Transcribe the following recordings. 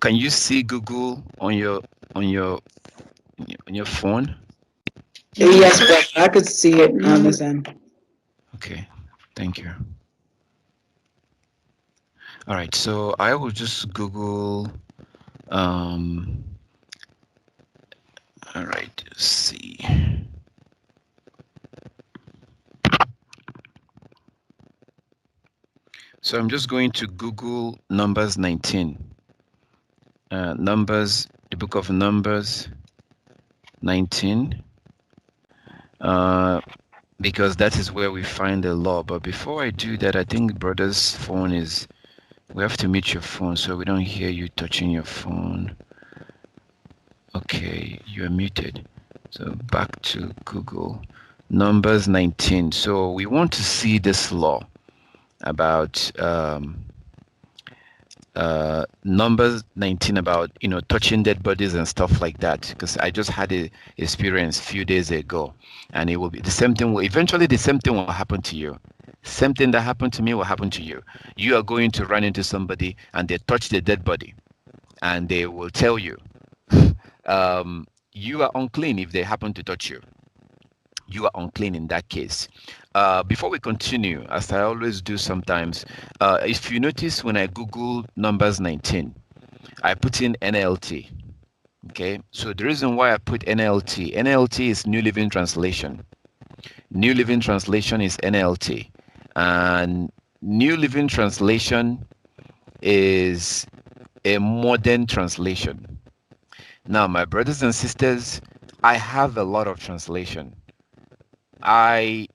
Can you see Google on your on your phone? Yes, but I could see it on this end. Okay, thank you. All right, so I will just Google. Um, all right, let's see. So I'm just going to Google Numbers 19. Numbers, the book of Numbers 19. Uh, because that is where we find the law. But before I do that, I think brother's phone is. We have to mute your phone so we don't hear you touching your phone. Okay, you're muted. So back to Google. Numbers 19. So we want to see this law about Numbers 19 about touching dead bodies and stuff like that. Because I just had a experience a few days ago, and it will be the same thing. Eventually, the same thing will happen to you. Same thing that happened to me will happen to you. You are going to run into somebody and they touch the dead body, and they will tell you you are unclean if they happen to touch you. You are unclean in that case. Before we continue, as I always do sometimes, if you notice when I Google Numbers 19, I put in NLT. Okay, so the reason why I put NLT is New Living Translation. New Living Translation is NLT. And New Living Translation is a modern translation. Now, my brothers and sisters, I have a lot of translation. I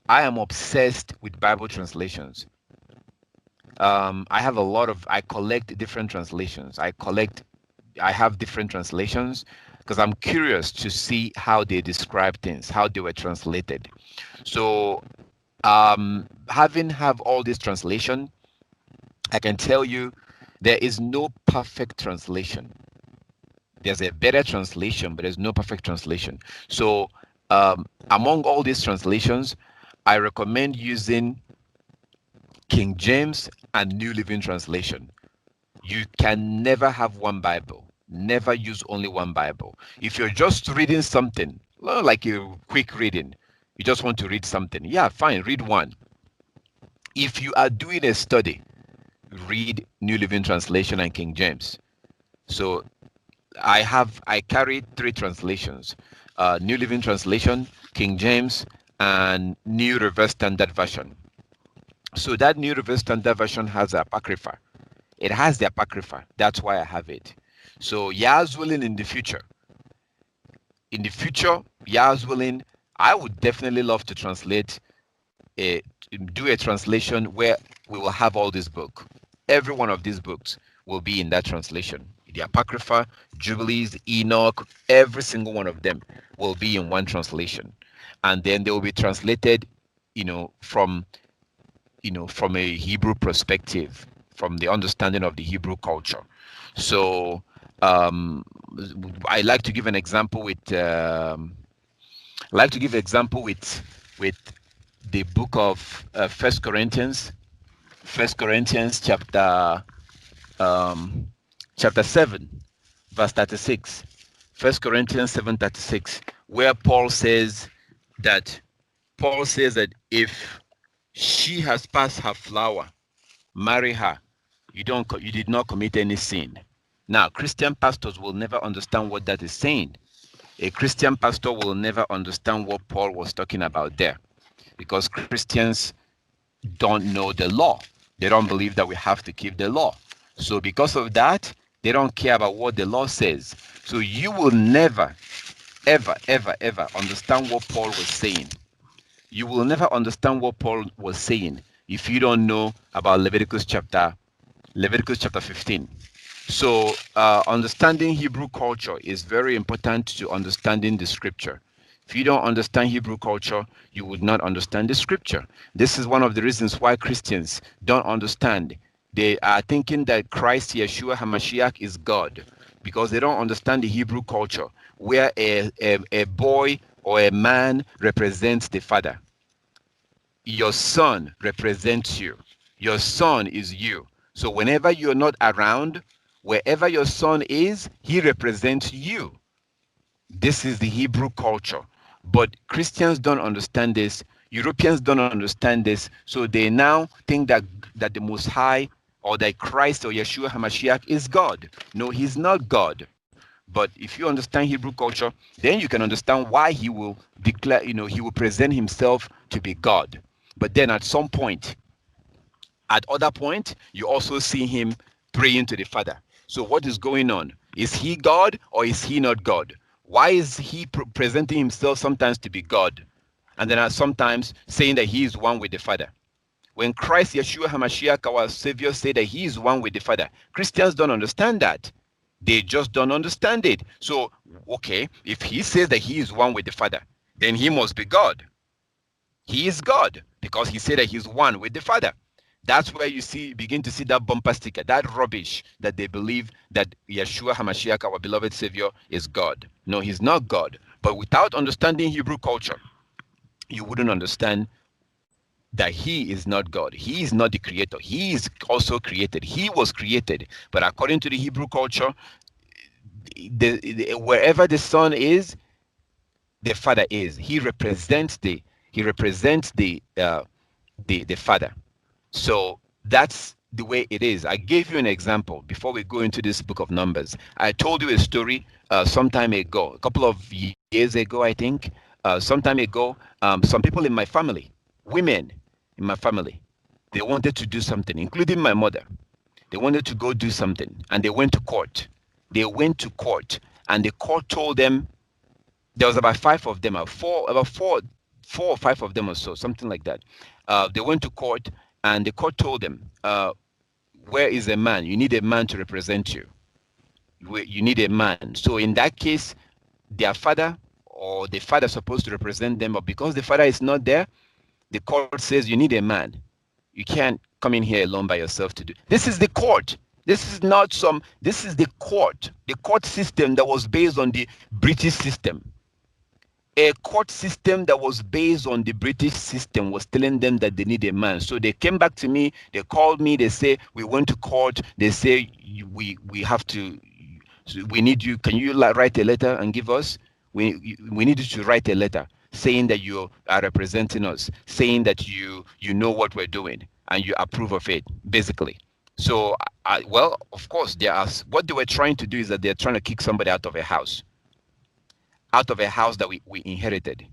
I am obsessed with Bible translations. I collect different translations. I have different translations because I'm curious to see how they describe things, how they were translated. So, having have all this translation, I can tell you there is no perfect translation. There's a better translation, but there's no perfect translation. So, among all these translations, I recommend using King James and New Living Translation. You can never have one Bible. Never use only one Bible. If you're just reading something, like a quick reading, you just want to read something, yeah, fine, read one. If you are doing a study, read New Living Translation and King James. So I carry three translations: New Living Translation, King James, and New Revised Standard Version. So that New Revised Standard Version has a apocrypha. It has the apocrypha. That's why I have it. So Yah's willing in the future, Yah's willing, I would definitely love to a do a translation where we will have all this book. Every one of these books will be in that translation. The Apocrypha, Jubilees, Enoch, every single one of them will be in one translation. And then they will be translated, from from a Hebrew perspective, from the understanding of the Hebrew culture. So um, I like to give an example with I like to give an example with the book of First Corinthians, First Corinthians um, chapter 7, verse 36. First Corinthians 7:36, where that Paul says that if she has passed her flower, marry her. You did not commit any sin. Now, Christian pastors will never understand what that is saying. A Christian pastor will never understand what Paul was talking about there, because Christians don't know the law. They don't believe that we have to keep the law. So because of that, they don't care about what the law says. So you will never, ever, ever, ever understand what Paul was saying. You will never understand what Paul was saying if you don't know about Leviticus chapter 15. So understanding Hebrew culture is very important to understanding the scripture. If you don't understand Hebrew culture, you would not understand the scripture. This is one of the reasons why Christians don't understand. They are thinking that Christ Yeshua HaMashiach is God because they don't understand the Hebrew culture where a boy or a man represents the father. Your son represents you. Your son is you. So whenever you're not around, Wherever your son is, he represents you. This is the Hebrew culture. But Christians don't understand this. Europeans don't understand this. So they now think that the Most High or that Christ or Yeshua HaMashiach is God. No, he's not God. But if you understand Hebrew culture, then you can understand why he will declare, he will present himself to be God. But then at other point, you also see him praying to the Father. So what is going on? Is he God or is he not God? Why is he presenting himself sometimes to be God, and then sometimes saying that he is one with the Father? When Christ Yeshua HaMashiach, our Savior, said that he is one with the Father, Christians don't understand that. They just don't understand it. So, okay, if he says that he is one with the Father, then he must be God. He is God because he said that he's one with the Father. That's where begin to see that bumper sticker, that rubbish that they believe that Yeshua HaMashiach, our beloved Savior, is God. No, he's not God. But without understanding Hebrew culture, you wouldn't understand that he is not God. He is not the creator. He is also created. He was created. But according to the Hebrew culture, wherever the Son is, the Father is. He represents the Father. So that's the way it is. I gave you an example before we go into this book of Numbers. I told you a story some time ago, a couple of years ago, I think. Some time ago, some people in my family, women in my family, they wanted to do something, including my mother. They wanted to go do something, and they went to court. They went to court, and the court told them, there was about five of them, about four or five of them or so, something like that. They went to court, and the court told them, where is a man? You need a man to represent you. You need a man. So in that case, their father or the father is supposed to represent them, but because the father is not there, the court says you need a man. You can't come in here alone by yourself to do. This is the court. This is the court. The court system that was based on the British system. A court system that was based on the British system was telling them that they need a man. So they came back to me, they called me, they say, we went to court, they say, we need you, can you write a letter and give us? We need you to write a letter saying that you are representing us, saying that you know what we're doing and you approve of it, basically. So, well, of course, what they were trying to do is that they're trying to kick somebody out of a house that we inherited.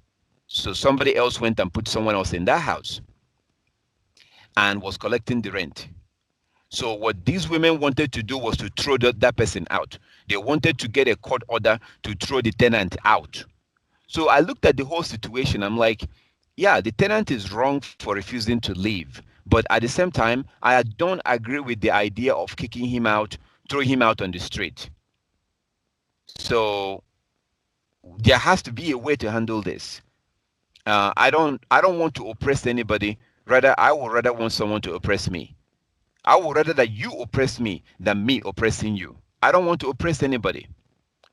So somebody else went and put someone else in that house and was collecting the rent. So what these women wanted to do was to throw that person out. They wanted to get a court order to throw the tenant out. So I looked at the whole situation. I'm like, yeah, the tenant is wrong for refusing to leave. But at the same time, I don't agree with the idea of kicking him out, throwing him out on the street. So there has to be a way to handle this. I don't want to oppress anybody. I would rather want someone to oppress me. I would rather that you oppress me than me oppressing you. I don't want to oppress anybody.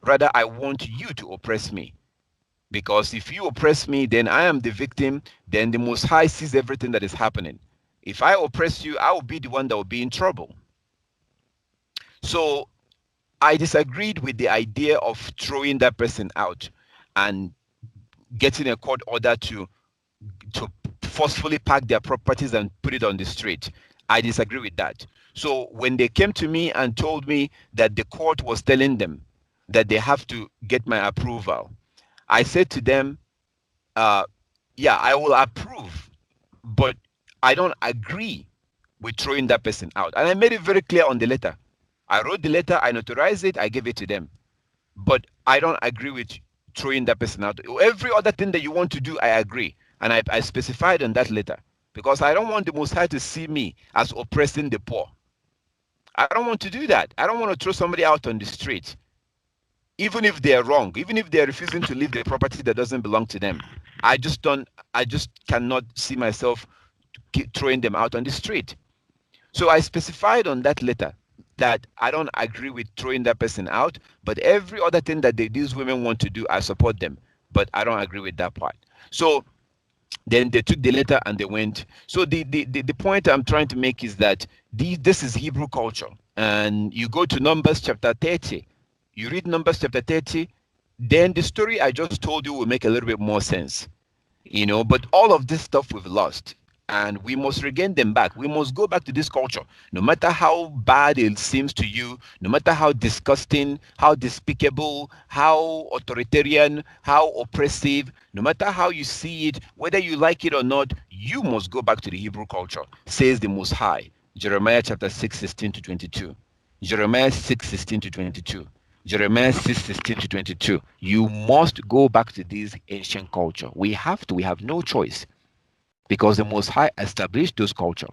Rather, I want you to oppress me. Because if you oppress me, then I am the victim. Then the Most High sees everything that is happening. If I oppress you, I will be the one that will be in trouble. So I disagreed with the idea of throwing that person out and getting a court order to forcefully pack their properties and put it on the street. I disagree with that. So when they came to me and told me that the court was telling them that they have to get my approval, I said to them, yeah, I will approve, but I don't agree with throwing that person out. And I made it very clear on the letter. I wrote the letter, I notarized it, I gave it to them. But I don't agree with throwing that person out. Every other thing that you want to do, I agree. And I specified on that letter. Because I don't want the Most High to see me as oppressing the poor. I don't want to do that. I don't want to throw somebody out on the street. Even if they're wrong, even if they're refusing to leave the property that doesn't belong to them. I just cannot see myself throwing them out on the street. So I specified on that letter that I don't agree with throwing that person out, but every other thing that these women want to do, I support them, but I don't agree with that part. So then they took the letter and they went. So the point I'm trying to make is that this is Hebrew culture. and you go to Numbers chapter 30. You read Numbers chapter 30, then the story I just told you will make a little bit more sense. But all of this stuff we've lost, and we must regain them back. We must go back to this culture, no matter how bad it seems to you, no matter how disgusting, how despicable, how authoritarian, how oppressive, no matter how you see it, whether you like it or not, you must go back to the Hebrew culture, says the Most High. Jeremiah chapter 6 16 to 22. Jeremiah 6 16 to 22. Jeremiah 6 16 to 22. You must go back to this ancient culture. We have to. We have no choice, because the Most High established those culture.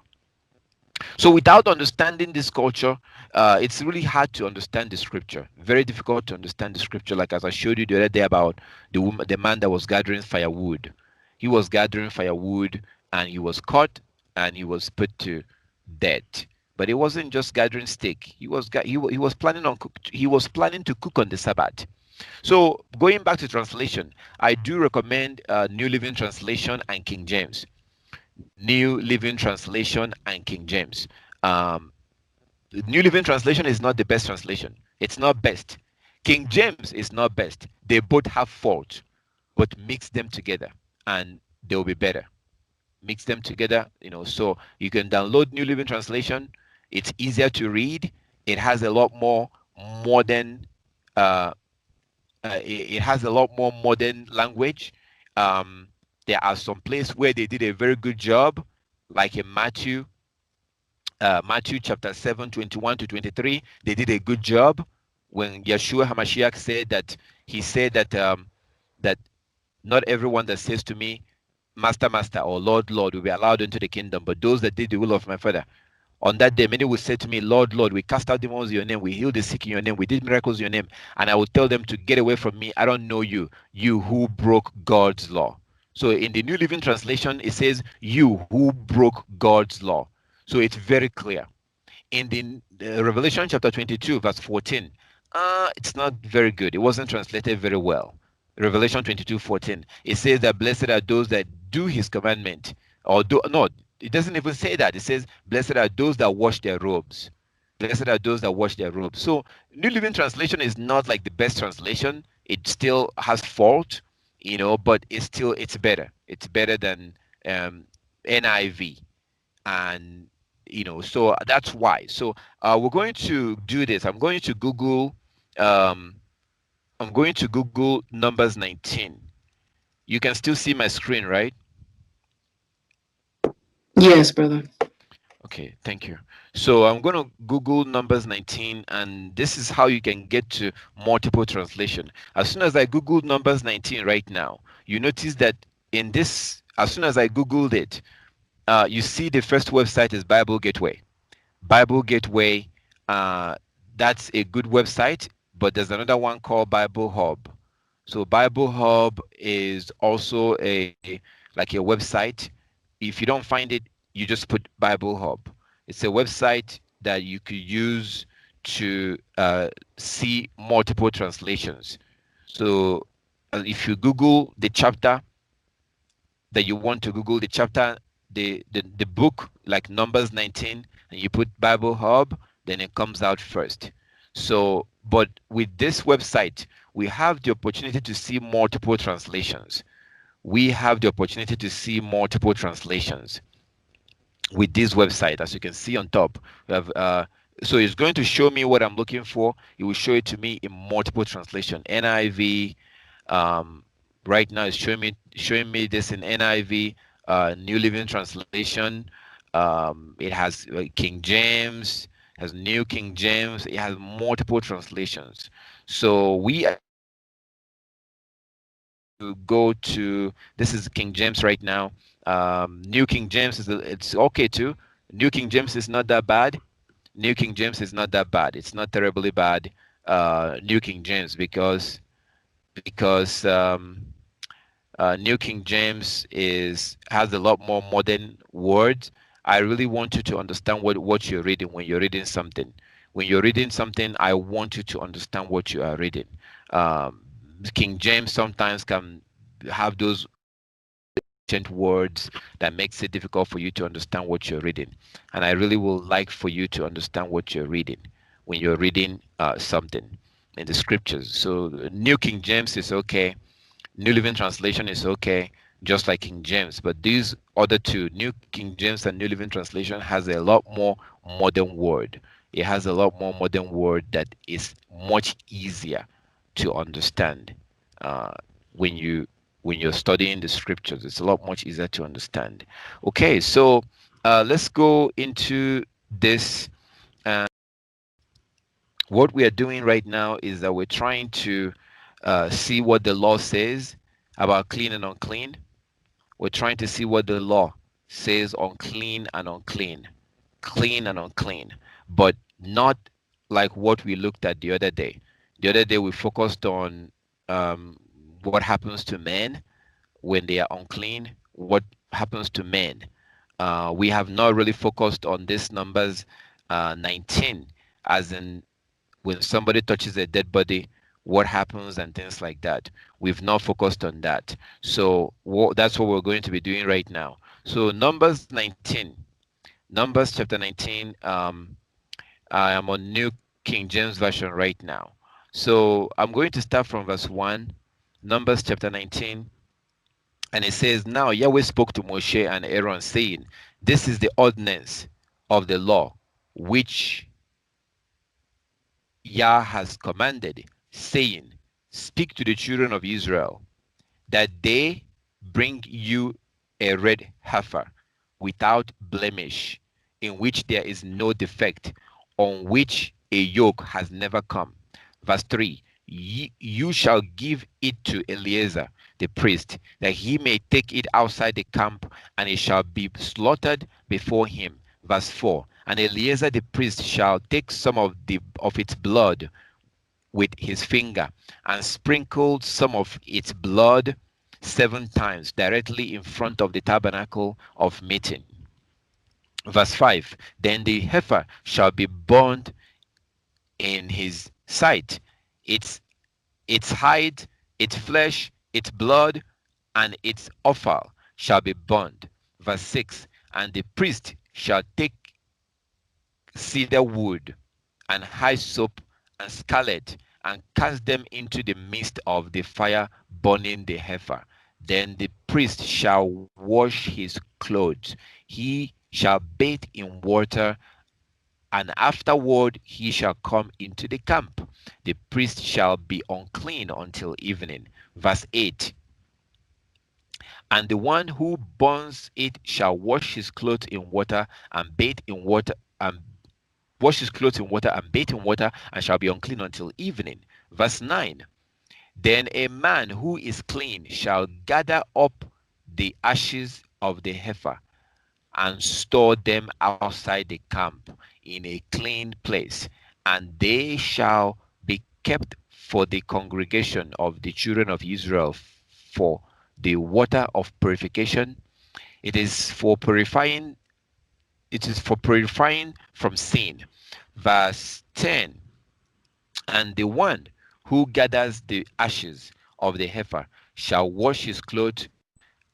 So without understanding this culture, it's really hard to understand the scripture. Very difficult to understand the scripture. Like as I showed you the other day about the man that was gathering firewood. He was gathering firewood and he was caught and he was put to death. But it wasn't just gathering stick. He was planning on he was planning to cook on the Sabbath. So going back to translation, I do recommend New Living Translation and King James. New Living Translation and King James. The New Living Translation is not the best translation. It's not best. King James is not best. They both have fault, but mix them together and they'll be better. Mix them together, so you can download New Living Translation. It's easier to read. It has a lot more modern uh, it has a lot more modern language. There are some places where they did a very good job, like in Matthew chapter 7, 21 to 23. They did a good job when Yeshua HaMashiach said that that not everyone that says to me, Master, Master, or Lord, Lord, will be allowed into the kingdom, but those that did the will of my Father. On that day, many will say to me, Lord, Lord, we cast out demons in your name, we healed the sick in your name, we did miracles in your name. And I will tell them to get away from me. I don't know you, you who broke God's law. So in the New Living Translation, it says, you who broke God's law. So it's very clear. In the Revelation chapter 22, verse 14, it's not very good. It wasn't translated very well. Revelation 22:14. It says that blessed are those that do his commandment. Or do no, it doesn't even say that. It says, blessed are those that wash their robes. Blessed are those that wash their robes. So New Living Translation is not like the best translation. It still has fault, but it's better. It's better than NIV. And so that's why. So we're going to do this. Um, I'm going to Google Numbers 19. You can still see my screen, right? Yes, brother. Okay, thank you. So I'm going to Google Numbers 19, and this is how you can get to multiple translation. As soon as I Googled Numbers 19 right now, you notice that as soon as I Googled it, you see the first website is Bible Gateway. Bible Gateway, that's a good website, but there's another one called Bible Hub. So Bible Hub is also like a website. If you don't find it, you just put Bible Hub. It's a website that you could use to see multiple translations. So if you Google the chapter that you want to Google, the chapter, the book, like Numbers 19, and you put Bible Hub, then it comes out first. So, but with this website, we have the opportunity to see multiple translations. We have the opportunity to see multiple translations with this website. As you can see on top, we have so it's going to show me what I'm looking for. It will show it to me in multiple translation. NIV, right now it's showing me this in NIV, New Living Translation. It has King James, has New King James. It has multiple translations. So we go to, this is King James right now. New King James it's okay too. New King James is not that bad. New King James is not that bad. It's not terribly bad. New King James because New King James has a lot more modern words. I really want you to understand what you're reading when you're reading something. When you're reading something, I want you to understand what you are reading. Um, King James sometimes can have those ancient words that makes it difficult for you to understand what you're reading. And I really would like for you to understand what you're reading when you're reading something in the scriptures. So New King James is okay. New Living Translation is okay, just like King James. But these other two, New King James and New Living Translation, has a lot more modern word. It has a lot more modern word that is much easier to understand uh, when you're studying the scriptures. It's a lot much easier to understand. Okay, so let's go into this. Uh, what we are doing right now is that we're trying to see what the law says about clean and unclean. We're trying to see what the law says on clean and unclean, but not like what we looked at the other day. The other day we focused on um, what happens to men when they are unclean, what happens to men. We have not really focused on this numbers 19, as in when somebody touches a dead body, what happens and things like that. We've not focused on that. So that's what we're going to be doing right now. So Numbers 19, Numbers chapter 19. I am on New King James Version right now. So I'm going to start from verse 1, Numbers chapter 19. And it says, Now Yahweh spoke to Moshe and Aaron, saying, This is the ordinance of the law which Yah has commanded, saying, Speak to the children of Israel, that they bring you a red heifer without blemish, in which there is no defect, on which a yoke has never come. Verse 3, you shall give it to Eleazar the priest, that he may take it outside the camp, and it shall be slaughtered before him. Verse 4, and Eleazar the priest shall take some of its blood with his finger and sprinkle some of its blood 7 times directly in front of the tabernacle of meeting. Verse 5, then the heifer shall be burned in his sight, its hide, its flesh, its blood, and its offal shall be burned. Verse 6, and the priest shall take cedar wood and hyssop and scarlet, and cast them into the midst of the fire burning the heifer. Then the priest shall wash his clothes. He shall bathe in water, and afterward he shall come into the camp. The priest shall be unclean until evening. Verse 8, and the one who burns it shall wash his clothes in water and bathe in water and wash his clothes in water and bathe in water, and shall be unclean until evening. Verse 9, then a man who is clean shall gather up the ashes of the heifer and store them outside the camp in a clean place, and they shall be kept for the congregation of the children of Israel for the water of purification. It is for purifying, it is for purifying from sin. Verse 10, and the one who gathers the ashes of the heifer shall wash his clothes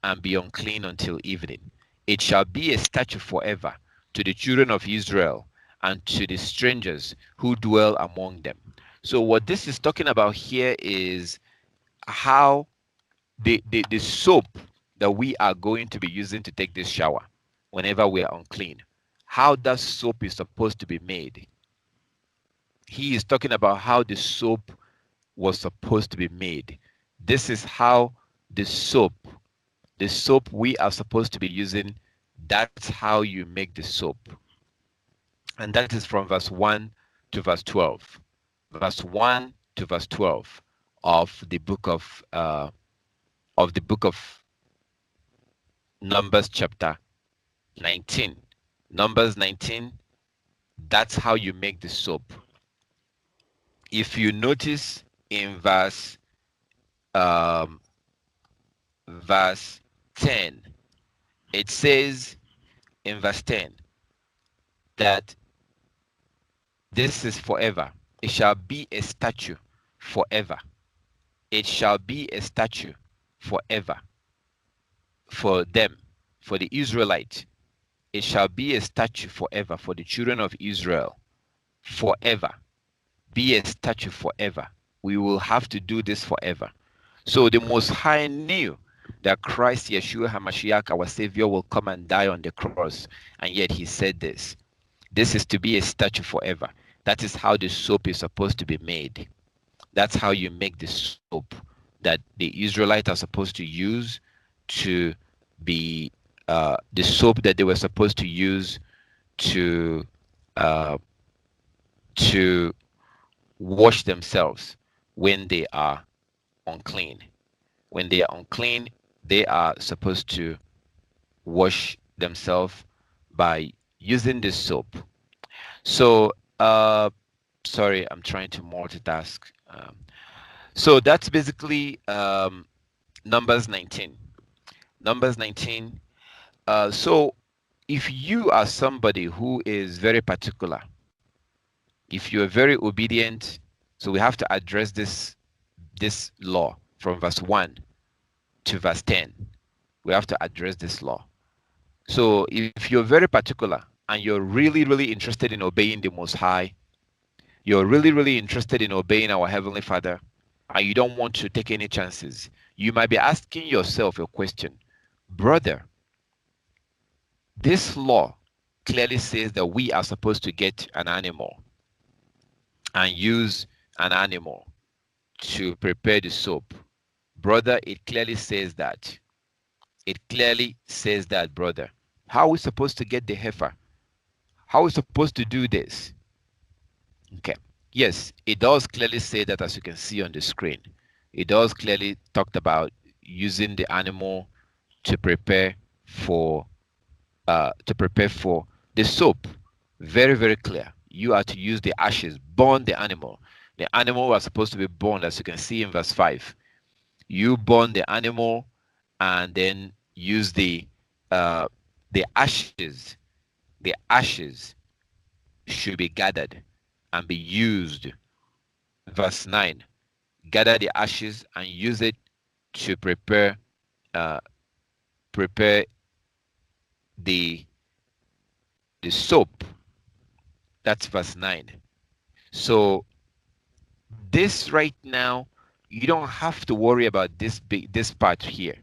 and be unclean until evening. It shall be a statute forever to the children of Israel and to the strangers who dwell among them. So what this is talking about here is how the soap that we are going to be using to take this shower whenever we are unclean, how that soap is supposed to be made. He is talking about how the soap was supposed to be made. This is how the soap, the soap we are supposed to be using, that's how you make the soap. And that is from verse 1 to verse 12. Verse 1 to verse 12 of the book of Numbers chapter 19. Numbers 19, that's how you make the soap. If you notice in um, verse 10, it says in verse 10 that this is forever. It shall be a statue forever. It shall be a statue forever. for them, for the Israelites, it shall be a statute forever for the children of Israel. Forever. Be a statute forever. We will have to do this forever. So the Most High knew that Christ Yeshua HaMashiach, our Savior, will come and die on the cross. And yet he said this. This is to be a statute forever. That is how the soap is supposed to be made. That's how you make the soap that the Israelites are supposed to use to be the soap that they were supposed to use to uh, to wash themselves when they are unclean. When they are unclean, they are supposed to wash themselves by using this soap. So, sorry, I'm trying to multitask. So that's basically Numbers 19. Numbers 19. So if you are somebody who is very particular, if you are very obedient, so we have to address this law from verse 1 to verse 10. We have to address this law. So if you're very particular and you're really interested in obeying the Most High, you're really interested in obeying our Heavenly Father, and you don't want to take any chances, you might be asking yourself a question. Brother, this law clearly says that we are supposed to get an animal and use an animal to prepare the soap. Brother, it clearly says that. It clearly says that, brother. How are we supposed to get the heifer? How are we supposed to do this? Okay. Yes, it does clearly say that, as you can see on the screen. It does clearly talk about using the animal to prepare for the soap. Very clear. You are to use the ashes, burn the animal. The animal was supposed to be burned, as you can see in verse 5. You burn the animal and then use the ashes. The ashes should be gathered and be used. Verse 9. Gather the ashes and use it to prepare prepare the soap. That's verse 9. So this right now, you don't have to worry about this part here.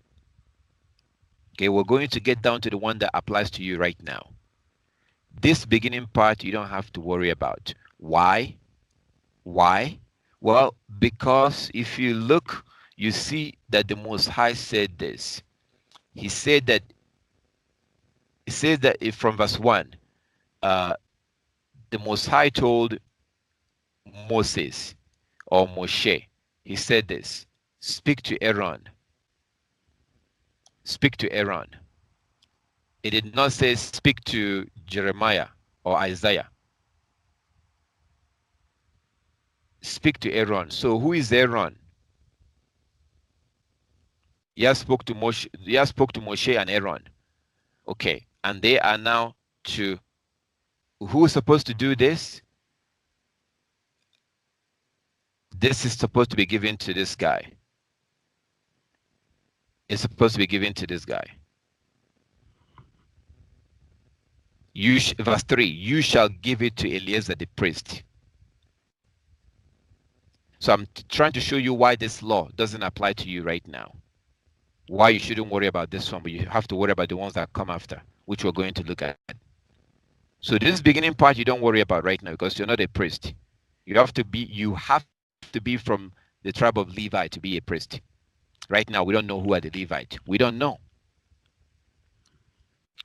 Okay, we're going to get down to the one that applies to you right now. This beginning part, you don't have to worry about. Why? Why? Well, because if you look, you see that the Most High said this. He said that, from verse 1, the Most High told Moses or Moshe, he said this, speak to Aaron. Speak to Aaron. It did not say speak to Jeremiah or Isaiah. Speak to Aaron. So who is Aaron? He spoke to Moshe and Aaron. Okay, and they are now to, who is supposed to do this? This is supposed to be given to this guy. It's supposed to be given to this guy. Verse 3, you shall give it to Eleazar the priest. So I'm trying to show you why this law doesn't apply to you right now. Why you shouldn't worry about this one, but you have to worry about the ones that come after, which we're going to look at. So this beginning part you don't worry about right now because you're not a priest. You have to be from the tribe of Levi to be a priest. Right now we don't know who are the Levites. We don't know.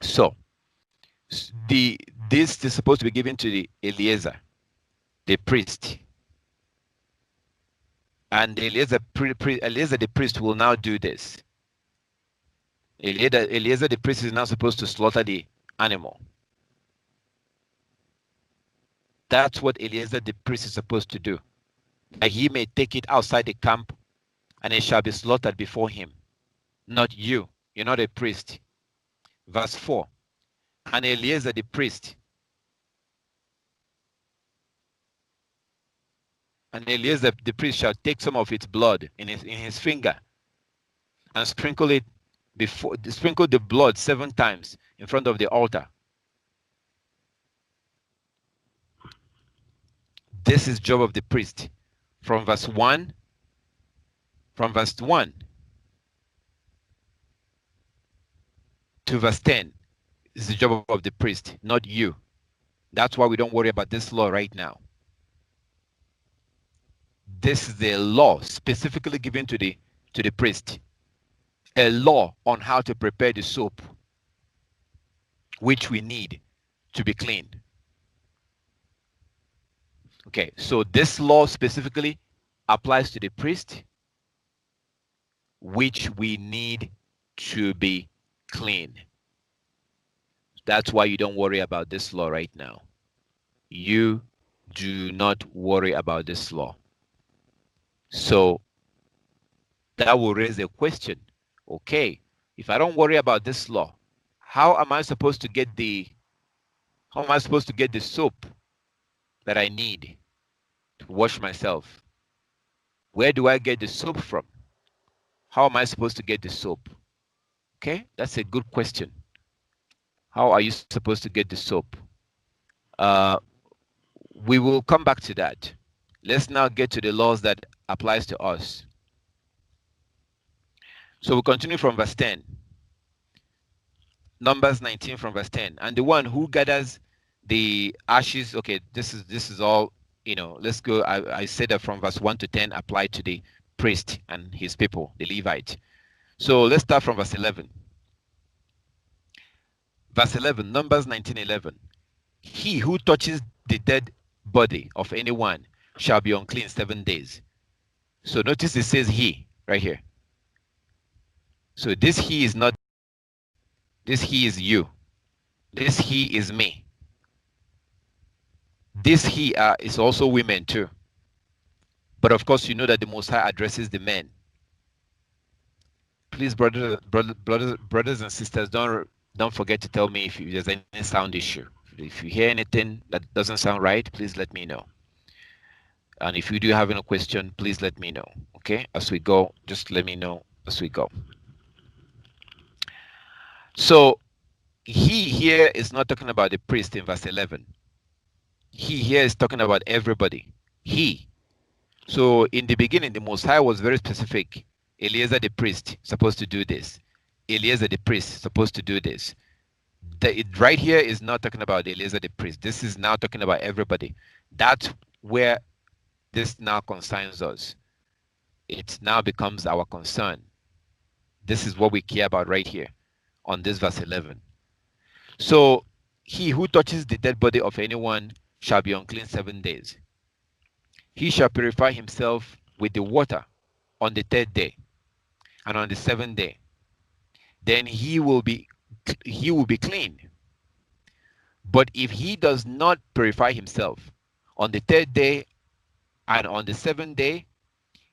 So this is supposed to be given to the Eleazar, the priest. And Eleazar the priest will now do this. Eleazar the priest is now supposed to slaughter the animal. That's what Eleazar the priest is supposed to do. That he may take it outside the camp and it shall be slaughtered before him. Not you. You're not a priest. Verse 4. And Eleazar the priest. And Eleazar the priest shall take some of its blood in his finger and sprinkle it before, sprinkle the blood 7 times in front of the altar. This is job of the priest. From verse 1 to verse 10 is the job of the priest, not you. That's why we don't worry about this law right now. This is the law specifically given to the priest. A law on how to prepare the soap, which we need to be clean. Okay, so this law specifically applies to the priest, which we need to be clean. That's why you don't worry about this law right now. You do not worry about this law. So that will raise a question. Okay, if I don't worry about this law, how am I supposed to get the soap that I need to wash myself? Where do I get the soap from? How am I supposed to get the soap? Okay, that's a good question. How are you supposed to get the soap? We will come back to that. Let's now get to the laws that applies to us. So we continue from verse 10. Numbers 19 from verse 10. And the one who gathers the ashes, okay, this is all, let's go. I said that from verse 1 to 10 apply to the priest and his people, the Levite. So let's start from verse 11. Verse 11, Numbers 19:11. He who touches the dead body of anyone shall be unclean 7 days. So notice it says he right here. So this he is not, this he is you. This he is me. This he is also women too. But of course, you know that the Most High addresses the men. Please, brothers and sisters, don't forget to tell me if there's any sound issue. If you hear anything that doesn't sound right, please let me know. And if you do have any question, please let me know. Okay, as we go, just let me know as we go. So he here is not talking about the priest in verse 11. He here is talking about everybody. He. So in the beginning, the Most High was very specific. Eliezer the priest supposed to do this. Eliezer the priest supposed to do this. Right here is not talking about Eliezer the priest. This is now talking about everybody. That's where this now concerns us. It now becomes our concern. This is what we care about right here on this verse 11. So he who touches the dead body of anyone shall be unclean 7 days. He shall purify himself with the water on the 3rd day and on the 7th day. Then he will be clean. But if he does not purify himself on the 3rd day and on the 7th day,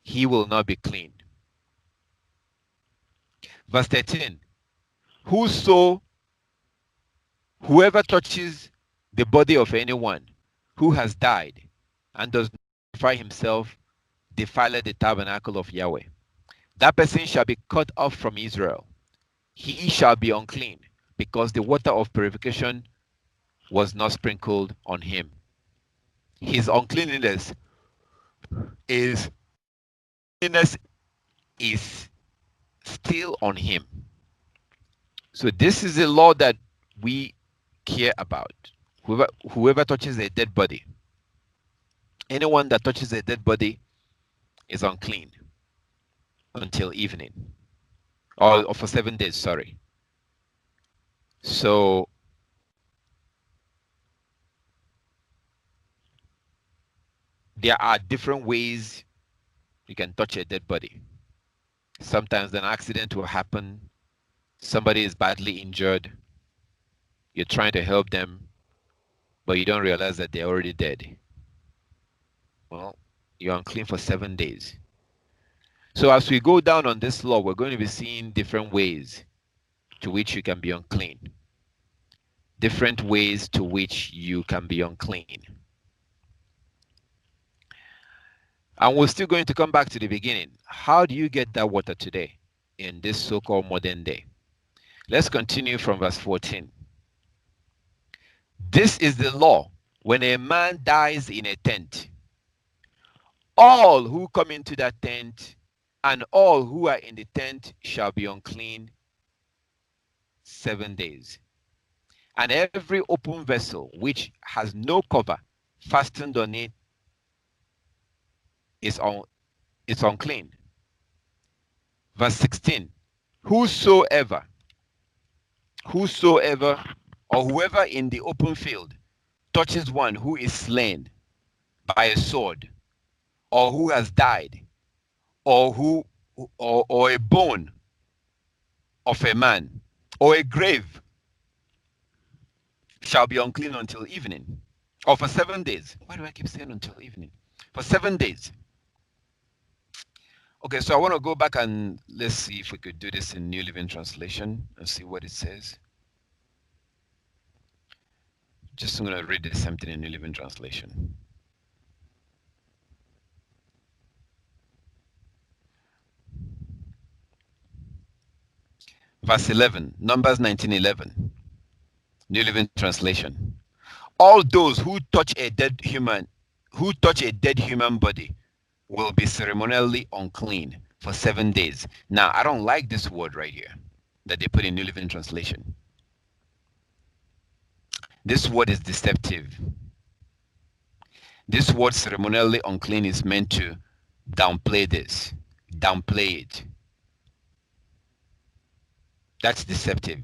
he will not be clean. Verse 13. Whoever touches the body of anyone who has died and does not purify himself defileth the tabernacle of Yahweh. That person shall be cut off from Israel. He shall be unclean, because the water of purification was not sprinkled on him. His uncleanness is still on him. So this is a law that we care about. Whoever touches a dead body, anyone that touches a dead body is unclean until evening, or for 7 days, sorry. So there are different ways you can touch a dead body. Sometimes an accident will happen. Somebody is badly injured. You're trying to help them, but you don't realize that they're already dead. Well, you're unclean for 7 days. So as we go down on this law, we're going to be seeing different ways to which you can be unclean. Different ways to which you can be unclean. And we're still going to come back to the beginning. How do you get that water today in this so-called modern day? Let's continue from verse 14. This is the law when a man dies in a tent. All who come into that tent and all who are in the tent shall be unclean 7 days. And every open vessel which has no cover fastened on it is unclean. Verse 16. Whosoever or whoever in the open field touches one who is slain by a sword, or who has died, or a bone of a man, or a grave, shall be unclean until evening, or for 7 days. Why do I keep saying until evening? For 7 days. Okay, so I want to go back and let's see if we could do this in New Living Translation and see what it says. Just I'm going to read the same thing in New Living Translation. Verse 11, Numbers 19:11, New Living Translation. All those who touch a dead human body will be ceremonially unclean for 7 days. Now, I don't like this word right here that they put in New Living Translation. This word is deceptive. This word ceremonially unclean is meant to downplay this, downplay it. That's deceptive.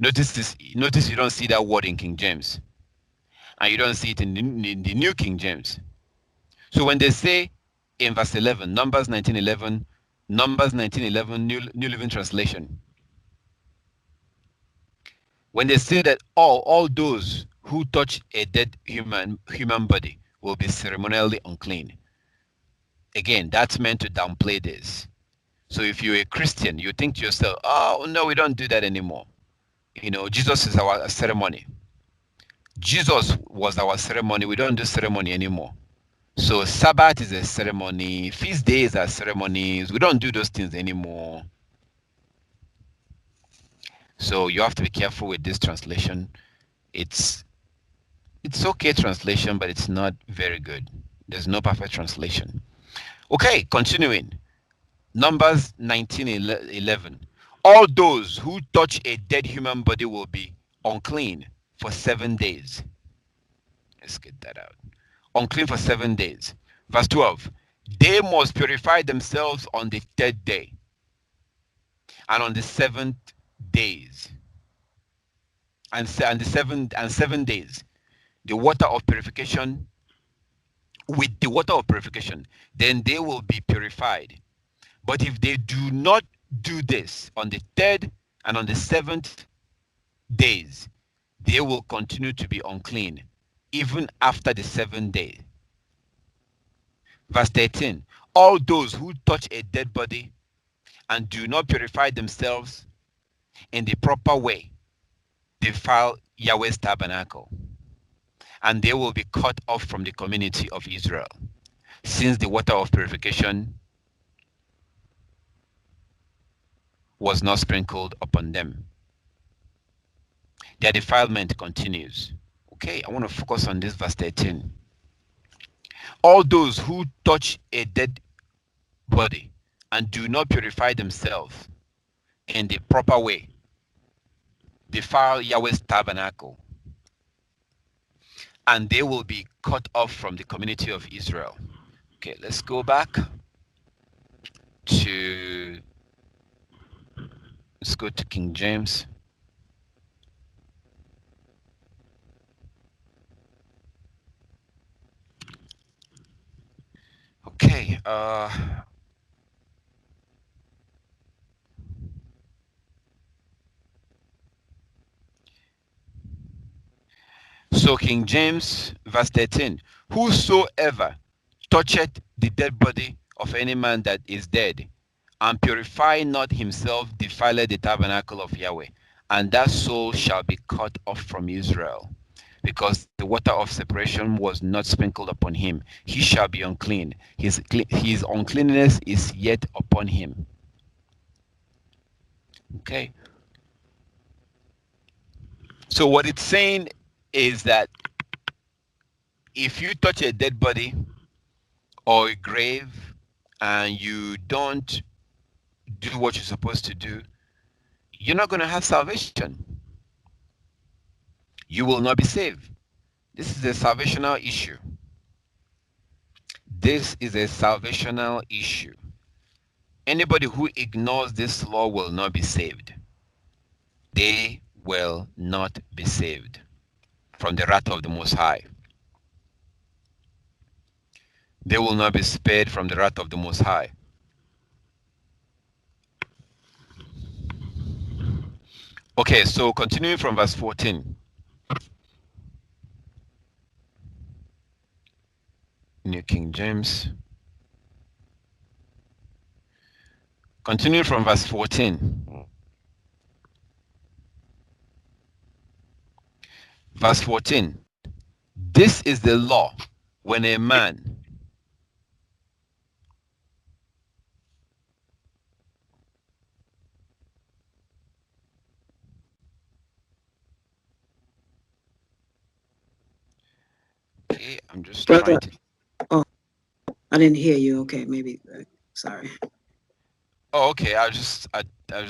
Notice you don't see that word in King James, and you don't see it in the New King James. So when they say in verse 11, Numbers 19:11, New Living Translation, when they say that all those who touch a dead human body will be ceremonially unclean, again, that's meant to downplay this. So if you're a Christian, you think to yourself, oh no, we don't do that anymore. You know, Jesus is our ceremony. Jesus was our ceremony. We don't do ceremony anymore. So Sabbath is a ceremony. Feast days are ceremonies. We don't do those things anymore. So you have to be careful with this translation. It's okay translation, but it's not very good. There's no perfect translation. Okay, continuing. Numbers 19:11. All those who touch a dead human body will be unclean for 7 days. Let's get that out. Unclean for 7 days. Verse 12. They must purify themselves on the 3rd day and on the 7th days. And the 7 days. The water of purification, with the water of purification, then they will be purified. But if they do not do this on the 3rd and on the 7th days, they will continue to be unclean even after the 7th day. Verse 13. All those who touch a dead body and do not purify themselves in the proper way defile Yahweh's tabernacle, and they will be cut off from the community of Israel, since the water of purification was not sprinkled upon them. Their defilement continues. Okay, I want to focus on this verse 13. All those who touch a dead body and do not purify themselves in the proper way defile Yahweh's tabernacle, and they will be cut off from the community of Israel. Okay, let's go back to, let's go to King James. Okay, so King James, verse 13, whosoever toucheth the dead body of any man that is dead, and purify not himself, defileth the tabernacle of Yahweh, and that soul shall be cut off from Israel, because the water of separation was not sprinkled upon him. He shall be unclean. His uncleanness is yet upon him. Okay. So what it's saying is that if you touch a dead body or a grave and you don't do what you're supposed to do, you're not going to have salvation. You will not be saved. This is a salvational issue. This is a salvational issue. Anybody who ignores this law will not be saved. They will not be saved from the wrath of the Most High. They will not be spared from the wrath of the Most High. Okay, so continuing from verse 14. New King James. Continuing from verse 14. Verse 14. This is the law when a man okay, I'm just Brother, trying to oh, I didn't hear you. Okay, maybe. Sorry. oh okay, I was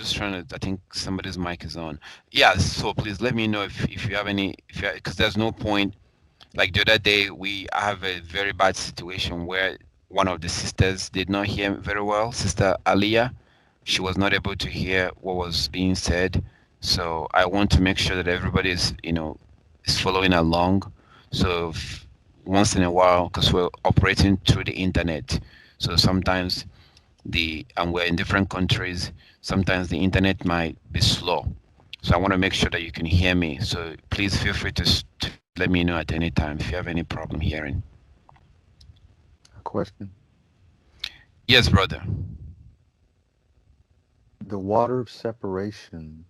just trying to I think somebody's mic is on. Yeah, so please let me know if you have any if you because there's no point. Like the other day, I have a very bad situation where one of the sisters did not hear very well, Sister Aliyah. She was not able to hear what was being said. So I want to make sure that everybody is, is following along. So once in a while, because we're operating through the internet, so sometimes and we're in different countries, sometimes the internet might be slow. So I want to make sure that you can hear me. So please feel free to let me know at any time if you have any problem hearing. A question. Yes, brother. The water of separation,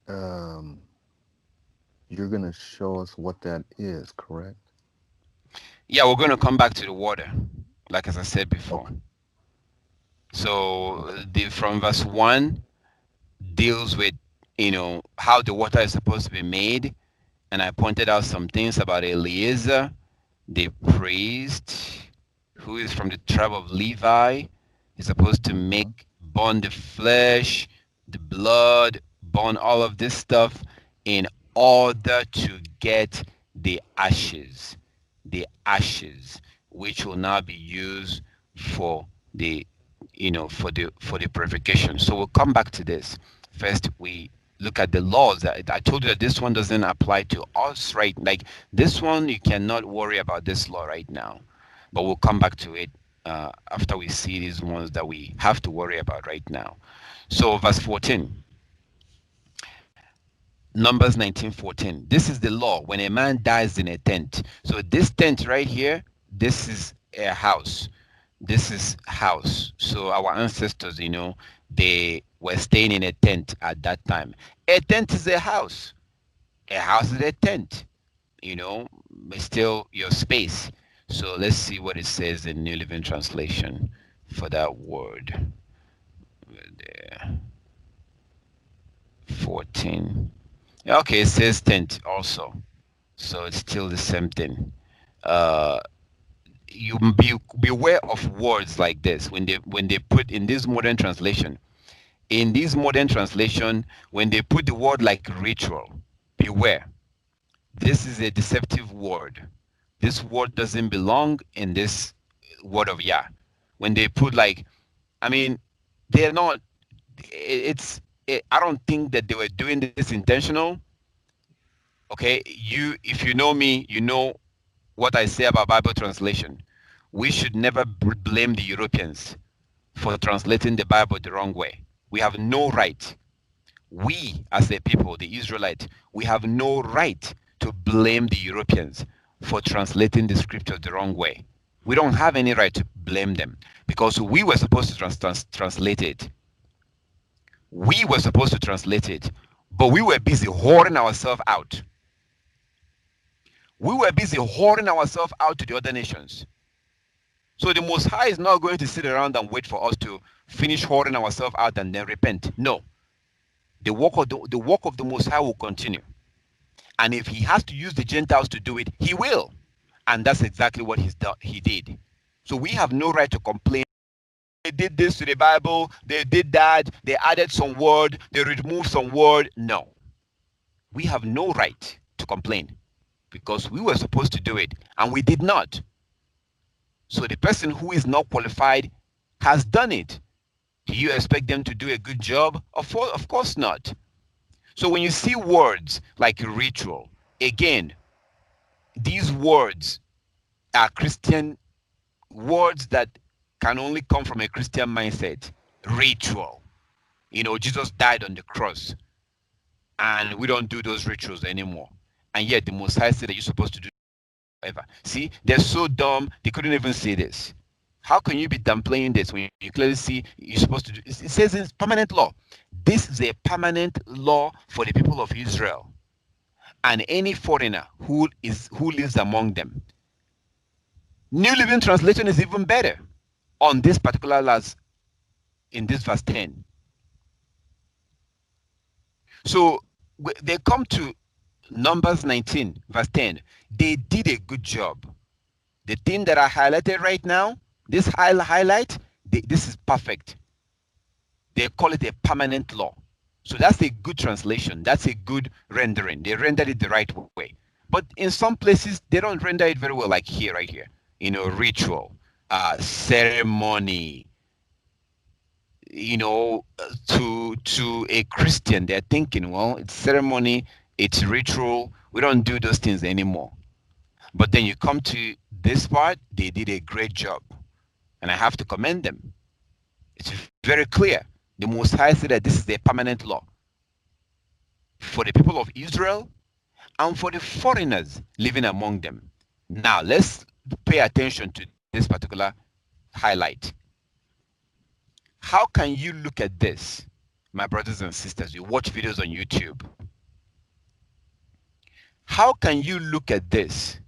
um, you're going to show us what that is, correct? Yeah, we're going to come back to the water, like as I said before. Okay. So Okay. from verse 1 deals with, how the water is supposed to be made. And I pointed out some things about Eliezer, the priest, who is from the tribe of Levi. He's supposed to Mm-hmm. burn the flesh, the blood, burn all of this stuff in order to get the ashes, which will now be used for the, for the purification. So we'll come back to this. First, we look at the laws. I told you that this one doesn't apply to us, right? Like this one, you cannot worry about this law right now, but we'll come back to it after we see these ones that we have to worry about right now. So verse 14, Numbers 19:14. This is the law when a man dies in a tent. So this tent right here, this is a house. This is house. So our ancestors, they were staying in a tent at that time. A tent is a house. A house is a tent. It's still your space. So let's see what it says in New Living Translation for that word. There. 14. Okay, it says tent also. So it's still the same thing. Uh, you beware of words like this when they put in this modern translation. In this modern translation, when they put the word like ritual, beware. This is a deceptive word. This word doesn't belong in this word of Yah. When they put like, I mean, they're not. I don't think that they were doing this intentional. Okay, if you know me, you know what I say about Bible translation. We should never blame the Europeans for translating the Bible the wrong way. We have no right. We, as a people, the Israelites, we have no right to blame the Europeans for translating the scripture the wrong way. We don't have any right to blame them because we were supposed to translate it. We were supposed to translate it, but we were busy whoring ourselves out. We were busy whoring ourselves out to the other nations. So the Most High is not going to sit around and wait for us to finish whoring ourselves out and then repent. No. The work of the Most High will continue. And if he has to use the Gentiles to do it, he will. And that's exactly what he did. So we have no right to complain. They did this to the Bible, they did that, they added some word, they removed some word. No. We have no right to complain because we were supposed to do it and we did not. So the person who is not qualified has done it. Do you expect them to do a good job? Of course not. So when you see words like ritual, again, these words are Christian words that can only come from a Christian mindset. Ritual. Jesus died on the cross and we don't do those rituals anymore. And yet the Most High said that you're supposed to do whatever. See, they're so dumb, they couldn't even say this. How can you be downplaying this when you clearly see you're supposed to do it? It says it's permanent law. This is a permanent law for the people of Israel and any foreigner who lives among them. New Living Translation is even better on this particular last in this verse 10. So they come to Numbers 19 verse 10. They did a good job. The thing that I highlighted right now, this highlight, this is perfect. They call it a permanent law. So that's a good translation. That's a good rendering. They rendered it the right way. But in some places, they don't render it very well, like here, right here. Ritual, ceremony. To a Christian, they're thinking, well, it's ceremony, it's ritual. We don't do those things anymore. But then you come to this part, they did a great job. And I have to commend them. It's very clear. The Most High said that this is a permanent law for the people of Israel and for the foreigners living among them. Now, let's pay attention to this particular highlight. How can you look at this, my brothers and sisters? You watch videos on YouTube. How can you look at this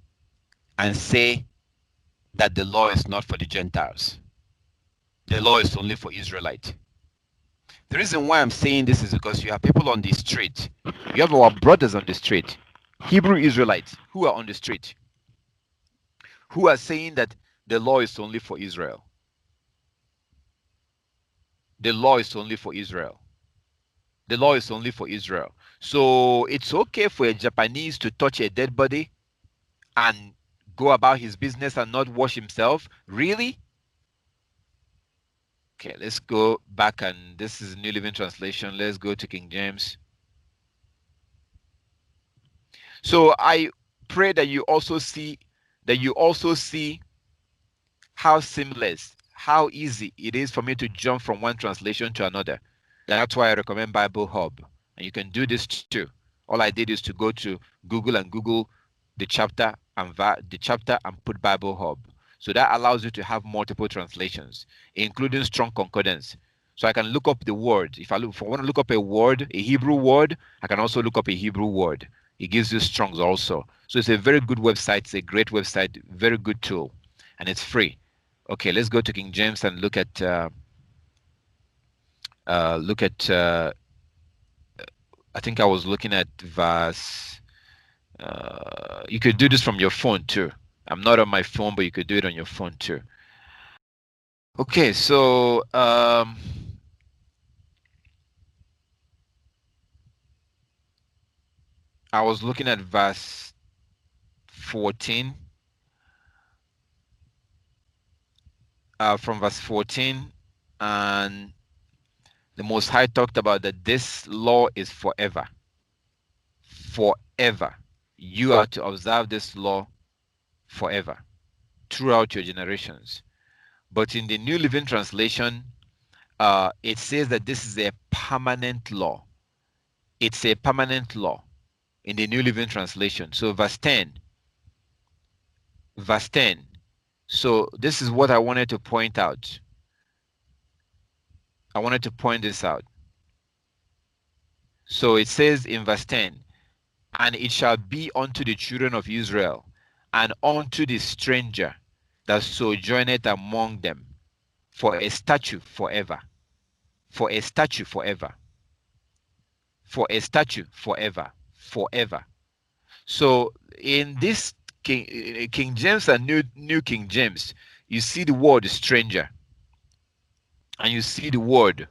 and say that the law is not for the Gentiles? The law is only for Israelites. The reason why I'm saying this is because you have people on the street. You have our brothers on the street, Hebrew Israelites, who are on the street, who are saying that the law is only for Israel. The law is only for Israel. The law is only for Israel. So it's okay for a Japanese to touch a dead body and go about his business and not wash himself? Really? Okay, let's go back, and this is New Living Translation. Let's go to King James. So I pray that you also see how seamless, how easy it is for me to jump from one translation to another. That's why I recommend Bible Hub. And you can do this too. All I did is to go to Google and Google the chapter and put Bible Hub. So that allows you to have multiple translations, including strong concordance. So I can look up the word. If I want to look up a word, a Hebrew word, I can also look up a Hebrew word. It gives you Strongs also. So it's a very good website. It's a great website, very good tool, and it's free. Okay, let's go to King James and look at I think I was looking at verse. You could do this from your phone too. I'm not on my phone, but you could do it on your phone too. Okay, so I was looking at verse 14. From verse 14, and the Most High talked about that this law is forever. Forever. You are to observe this law forever, throughout your generations. But in the New Living Translation, it says that this is a permanent law. It's a permanent law in the New Living Translation. So verse 10. So this is what I wanted to point out. I wanted to point this out. So it says in verse 10, and it shall be unto the children of Israel and unto the stranger that sojourneth among them for a statute forever. For a statute forever. for a statue forever, forever. So in this King James and New King James, you see the word stranger, and you see the word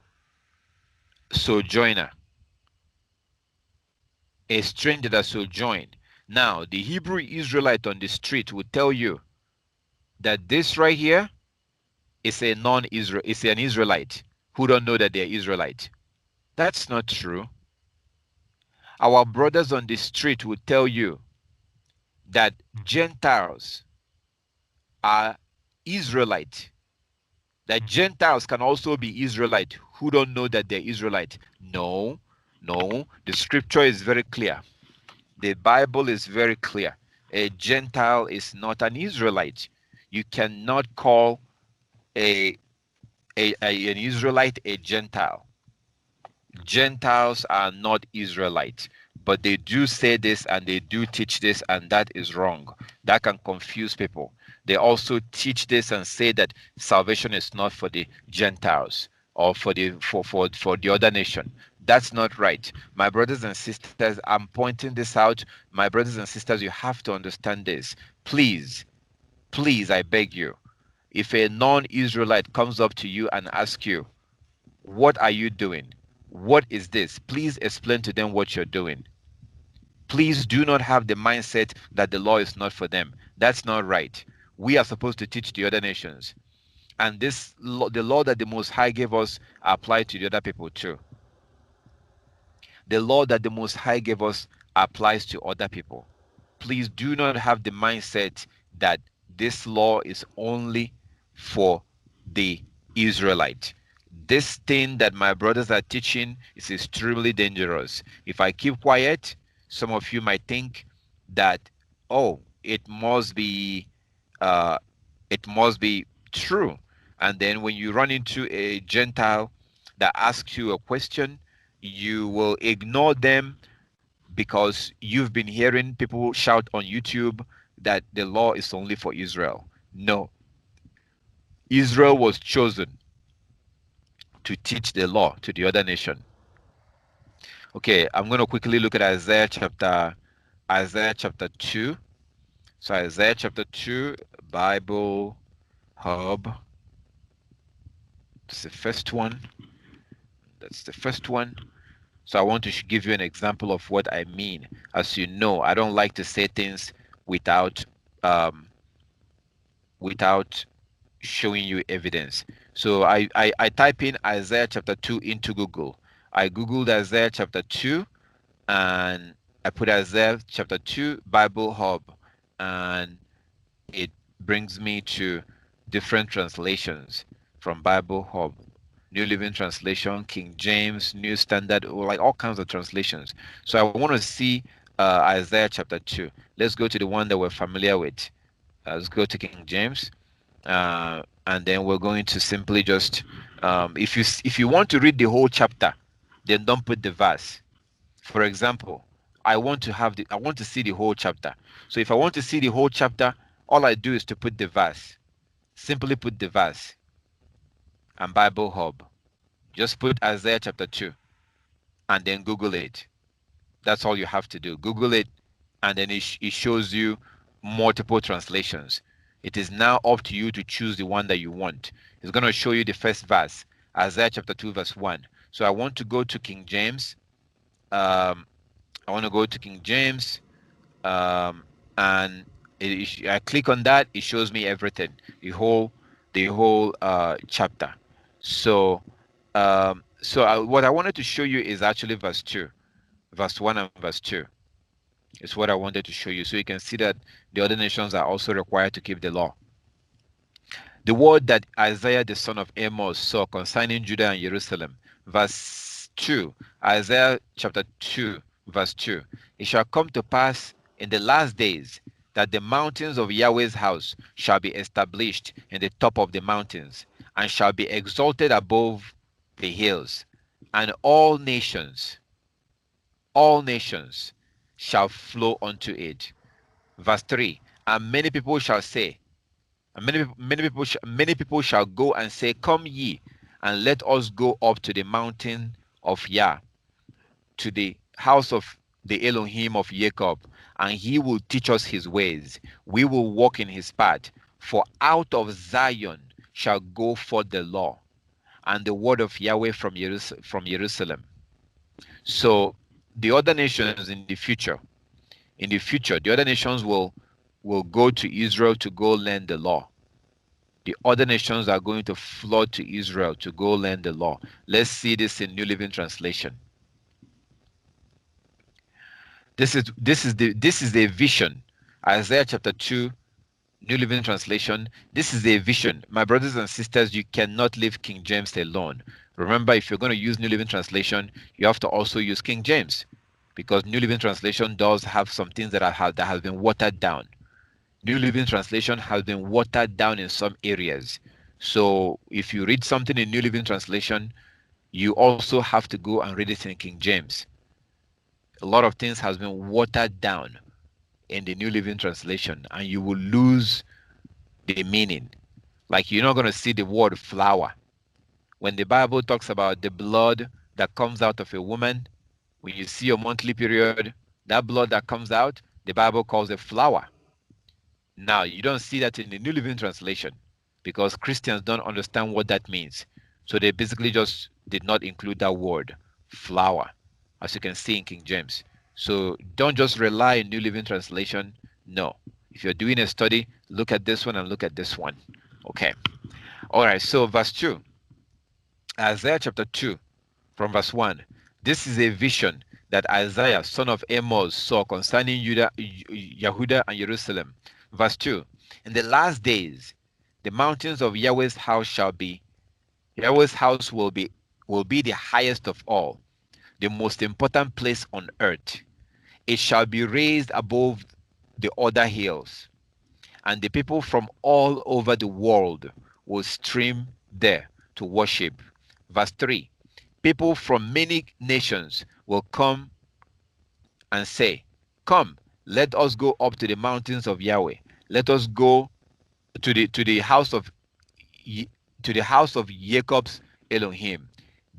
sojourner, a stranger that sojourned. Now, the Hebrew Israelite on the street will tell you that this right here is a non-Israel, is an Israelite who don't know that they're Israelite. That's not true. Our brothers on the street will tell you that Gentiles are Israelite, that Gentiles can also be Israelite who don't know that they're Israelite. No, no, the scripture is very clear. The Bible is very clear. A Gentile is not an Israelite. You cannot call an Israelite a Gentile. Gentiles are not Israelites, but they do say this and they do teach this, and that is wrong. That can confuse people. They also teach this and say that salvation is not for the Gentiles or for the other nation. That's not right. My brothers and sisters, I'm pointing this out. My brothers and sisters, you have to understand this. Please, please, I beg you. If a non-Israelite comes up to you and asks you, what are you doing? What is this? Please explain to them what you're doing. Please do not have the mindset that the law is not for them. That's not right. We are supposed to teach the other nations. And this law, the law that the Most High gave us, apply to the other people too. The law that the Most High gave us applies to other people. Please do not have the mindset that this law is only for the Israelite. This thing that my brothers are teaching is extremely dangerous. If I keep quiet, some of you might think that, oh, uh, it must be true. And then when you run into a Gentile that asks you a question, you will ignore them because you've been hearing people shout on YouTube that the law is only for Israel. No, Israel was chosen to teach the law to the other nation. Okay, I'm going to quickly look at Isaiah chapter 2. So Isaiah chapter 2, Bible Hub. That's the first one. That's the first one. So I want to give you an example of what I mean. As you know, I don't like to say things without um, without showing you evidence. So I type in Isaiah chapter 2 into Google. I Googled Isaiah chapter 2 and I put Isaiah chapter 2 Bible Hub, and it brings me to different translations from Bible Hub. New Living Translation, King James, New Standard, or like all kinds of translations. So I want to see Isaiah chapter 2. Let's go to the one that we're familiar with. Let's go to King James. And then we're going to simply just if you want to read the whole chapter, then don't put the verse. For example, I want to see the whole chapter. So if I want to see the whole chapter, all I do is to put the verse. Simply put the verse and Bible Hub. Just put Isaiah chapter 2 and then Google it. That's all you have to do. Google it, and then it shows you multiple translations. It is now up to you to choose the one that you want. It's going to show you the first verse, Isaiah chapter 2 verse 1. So I want to go to King James. I want to go to King James, and I click on that. It shows me everything, the whole chapter. So what I wanted to show you is actually verse 2, verse 1 and verse 2. Is what I wanted to show you, so you can see that the other nations are also required to keep the law. The word that Isaiah the son of Amos saw concerning Judah and Jerusalem, verse 2, Isaiah chapter 2, verse 2. It shall come to pass in the last days that the mountains of Yahweh's house shall be established in the top of the mountains, and shall be exalted above the hills, and all nations shall flow unto it. Verse 3, and many people shall say, and many people shall go and say, come ye, and let us go up to the mountain of Yah, to the house of the Elohim of Jacob, and he will teach us his ways. We will walk in his path. For out of Zion shall go forth the law and the word of Yahweh from Jerusalem. So the other nations in the future, the other nations will go to Israel to go learn the law. The other nations are going to flood to Israel to go learn the law. Let's see this in New Living Translation. This is the vision. Isaiah chapter 2, New Living Translation. This is a vision. My brothers and sisters, you cannot leave King James alone. Remember, if you're going to use New Living Translation, you have to also use King James, because New Living Translation does have some things that have been watered down. New Living Translation has been watered down in some areas. So if you read something in New Living Translation, you also have to go and read it in King James. A lot of things has been watered down in the New Living Translation, and you will lose the meaning. Like, you're not going to see the word flower. When the Bible talks about the blood that comes out of a woman, when you see a monthly period, that blood that comes out, the Bible calls it flower. Now, you don't see that in the New Living Translation because Christians don't understand what that means. So they basically just did not include that word, flower, as you can see in King James. So don't just rely on New Living Translation. No. If you're doing a study, look at this one and look at this one. Okay. All right. So verse 2. Isaiah chapter 2 from verse 1. This is a vision that Isaiah, son of Amos, saw concerning Yehuda and Jerusalem. Verse 2. In the last days, the mountains of Yahweh's house Yahweh's house will be the highest of all, the most important place on earth. It shall be raised above the other hills, and the people from all over the world will stream there to worship. Verse 3. People from many nations will come and say, come, let us go up to the mountains of Yahweh. Let us go to the house of Jacob's Elohim.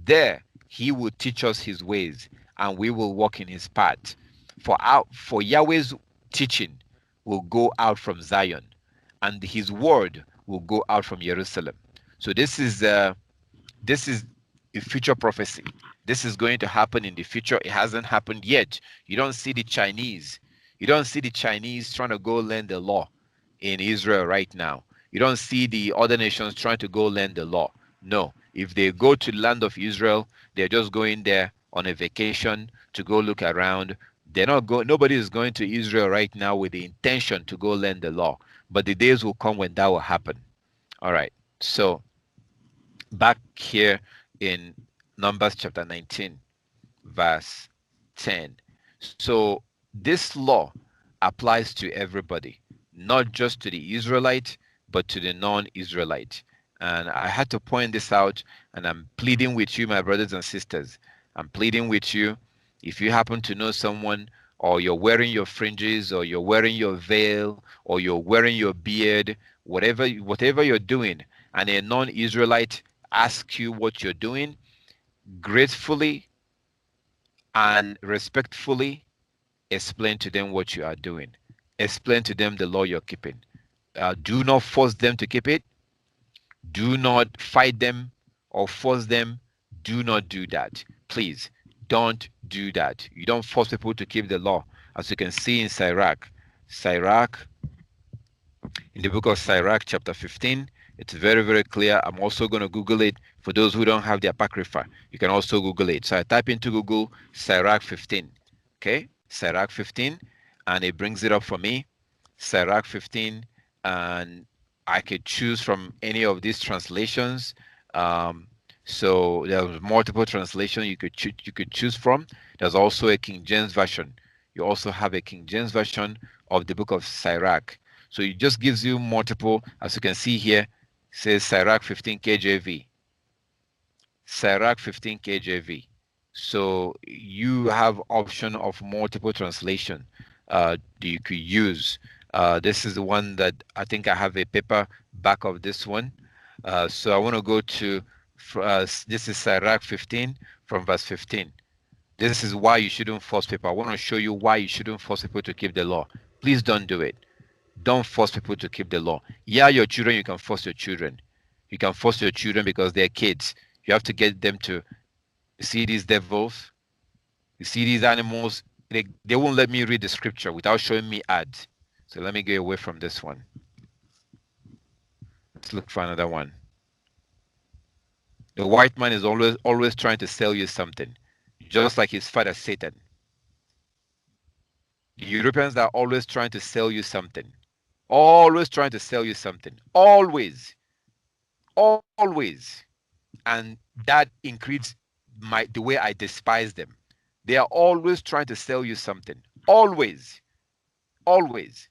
There he will teach us his ways, and we will walk in his path. For Yahweh's teaching will go out from Zion, and his word will go out from Jerusalem. So this is a future prophecy. This is going to happen in the future. It hasn't happened yet. You don't see the Chinese. You don't see the Chinese trying to go learn the law in Israel right now. You don't see the other nations trying to go learn the law. No. If they go to the land of Israel, they're just going there on a vacation to go look around. Nobody is going to Israel right now with the intention to go learn the law. But the days will come when that will happen. All right. So back here in Numbers chapter 19, verse 10. So this law applies to everybody, not just to the Israelite, but to the non-Israelite. And I had to point this out, and I'm pleading with you, my brothers and sisters. I'm pleading with you, if you happen to know someone, or you're wearing your fringes, or you're wearing your veil, or you're wearing your beard, whatever you're doing, and a non-Israelite asks you what you're doing, gracefully and respectfully explain to them what you are doing. Explain to them the law you're keeping. Do not force them to keep it. Do not fight them or force them. Do not do that. Please don't do that. You don't force people to keep the law. As you can see in Sirach, in the book of Sirach chapter 15, it's very, very clear. I'm also going to Google it. For those who don't have the Apocrypha, you can also Google it. So I type into Google Sirach 15. Okay, Sirach 15, and it brings it up for me. Sirach 15, and I could choose from any of these translations. So there's multiple translations you could choose from. There's also a King James version. You also have a King James version of the book of Sirach. So it just gives you multiple, as you can see here, it says Sirach 15 KJV. Sirach 15 KJV. So you have option of multiple translation that you could use. This is the one that I think I have a paper back of this one. So I want to go to, this is Sirach 15 from verse 15. This is why you shouldn't force people. I want to show you why you shouldn't force people to keep the law. Please don't do it. Don't force people to keep the law. Yeah, your children, you can force your children. You can force your children because they're kids. You have to get them to see these devils. You see these animals. They won't let me read the scripture without showing me ads. So let me get away from this one. Let's look for another one. The white man is always trying to sell you something, just like his father Satan. The Europeans are always trying to sell you something. Always trying to sell you something. Always. Always. And that increases the way I despise them. They are always trying to sell you something. Always. Always.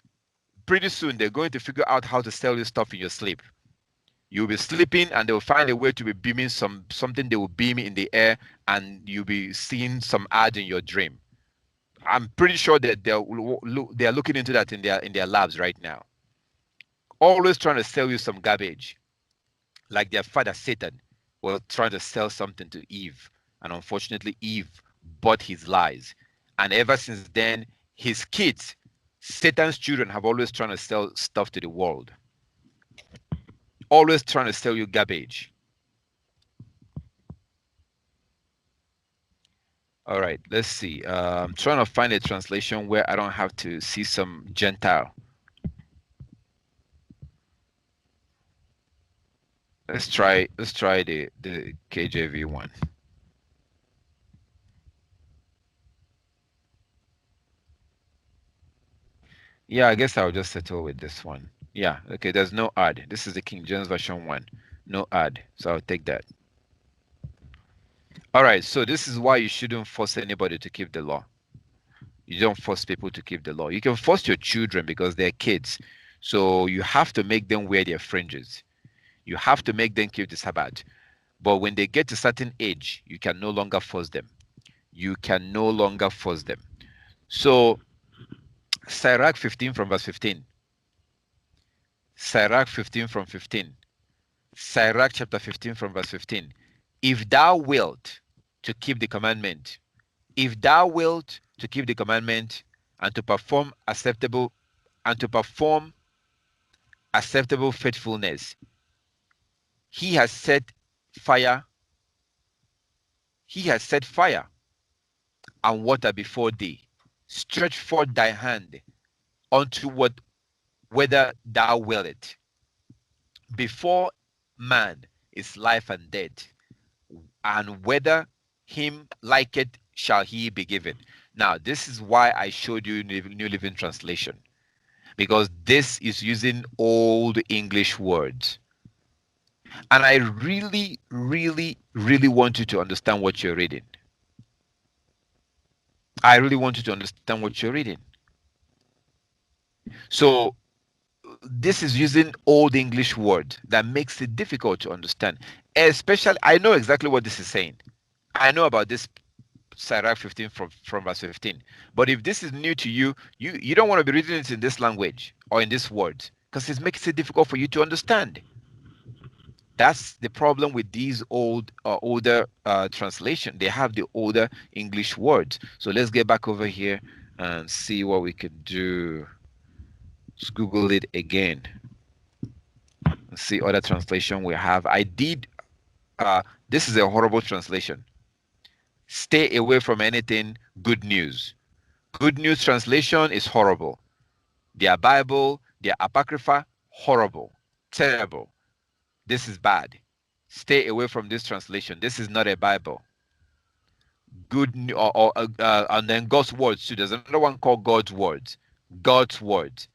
Pretty soon they're going to figure out how to sell you stuff in your sleep. You'll be sleeping and they'll find a way to be beaming something they will beam in the air, and you'll be seeing some ad in your dream. I'm pretty sure that they are looking into that in their labs right now. Always trying to sell you some garbage, like their father Satan was trying to sell something to Eve, and unfortunately Eve bought his lies. And ever since then, his kids, Satan's children, have always trying to sell stuff to the world. Always trying to sell you garbage. All right, let's see. I'm trying to find a translation where I don't have to see some Gentile. Let's try the KJV one. Yeah, I guess I'll just settle with this one. Yeah, okay, there's no ad. This is the King James Version 1. No ad, so I'll take that. All right, so this is why you shouldn't force anybody to keep the law. You don't force people to keep the law. You can force your children because they're kids. So you have to make them wear their fringes. You have to make them keep the Sabbath. But when they get to a certain age, you can no longer force them. You can no longer force them. So Sirach 15 from verse 15. Sirach 15 from 15. Sirach chapter 15 from verse 15. If thou wilt to keep the commandment, if thou wilt to keep the commandment and to perform acceptable faithfulness, he has set fire and water before thee. Stretch forth thy hand unto whether thou wilt it. Before man is life and death, and whether him like it shall he be given. Now, this is why I showed you New Living Translation, because this is using old English words. And I really, really, really want you to understand what you're reading. I really want you to understand what you're reading. So this is using old English word that makes it difficult to understand. Especially, I know exactly what this is saying. I know about this Sirach 15 from verse 15. But if this is new to you, you don't want to be reading it in this language or in this word, because it makes it difficult for you to understand. That's the problem with these older translation. They have the older English words. So let's get back over here and see what we can do. Let's Google it again. Let's see other translation we have. This is a horrible translation. Stay away from anything good news. Good news translation is horrible. Their Bible, their Apocrypha, horrible, terrible. This is bad. Stay away from this translation. This is not a Bible. And then God's words too. There's another one called God's words. God's words.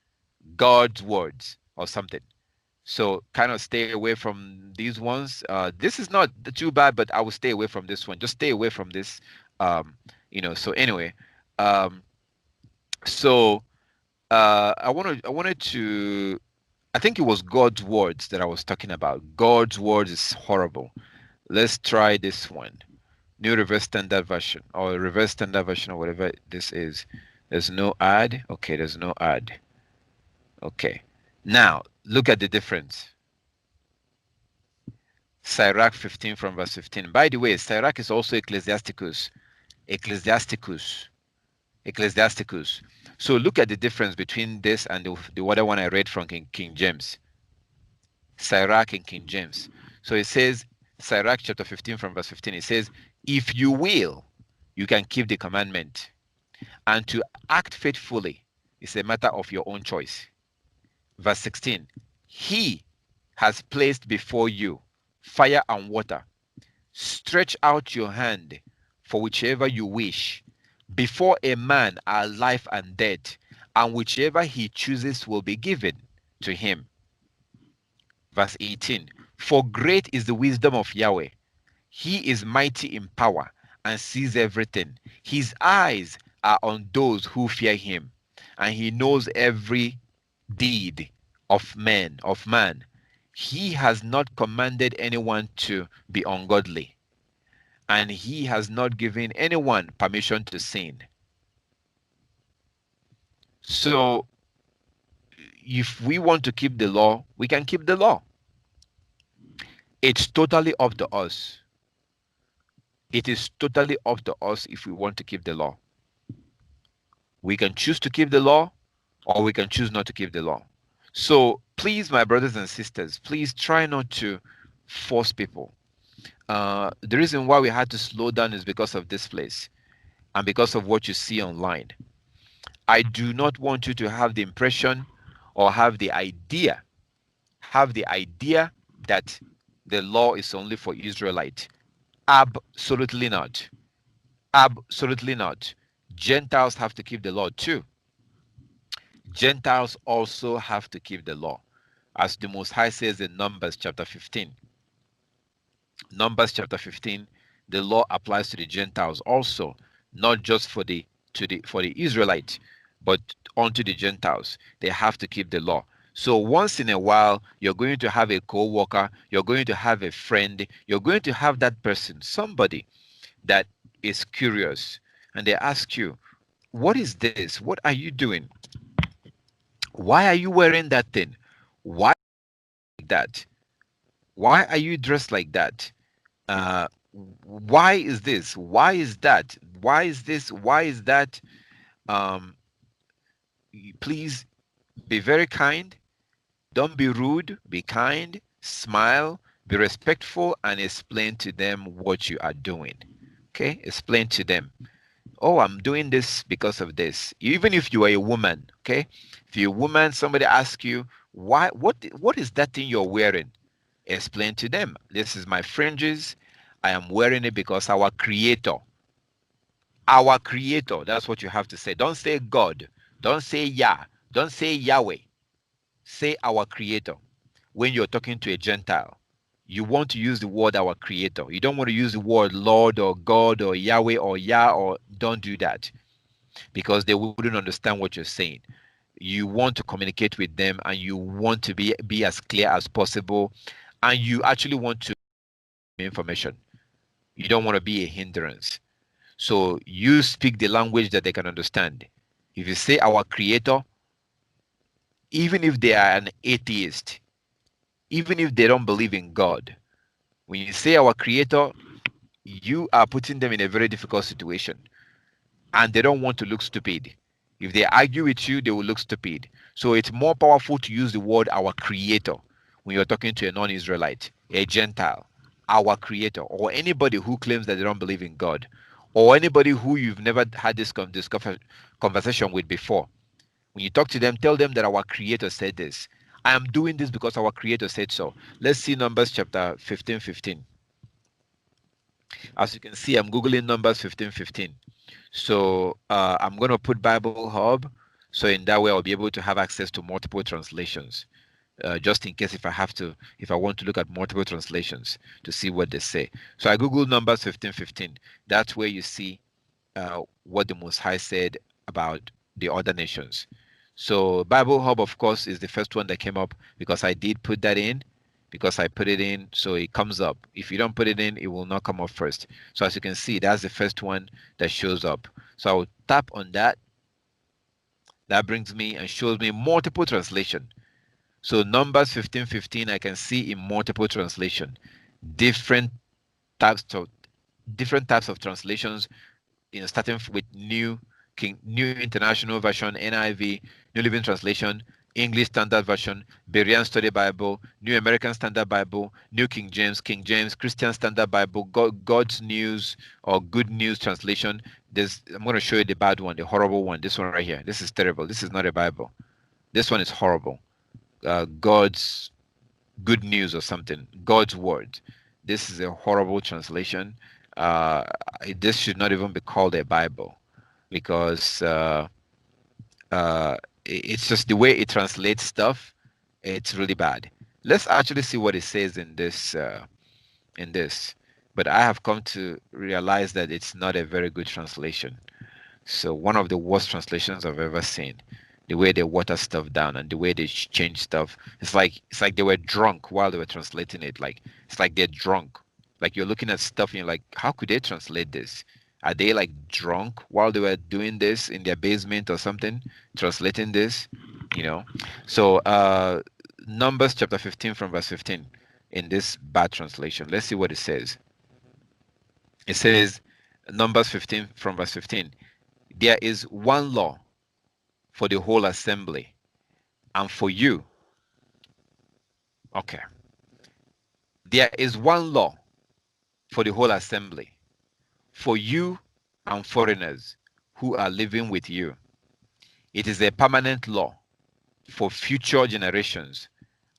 God's words or something. So kind of stay away from these ones. This is not too bad, but I will stay away from this one. Just stay away from this. So anyway, so I think it was God's words that I was talking about. God's words is horrible. Let's try this one. New Reverse Standard Version or Reverse Standard Version or whatever this is. There's no ad. Okay, there's no ad. Okay. Now, look at the difference. Sirach 15 from verse 15. By the way, Sirach is also Ecclesiasticus. Ecclesiasticus. Ecclesiasticus. So look at the difference between this and the other one I read from King James. Sirach in King James. So it says, Sirach chapter 15 from verse 15, it says, if you will, you can keep the commandment. And to act faithfully is a matter of your own choice. Verse 16, he has placed before you fire and water. Stretch out your hand for whichever you wish. Before a man are life and death, and whichever he chooses will be given to him. Verse 18, for great is the wisdom of Yahweh. He is mighty in power and sees everything. His eyes are on those who fear him, and he knows every deed of man. He has not commanded anyone to be ungodly, and he has not given anyone permission to sin. So if we want to keep the law, we can keep the law. It's totally up to us. It is totally up to us if we want to keep the law. We can choose to keep the law, or we can choose not to keep the law. So please, my brothers and sisters, please try not to force people. The reason why we had to slow down is because of this place and because of what you see online. I do not want you to have the impression or have the idea that the law is only for Israelites. Absolutely not. Absolutely not. Gentiles have to keep the law too. Gentiles also have to keep the law, as the Most High says in Numbers chapter 15. Numbers chapter 15, the law applies to the Gentiles also, not just for the Israelites, but unto the Gentiles. They have to keep the law. So once in a while, you're going to have a co-worker, you're going to have a friend, you're going to have that person, somebody that is curious, and they ask you, what is this? What are you doing? Why are you wearing that thing? Why like that? Why are you dressed like that? Uh, why is this? Why is that? Why is this? Why is that? Um, please be very kind. Don't be rude. Be kind. Smile. Be respectful and explain to them what you are doing. Okay? Explain to them. Oh, I'm doing this because of this. Even if you are a woman, okay? If you're a woman, somebody asks you, what is that thing you're wearing? Explain to them. This is my fringes. I am wearing it because our creator, that's what you have to say. Don't say God. Don't say Yah. Don't say Yahweh. Say our creator. When you're talking to a Gentile, you want to use the word our creator. You don't want to use the word Lord or God or Yahweh or Yah, or don't do that, because they wouldn't understand what you're saying. You want to communicate with them, and you want to be as clear as possible, and you actually want to information. You don't want to be a hindrance. So you speak the language that they can understand. If you say our creator, even if they are an atheist, even if they don't believe in God, when you say our creator, you are putting them in a very difficult situation, and they don't want to look stupid. If they argue with you, they will look stupid. So it's more powerful to use the word our creator when you're talking to a non-Israelite, a Gentile, our creator, or anybody who claims that they don't believe in God, or anybody who you've never had this conversation with before. When you talk to them, tell them that our creator said this. I am doing this because our creator said so. Let's see Numbers chapter 15:15. As you can see, I'm Googling Numbers 15:15. So I'm going to put Bible Hub. So in that way, I'll be able to have access to multiple translations. Just in case if I want to look at multiple translations to see what they say. So I Googled Numbers 15:15. That's where you see what the Most High said about the other nations. So Bible Hub, of course, is the first one that came up because I did put that in, because I put it in, so it comes up. If you don't put it in, it will not come up first. So as you can see, that's the first one that shows up. So I'll tap on that. That brings me and shows me multiple translation. So Numbers 15:15, I can see in multiple translation, different types of translations starting with New International Version, NIV, New Living Translation, English Standard Version, Berean Study Bible, New American Standard Bible, New King James, Christian Standard Bible, God's News or Good News Translation. I'm going to show you the bad one, the horrible one. This one right here. This is terrible. This is not a Bible. This one is horrible. God's Good News or something. God's Word. This is a horrible translation. This should not even be called a Bible, because it's just the way it translates stuff. It's really bad. Let's actually see what it says in this. But I have come to realize that it's not a very good translation. So one of the worst translations I've ever seen. The way they water stuff down and the way they change stuff. It's like they were drunk while they were translating it. Like it's like they're drunk. Like you're looking at stuff and you're like, how could they translate this? Are they like drunk while they were doing this in their basement or something, translating this? So Numbers chapter 15 from verse 15 in this bad translation. Let's see what it says. It says, Numbers 15 from verse 15. There is one law for the whole assembly and for you. Okay. There is one law for the whole assembly, for you and foreigners who are living with you. It is a permanent law for future generations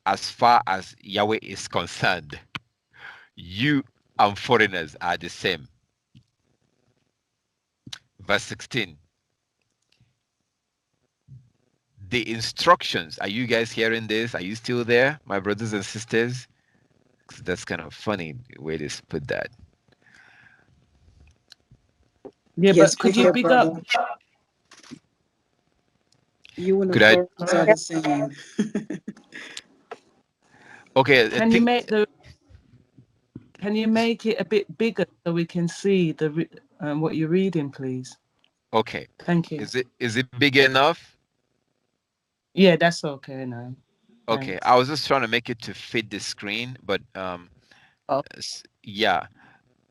as far as Yahweh is concerned. You and foreigners are the same. Verse 16. The instructions, are you guys hearing this? Are you still there, my brothers and sisters? That's kind of funny way to put that. Yeah, Yes, but could we you hear, pick brother. up? You and the Could I? foreigners are the same. Okay, Can you make it a bit bigger so we can see what you're reading, please? Okay. Thank you. Is it big enough? Yeah, that's okay now. Okay, Thanks. I was just trying to make it to fit the screen, but Oh, yeah.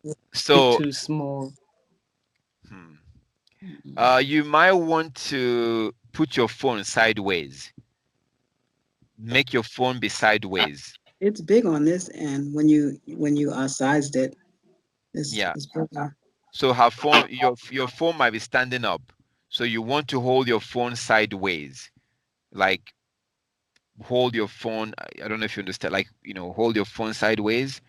a bit So too small. you might want to put your phone sideways. Make your phone be sideways. It's big on this end when you sized it. Yeah. It's bigger. So her phone, your phone might be standing up. So you want to hold your phone sideways, like hold your phone. I don't know if you understand. Like hold your phone sideways.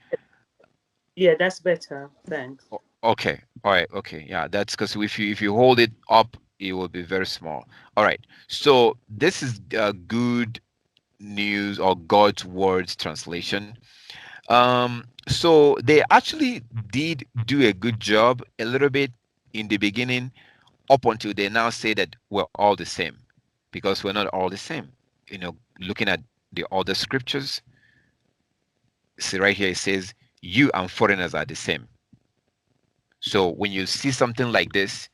Yeah, that's better. Thanks. Okay. All right. Okay. Yeah, that's because if you hold it up, it will be very small. All right. So this is Good News or God's Words translation. So they actually did do a good job a little bit in the beginning, up until they now say that we're all the same, because we're not all the same. Looking at the other scriptures, see right here, it says you and foreigners are the same. So when you see something like this,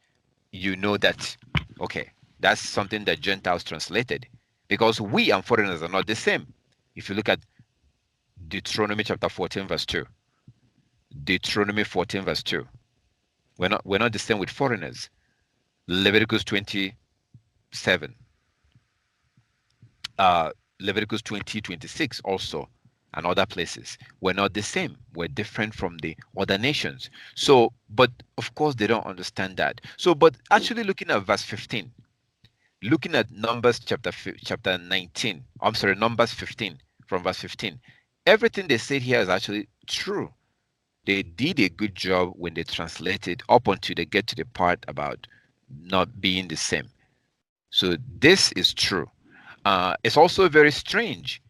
you know that, okay, that's something that Gentiles translated, because we and foreigners are not the same. If you look at Deuteronomy chapter 14 verse 2, Deuteronomy 14 verse 2, we're not the same with foreigners. Leviticus 27, Leviticus 20:26 also, and other places. We're not the same. We're different from the other nations. So, but of course they don't understand that. So, but actually looking at verse 15, looking at Numbers chapter 19, I'm sorry, Numbers 15 from verse 15, everything they said here is actually true. They did a good job when they translated up until they get to the part about not being the same. So this is true. It's also very strange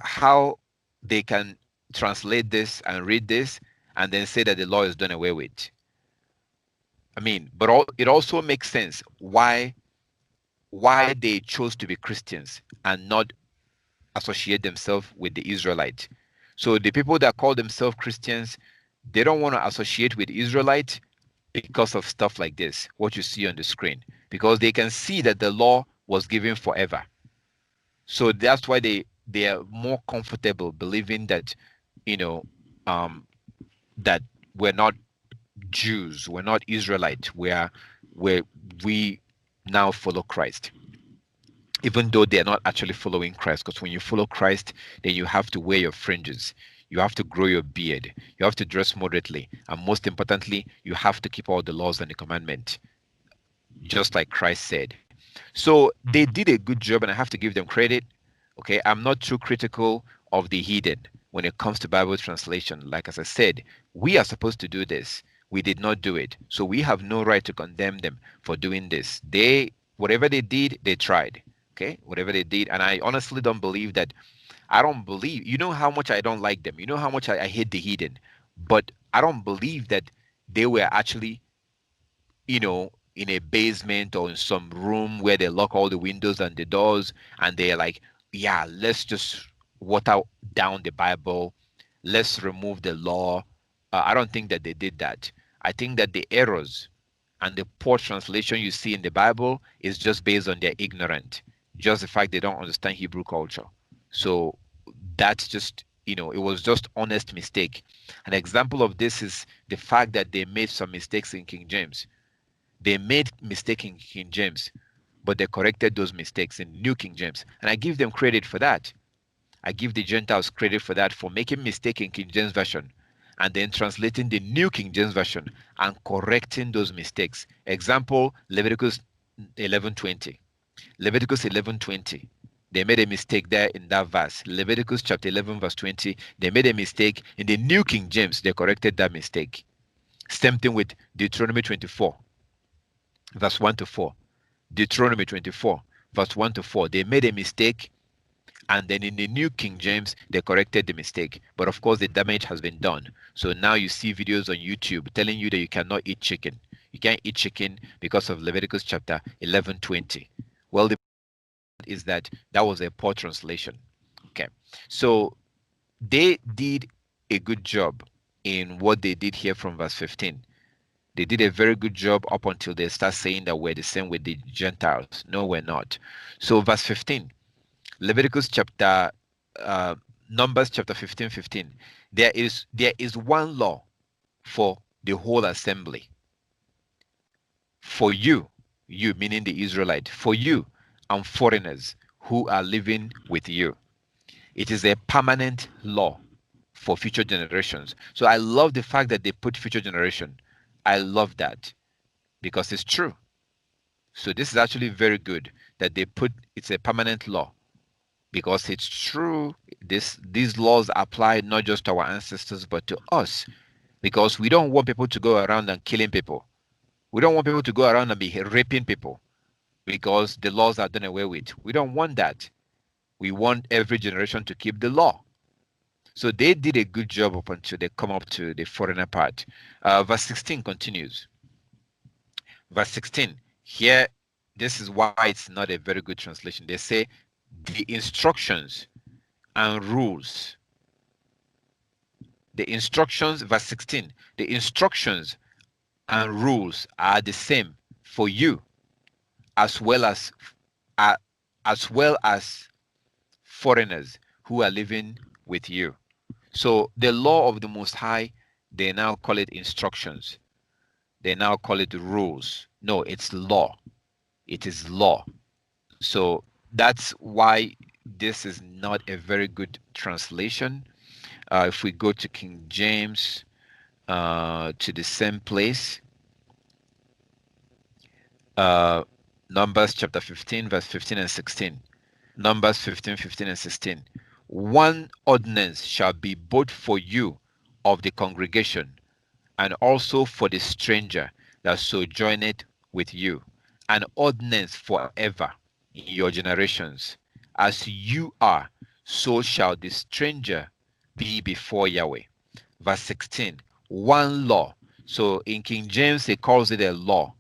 how they can translate this and read this and then say that the law is done away with. I mean, but it also makes sense why they chose to be Christians and not associate themselves with the Israelites. So the people that call themselves Christians, they don't want to associate with Israelites because of stuff like this, what you see on the screen, because they can see that the law was given forever. So that's why they are more comfortable believing that, that we're not Jews. We're not Israelites. We now follow Christ, even though they're not actually following Christ. Because when you follow Christ, then you have to wear your fringes, you have to grow your beard, you have to dress moderately, and most importantly, you have to keep all the laws and the commandment, just like Christ said. So they did a good job, and I have to give them credit. Okay, I'm not too critical of the heathen when it comes to Bible translation. Like as I said, we are supposed to do this. We did not do it, so we have no right to condemn them for doing this. Whatever they did, they tried. Okay, whatever they did, and I honestly don't believe that. I don't believe. You know how much I don't like them. You know how much I hate the heathen, but I don't believe that they were actually, in a basement or in some room where they lock all the windows and the doors, and they're like, yeah, let's just water down the Bible, let's remove the law. I don't think that they did that. I think that the errors and the poor translation you see in the Bible is just based on their ignorance, just the fact they don't understand Hebrew culture. So that's just, it was just honest mistake. An example of this is the fact that they made some mistakes in King James. They made mistake in King James, but they corrected those mistakes in New King James. And I give them credit for that. I give the Gentiles credit for that, for making mistake in King James Version and then translating the New King James Version and correcting those mistakes. Example, Leviticus 11:20. Leviticus 11:20. They made a mistake there in that verse. Leviticus chapter 11 verse 20. They made a mistake in the New King James. They corrected that mistake. Same thing with Deuteronomy 24 verse 1 to 4. Deuteronomy 24 verse 1 to 4. They made a mistake, and then in the New King James, they corrected the mistake. But of course, the damage has been done. So now you see videos on YouTube telling you that you cannot eat chicken. You can't eat chicken because of Leviticus chapter 11:20. Well, the point is that was a poor translation. Okay. So they did a good job in what they did here from verse 15. They did a very good job up until they start saying that we're the same with the Gentiles. No, we're not. So verse 15. Leviticus chapter, Numbers chapter 15:15. There is one law for the whole assembly. For you meaning the Israelite, for you and foreigners who are living with you. It is a permanent law for future generations. So I love the fact that they put future generation. I love that because it's true. So this is actually very good that they put it's a permanent law. Because it's true, these laws apply not just to our ancestors, but to us. Because we don't want people to go around and killing people. We don't want people to go around and be raping people because the laws are done away with. We don't want that. We want every generation to keep the law. So they did a good job up until they come up to the foreigner part. Verse 16 continues. Verse 16, here, this is why it's not a very good translation. They say, the instructions and rules. The instructions, verse 16, the instructions and rules are the same for you as well as foreigners who are living with you. So the law of the Most High, they now call it instructions. They now call it rules. No, it's law. It is law. So that's why this is not a very good translation. If we go to King James, to the same place, Numbers chapter 15, verse 15 and 16. Numbers 15, 15 and 16. One ordinance shall be both for you of the congregation, and also for the stranger that sojourneth with you, an ordinance forever in your generations. As you are, so shall the stranger be before Yahweh. Verse 16, one law. So in King James, he calls it a law.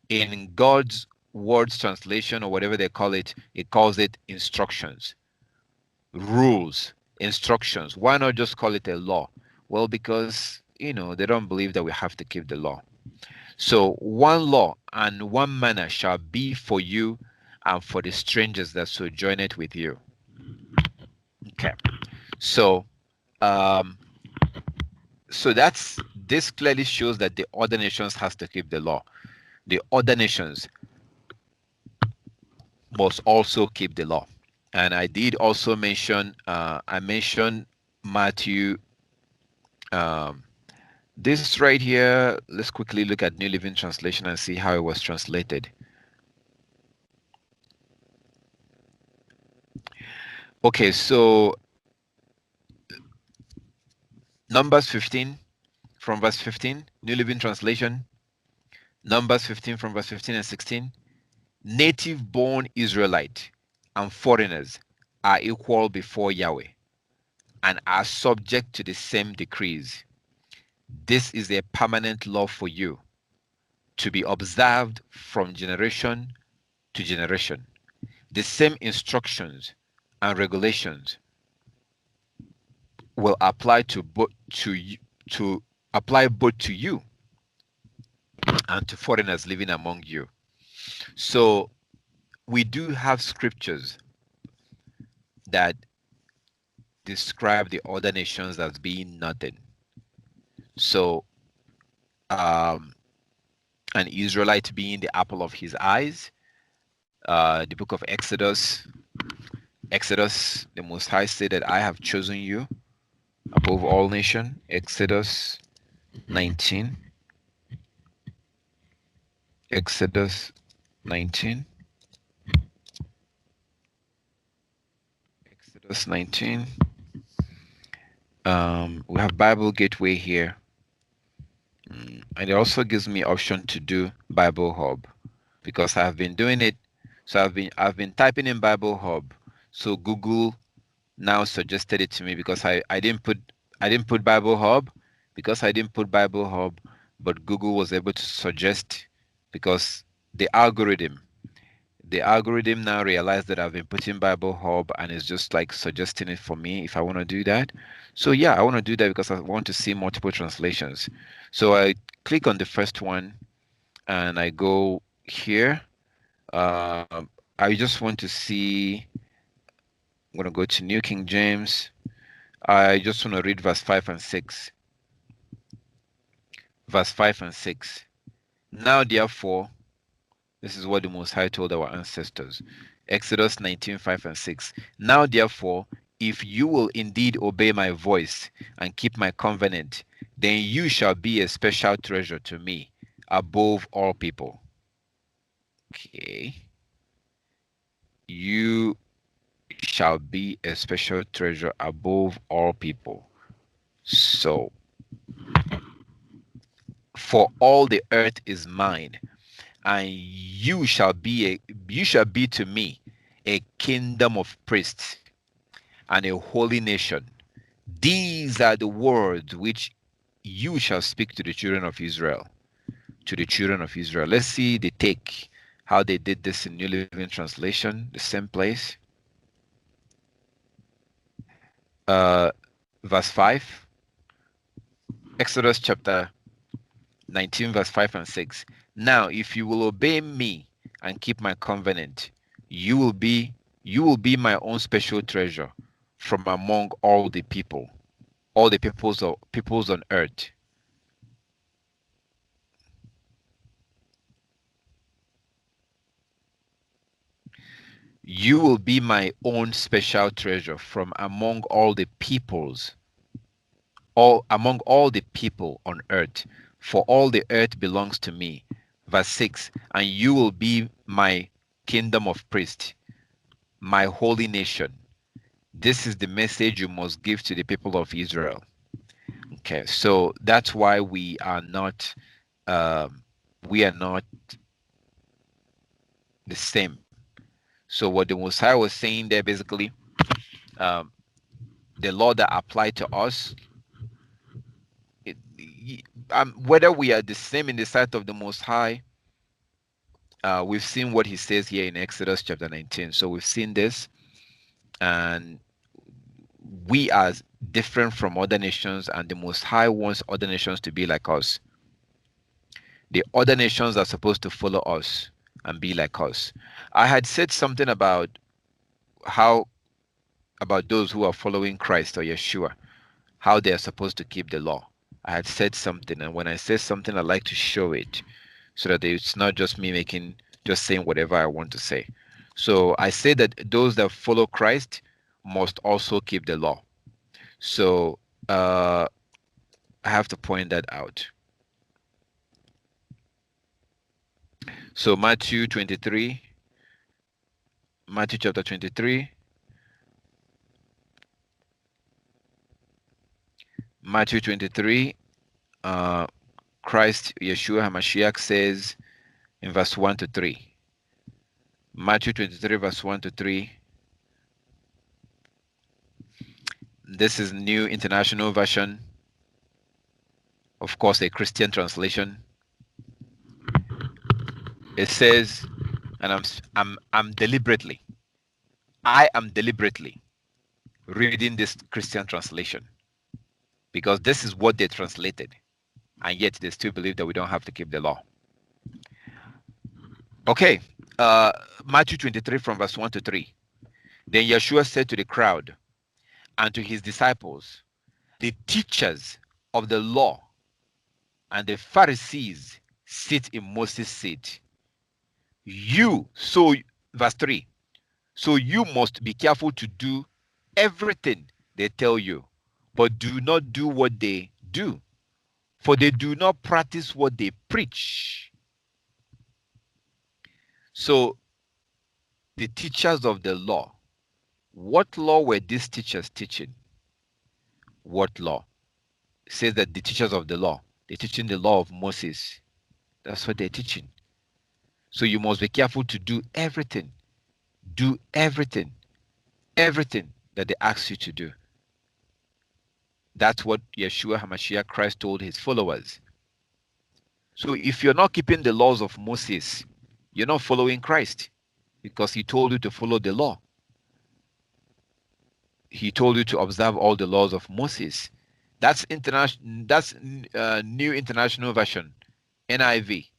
In God's Words translation, or whatever they call it, it calls it instructions, rules, instructions. Why not just call it a law? Well, because, they don't believe that we have to keep the law. So one law and one manner shall be for you and for the strangers that sojourn it with you. Okay. So that's this clearly shows that the other nations has to keep the law. The other nations must also keep the law. And I did also mention, I mentioned Matthew, this right here. Let's quickly look at New Living Translation and see how it was translated. Okay, so Numbers 15 from verse 15, New Living Translation. Numbers 15 from verse 15 and 16. Native born Israelite and foreigners are equal before Yahweh and are subject to the same decrees. This is a permanent law for you, to be observed from generation to generation. The same instructions and regulations will apply to both to you and to foreigners living among you. So we do have scriptures that describe the other nations as being nothing. So an Israelite being the apple of his eyes. The book of Exodus, the Most High said that I have chosen you above all nations. Exodus 19. Exodus 19. Exodus 19. We have Bible Gateway here. And it also gives me option to do Bible Hub because I've been doing it. So I've been typing in Bible Hub. So Google now suggested it to me because I didn't put Bible Hub because I didn't put Bible Hub, but Google was able to suggest because the algorithm now realized that I've been putting Bible Hub and it's just like suggesting it for me if I want to do that. So yeah, I want to do that because I want to see multiple translations. So I click on the first one and I go here. I just want to see, I'm going to go to New King James. I just want to read verse 5 and 6. Verse 5 and 6. Now therefore, this is what the Most High told our ancestors. Exodus 19, 5 and 6. Now therefore, if you will indeed obey my voice and keep my covenant, then you shall be a special treasure to me above all people. Okay. You shall be a special treasure above all people. So, for all the earth is mine, and you shall be to me a kingdom of priests and a holy nation. These are the words which you shall speak to the children of Israel. To the children of Israel. Let's see the take, how they did this in New Living Translation, the same place. Verse 5. Exodus chapter 19, verse 5 and 6. Now, if you will obey me and keep my covenant, you will be my own special treasure from among all the peoples on earth. You will be my own special treasure from among all the peoples, among all the people on earth, for all the earth belongs to me. Verse 6, and you will be my kingdom of priests, my holy nation. This is the message you must give to the people of Israel. Okay, so that's why we are not the same. So what the Most High was saying there, basically, the law that applied to us, whether we are the same in the sight of the Most High, we've seen what he says here in Exodus chapter 19. So we've seen this, and we are different from other nations, and the Most High wants other nations to be like us. The other nations are supposed to follow us and be like us. I had said something about those who are following Christ or Yeshua, how they are supposed to keep the law. I had said something, and when I say something, I like to show it so that it's not just me just saying whatever I want to say. So I say that those that follow Christ must also keep the law. So I have to point that out. So Matthew chapter 23, Matthew 23, Christ, Yeshua HaMashiach says in verse 1 to 3. Matthew 23, verse 1 to 3. This is New International Version. Of course, a Christian translation. It says, and I'm deliberately, I am deliberately reading this Christian translation because this is what they translated, and yet they still believe that we don't have to keep the law. Okay, Matthew 23 from verse 1 to 3. Then Yeshua said to the crowd and to his disciples, the teachers of the law and the Pharisees sit in Moses' seat. Verse 3, so you must be careful to do everything they tell you, but do not do what they do, for they do not practice what they preach. So the teachers of the law, what law were these teachers teaching? What law? It says that the teachers of the law, they're teaching the law of Moses. That's what they're teaching. So you must be careful to do everything that they ask you to do. That's what Yeshua HaMashiach Christ told his followers. So if you're not keeping the laws of Moses, you're not following Christ, because he told you to follow the law. He told you to observe all the laws of Moses. That's New International Version, NIV.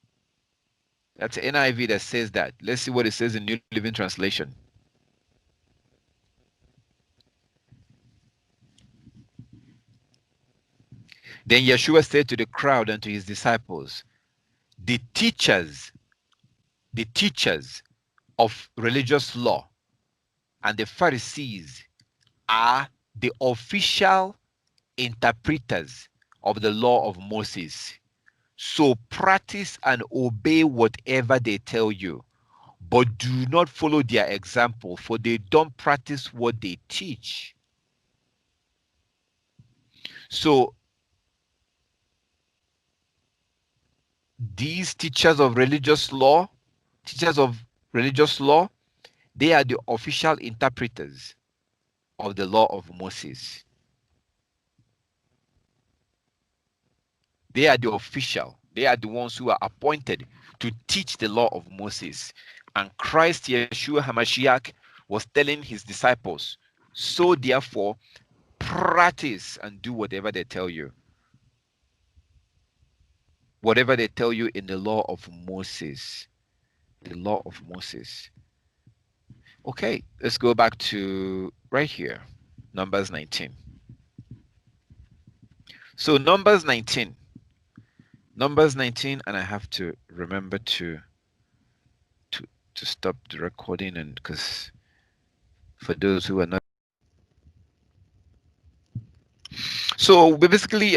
That's NIV that says that. Let's see what it says in New Living Translation. Then Yeshua said to the crowd and to his disciples, the teachers of religious law and the Pharisees are the official interpreters of the law of Moses. So practice and obey whatever they tell you, but do not follow their example, for they don't practice what they teach. So these teachers of religious law, they are the official interpreters of the law of Moses. They are the ones who are appointed to teach the law of Moses. And Christ Yeshua HaMashiach was telling his disciples, so therefore practice and do whatever they tell you. Whatever they tell you in the law of Moses. The law of Moses. Okay, let's go back to right here, Numbers 19. So Numbers 19, and I have to remember to stop the recording, and because for those who are not, so basically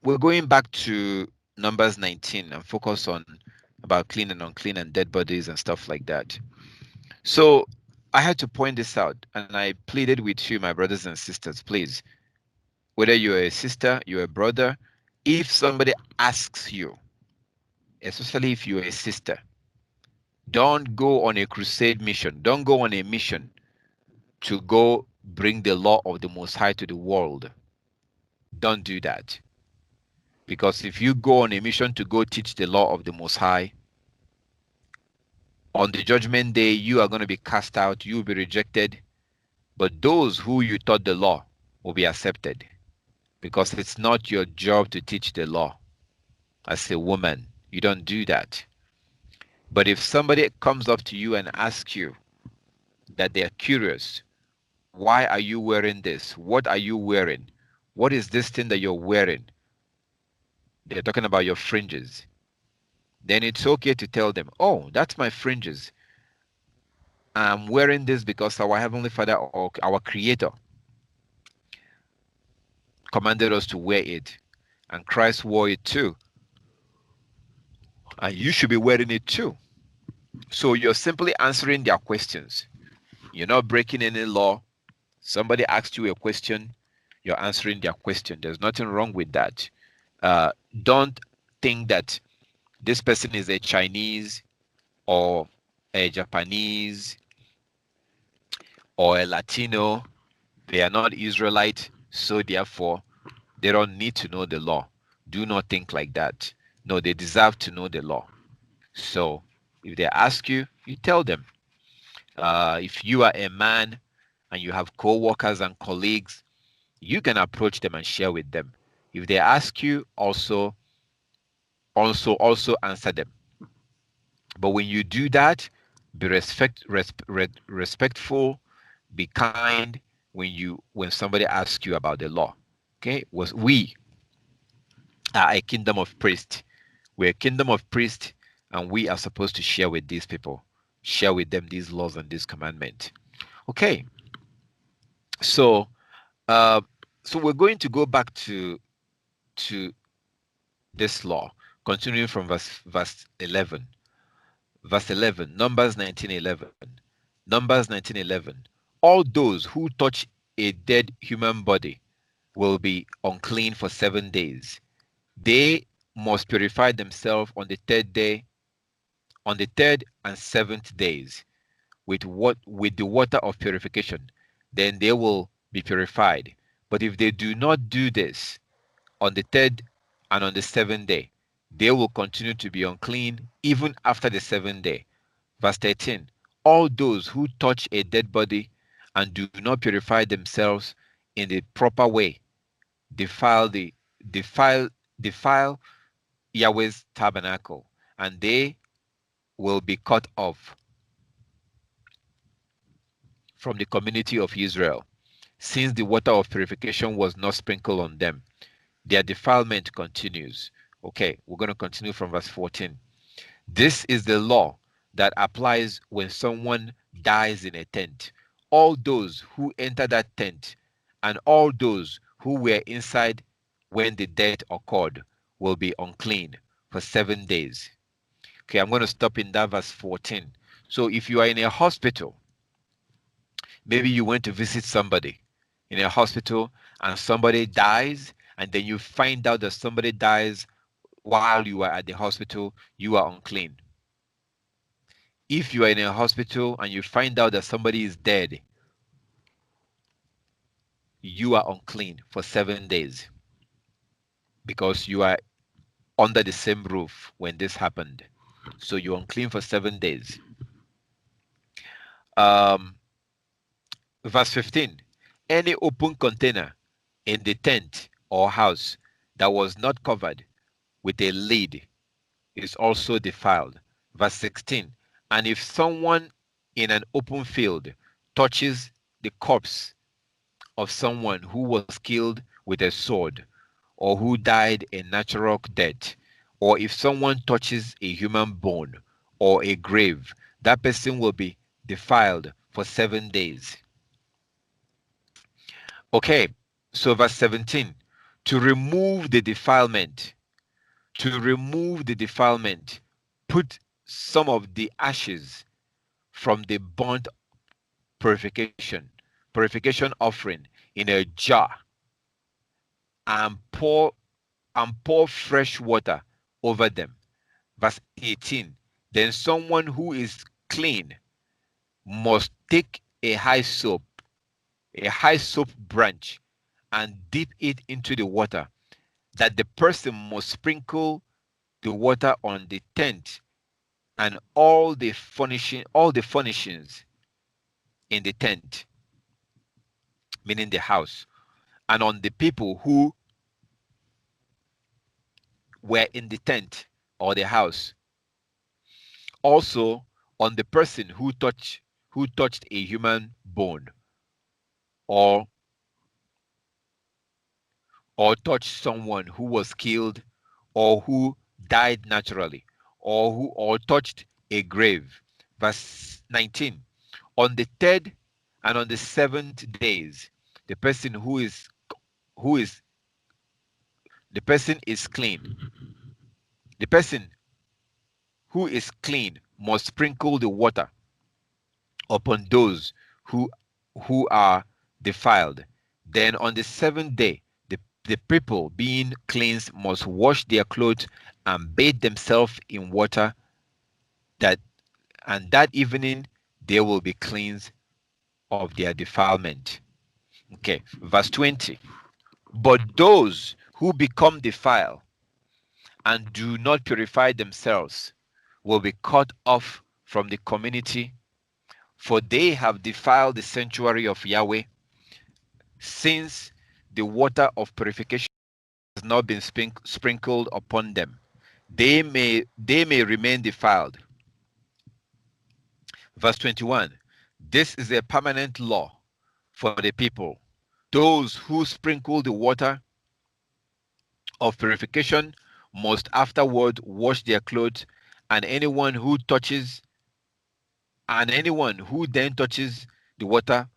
we're going back to Numbers 19 and focus on about clean and unclean and dead bodies and stuff like that. So I had to point this out, and I pleaded with you, my brothers and sisters, please, whether you're a sister, you're a brother, if somebody asks you, especially if you're a sister, don't go on a crusade mission. Don't go on a mission to go bring the law of the Most High to the world. Don't do that. Because if you go on a mission to go teach the law of the Most High, on the judgment day, you are going to be cast out, you will be rejected. But those who you taught the law will be accepted. Because it's not your job to teach the law. As a woman, you don't do that. But if somebody comes up to you and asks you that they are curious, why are you wearing this? What are you wearing? What is this thing that you're wearing? they're talking about your fringes, then it's okay to tell them, oh, that's my fringes. I'm wearing this because our Heavenly Father or our Creator commanded us to wear it. And Christ wore it too. And you should be wearing it too. So you're simply answering their questions. You're not breaking any law. Somebody asked you a question, you're answering their question. There's nothing wrong with that. Don't think that this person is a Chinese or a Japanese or a Latino. They are not Israelite, so therefore they don't need to know the law. Do not think like that. No, they deserve to know the law. So if they ask you, you tell them. If you are a man and you have co-workers and colleagues, you can approach them and share with them. If they ask you, also answer them. But when you do that, be respectful, be kind when somebody asks you about the law. Okay, we are a kingdom of priests. We're a kingdom of priests, and we are supposed to share with these people, share with them these laws and these commandments. Okay, so uh, so we're going to go back to this law, continuing from verse 11. Verse 11, Numbers 19:11. Numbers 19:11. All those who touch a dead human body will be unclean for 7 days. They must purify themselves on the third day, on the third and seventh days, with the water of purification. Then they will be purified. But if they do not do this on the third and on the seventh day, they will continue to be unclean even after the seventh day. Verse 13. All those who touch a dead body and do not purify themselves in the proper way defile the defile defile Yahweh's tabernacle, and they will be cut off from the community of Israel, since the water of purification was not sprinkled on them. Their defilement continues. Okay, we're going to continue from verse 14. This is the law that applies when someone dies in a tent. All those who enter that tent and all those who were inside when the death occurred will be unclean for 7 days. Okay, I'm going to stop in that verse 14. So if you are in a hospital, maybe you went to visit somebody in a hospital and somebody dies, and then you find out that somebody dies while you are at the hospital, you are unclean. If you are in a hospital and you find out that somebody is dead, you are unclean for 7 days because you are under the same roof when this happened. So you're unclean for 7 days. Um, Verse 15. Any open container in the tent or house that was not covered with a lid is also defiled. Verse 16. And if someone in an open field touches the corpse of someone who was killed with a sword, or who died a natural death, or if someone touches a human bone or a grave, that person will be defiled for 7 days. Okay, so verse 17. To remove the defilement, put some of the ashes from the burnt purification offering in a jar, and pour fresh water over them. Verse 18. Then someone who is clean must take a high soap branch, and dip it into the water, that the person must sprinkle the water on the tent and all the furnishings in the tent, meaning the house, and on the people who were in the tent or the house. Also on the person who touched a human bone, or touched someone who was killed, or who died naturally, or touched a grave. Verse 19. On the third and on the seventh days, the person who is the person is clean. The person who is clean must sprinkle the water upon those who are defiled. Then on the seventh day, the people being cleansed must wash their clothes and bathe themselves in water, that and that evening they will be cleansed of their defilement. Okay, verse 20. But those who become defiled and do not purify themselves will be cut off from the community, for they have defiled the sanctuary of Yahweh, since the water of purification has not been sprinkled upon them. They may remain defiled. Verse 21. This is a permanent law for the people. Those who sprinkle the water of purification must afterward wash their clothes, and anyone who then touches the water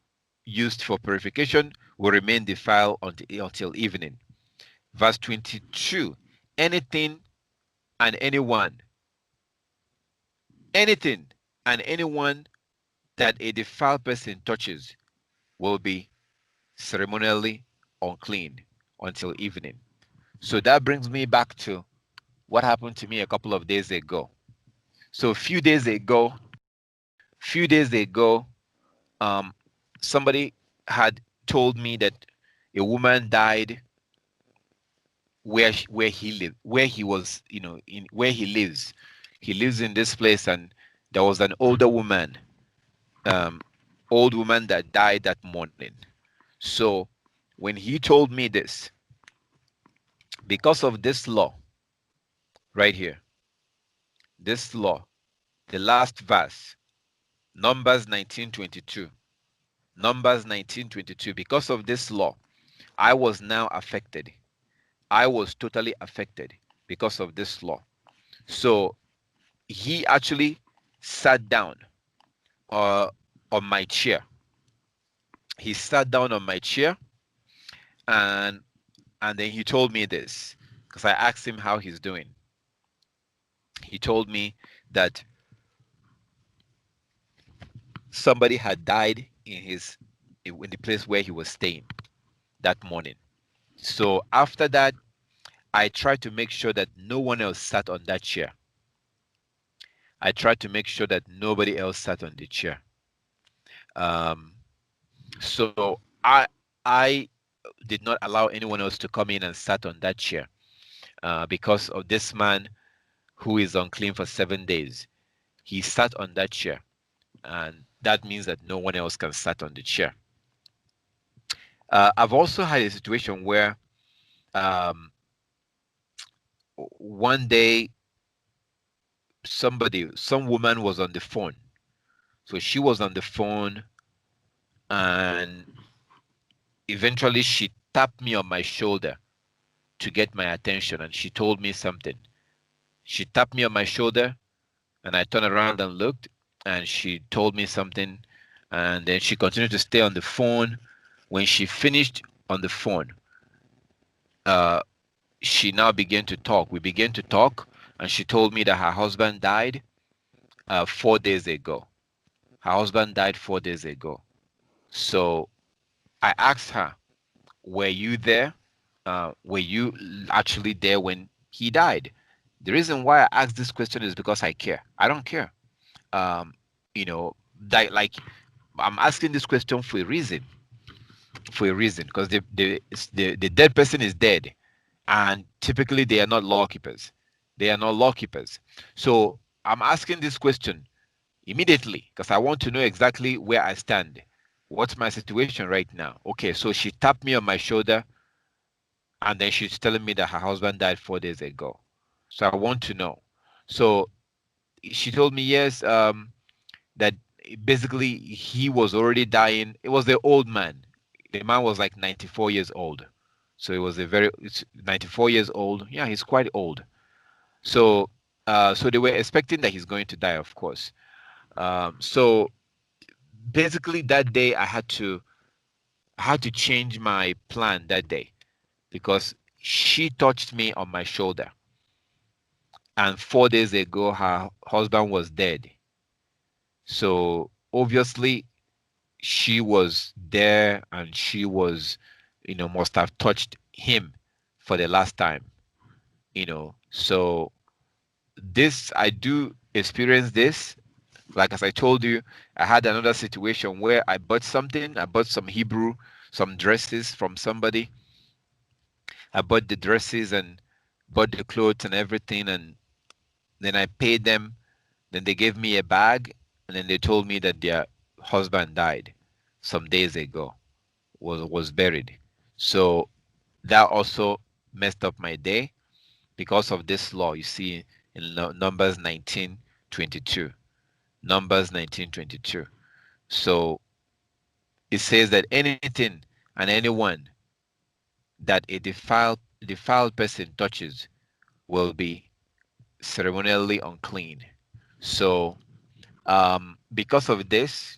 used for purification will remain defiled until evening. Verse 22. Anything and anyone anything and anyone that a defiled person touches will be ceremonially unclean until evening. So that brings me back to what happened to me a couple of days ago. So a few days ago, um, somebody had told me that a woman died where he lived, where he was, in where he lives. He lives in this place, and there was an um, old woman that died that morning. So when he told me this, because of this law right here, this law, the last verse, Numbers 19:22, Numbers 19:22, because of this law, I was now affected. I was totally affected because of this law. So he actually sat down uh, on my chair. He sat down on my chair, and then he told me this, because I asked him how he's doing. He told me that somebody had died in the place where he was staying that morning. So after that, I tried to make sure that no one else sat on that chair. I tried to make sure that nobody else sat on the chair. Um, so I did not allow anyone else to come in and sat on that chair because of this man who is unclean for 7 days. He sat on that chair, and that means that no one else can sit on the chair. I've also had a situation where um, one day some woman was on the phone. So she was on the phone, and eventually she tapped me on my shoulder to get my attention, and she told me something. She tapped me on my shoulder, and I turned around and looked, and she told me something, and then she continued to stay on the phone. When she finished on the phone, uh, she now began to talk. We began to talk, and she told me that her husband died 4 days ago. Her husband died 4 days ago. So I asked her, were you there? Were you actually there when he died? The reason why I asked this question is because I care. I don't care. Um, like I'm asking this question for a reason. Because the dead person is dead, and typically they are not law keepers. They are not law keepers. So I'm asking this question immediately because I want to know exactly where I stand. What's my situation right now? Okay, so she tapped me on my shoulder, and then she's telling me that her husband died 4 days ago. So I want to know. So she told me yes, that basically he was already dying. It was the old man. The man was like 94 years old. So he was it's 94 years old. Yeah, he's quite old. So so they were expecting that he's going to die, of course. So basically that day I had to change my plan that day because she touched me on my shoulder. And 4 days ago, her husband was dead. So obviously, she was there and she was, must have touched him for the last time. So this, I do experience this. Like as I told you, I had another situation where I bought something. I bought some dresses from somebody. I bought the dresses and bought the clothes and everything, and then I paid them. Then they gave me a bag, and then they told me that their husband died some days ago, was buried. So that also messed up my day because of this law. You see in Numbers 19:22. Numbers 19:22. So it says that anything and anyone that a defiled person touches will be ceremonially unclean. So because of this,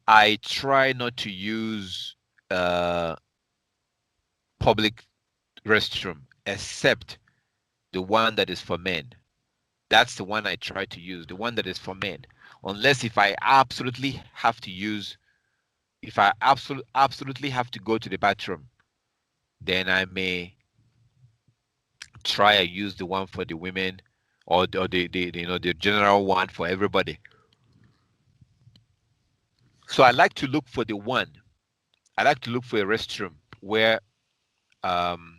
I try not to use uh, public restroom except the one that is for men. That's the one I try to use, the one that is for men. Unless if I absolutely have to use, if I absolutely have to go to the bathroom, then I may try and use the one for the women, or the general one for everybody. So I like to look for the one. I like to look for a restroom um,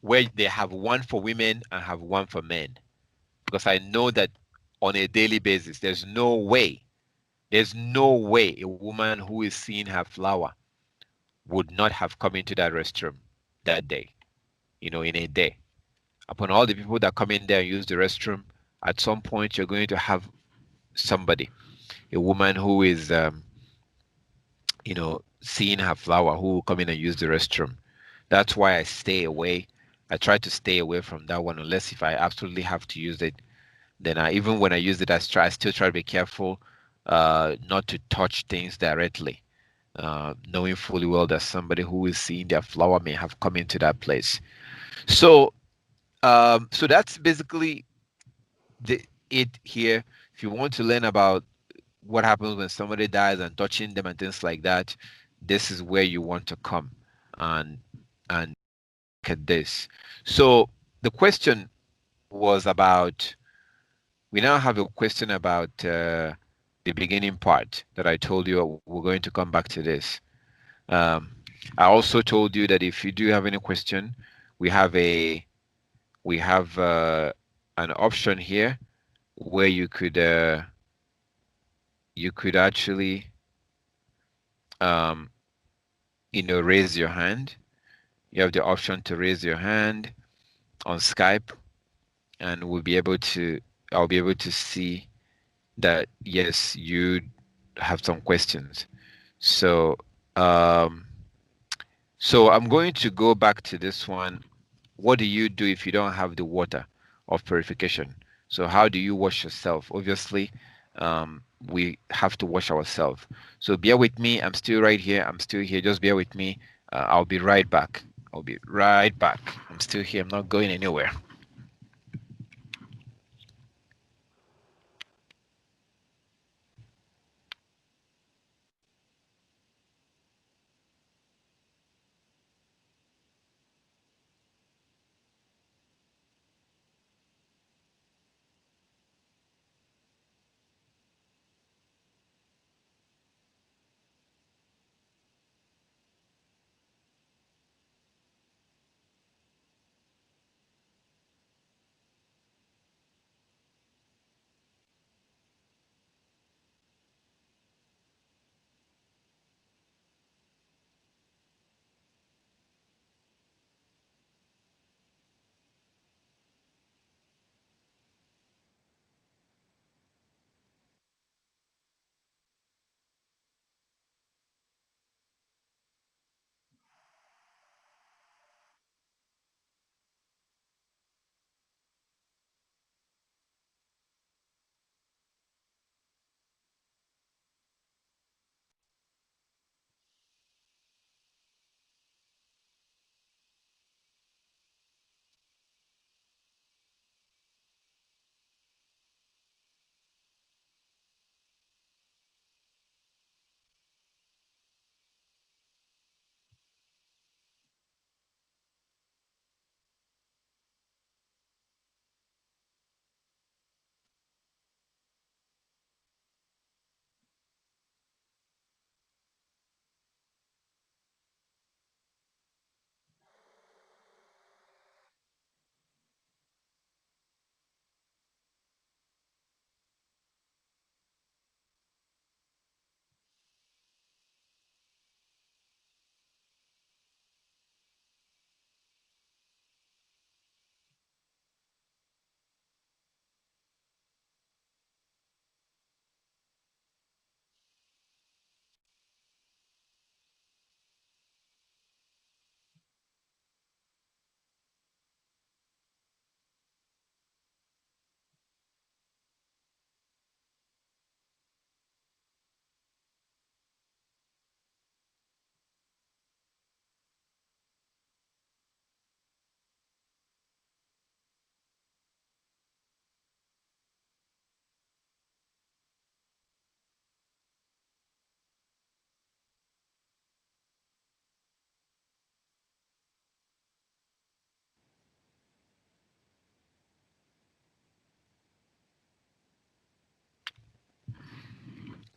where they have one for women and have one for men, because I know that on a daily basis, there's no way a woman who is seeing her flower would not have come into that restroom that day, in a day. Upon all the people that come in there and use the restroom, at some point you're going to have somebody, a woman who is, seeing her flower, who will come in and use the restroom. That's why I stay away. I try to stay away from that one unless if I absolutely have to use it. Then even when I use it, I still try to be careful not to touch things directly, knowing fully well that somebody who is seeing their flower may have come into that place. So, so that's basically it here. If you want to learn about what happens when somebody dies and touching them and things like that, this is where you want to come and and look at this. So the question was about. We now have a question about the beginning part that I told you. We're going to come back to this. Um, I also told you that if you do have any question, we have an option here where you could actually um, raise your hand. You have the option to raise your hand on Skype, and I'll be able to see that yes, you have some questions. So um, so I'm going to go back to this one. What do you do if you don't have the water of purification? So how do you wash yourself? Obviously, we have to wash ourselves. So bear with me. I'm still right here. I'm still here. Just bear with me. I'll be right back. I'll be right back. I'm still here. I'm not going anywhere.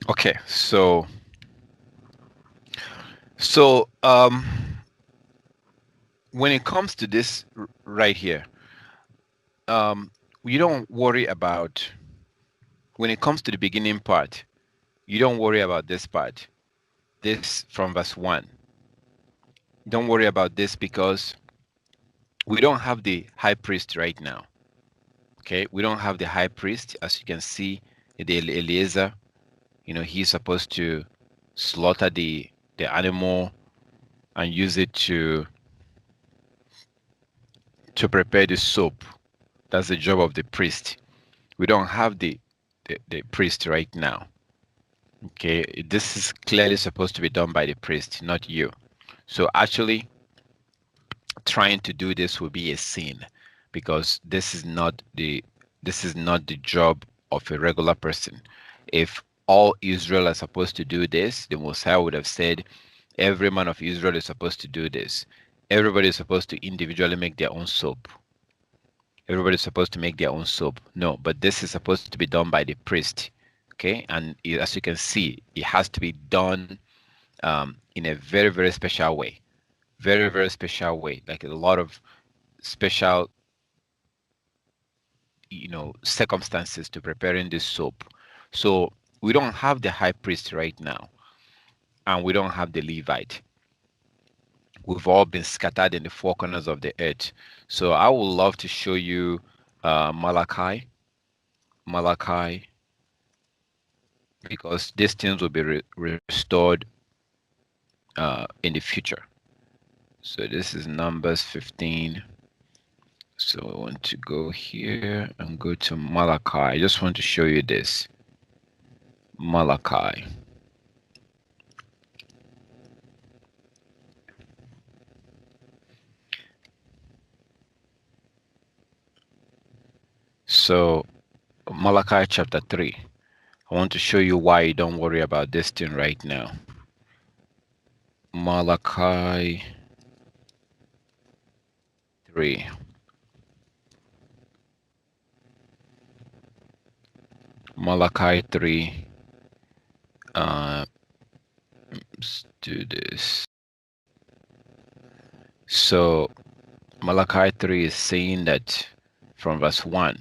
Okay, so when it comes to this right here, um, you don't worry about when it comes to the beginning part. You don't worry about this part. This from verse 1. Don't worry about this because we don't have the high priest right now. Okay, we don't have the high priest, as you can see, the Eliezer. You know, he's supposed to slaughter the animal and use it to prepare the soap. That's the job of the priest. We don't have the priest right now. Okay, this is clearly supposed to be done by the priest, not you. So actually, trying to do this will be a sin because this is not the job of a regular person. If all Israel are supposed to do this, the Messiah would have said, every man of Israel is supposed to do this. Everybody is supposed to individually make their own soap. Everybody's supposed to make their own soap. No, but this is supposed to be done by the priest. Okay, and as you can see, it has to be done in a very, very special way. Very, very special way. Like a lot of special, circumstances to preparing this soap. So we don't have the high priest right now, and we don't have the Levite. We've all been scattered in the four corners of the earth. So I would love to show you Malachi, because these things will be restored in the future. So this is Numbers 15. So I want to go here and go to Malachi. I just want to show you this. Malachi. So Malachi chapter 3. I want to show you why you don't worry about this thing right now. Malachi 3. Malachi 3. Let's do this. So Malachi 3 is saying that from verse 1.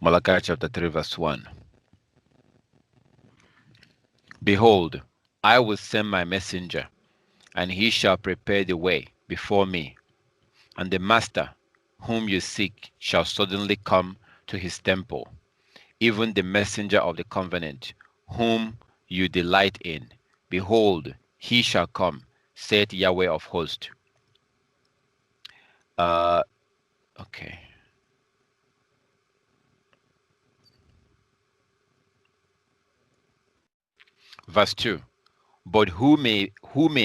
Malachi chapter 3 verse 1. Behold, I will send my messenger, and he shall prepare the way before me. And the master whom you seek shall suddenly come to his temple, even the messenger of the covenant, whom you delight in. Behold, he shall come, saith Yahweh of hosts. Okay. Verse 2. But who may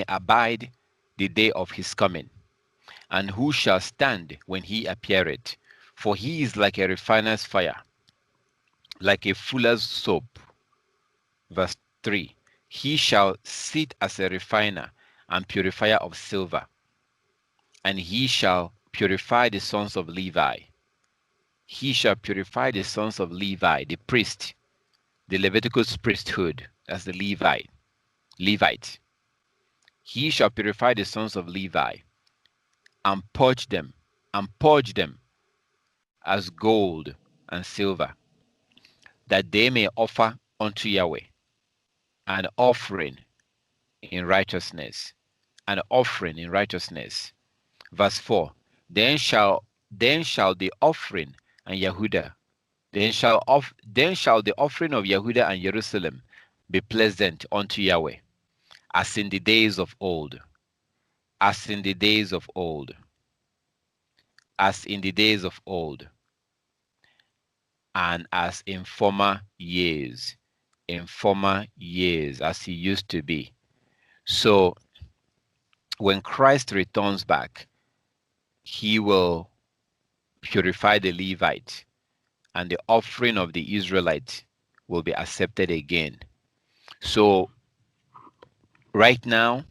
abide the day of his coming? And who shall stand when he appeareth? For he is like a refiner's fire, like a fuller's soap. Verse 3. He shall sit as a refiner and purifier of silver, and he shall purify the sons of Levi. He shall purify the sons of Levi, the priest, the Leviticus priesthood, that's the Levite. He shall purify the sons of Levi and purge them as gold and silver, that they may offer unto Yahweh an offering in righteousness, an offering in righteousness. Verse 4. Then shall the offering and Yehuda, then shall the offering of Yehuda and Jerusalem be pleasant unto Yahweh, as in the days of old, as in the days of old, as in the days of old, and as in former years, as he used to be. So when Christ returns back, he will purify the Levite, and the offering of the Israelites will be accepted again. So right now,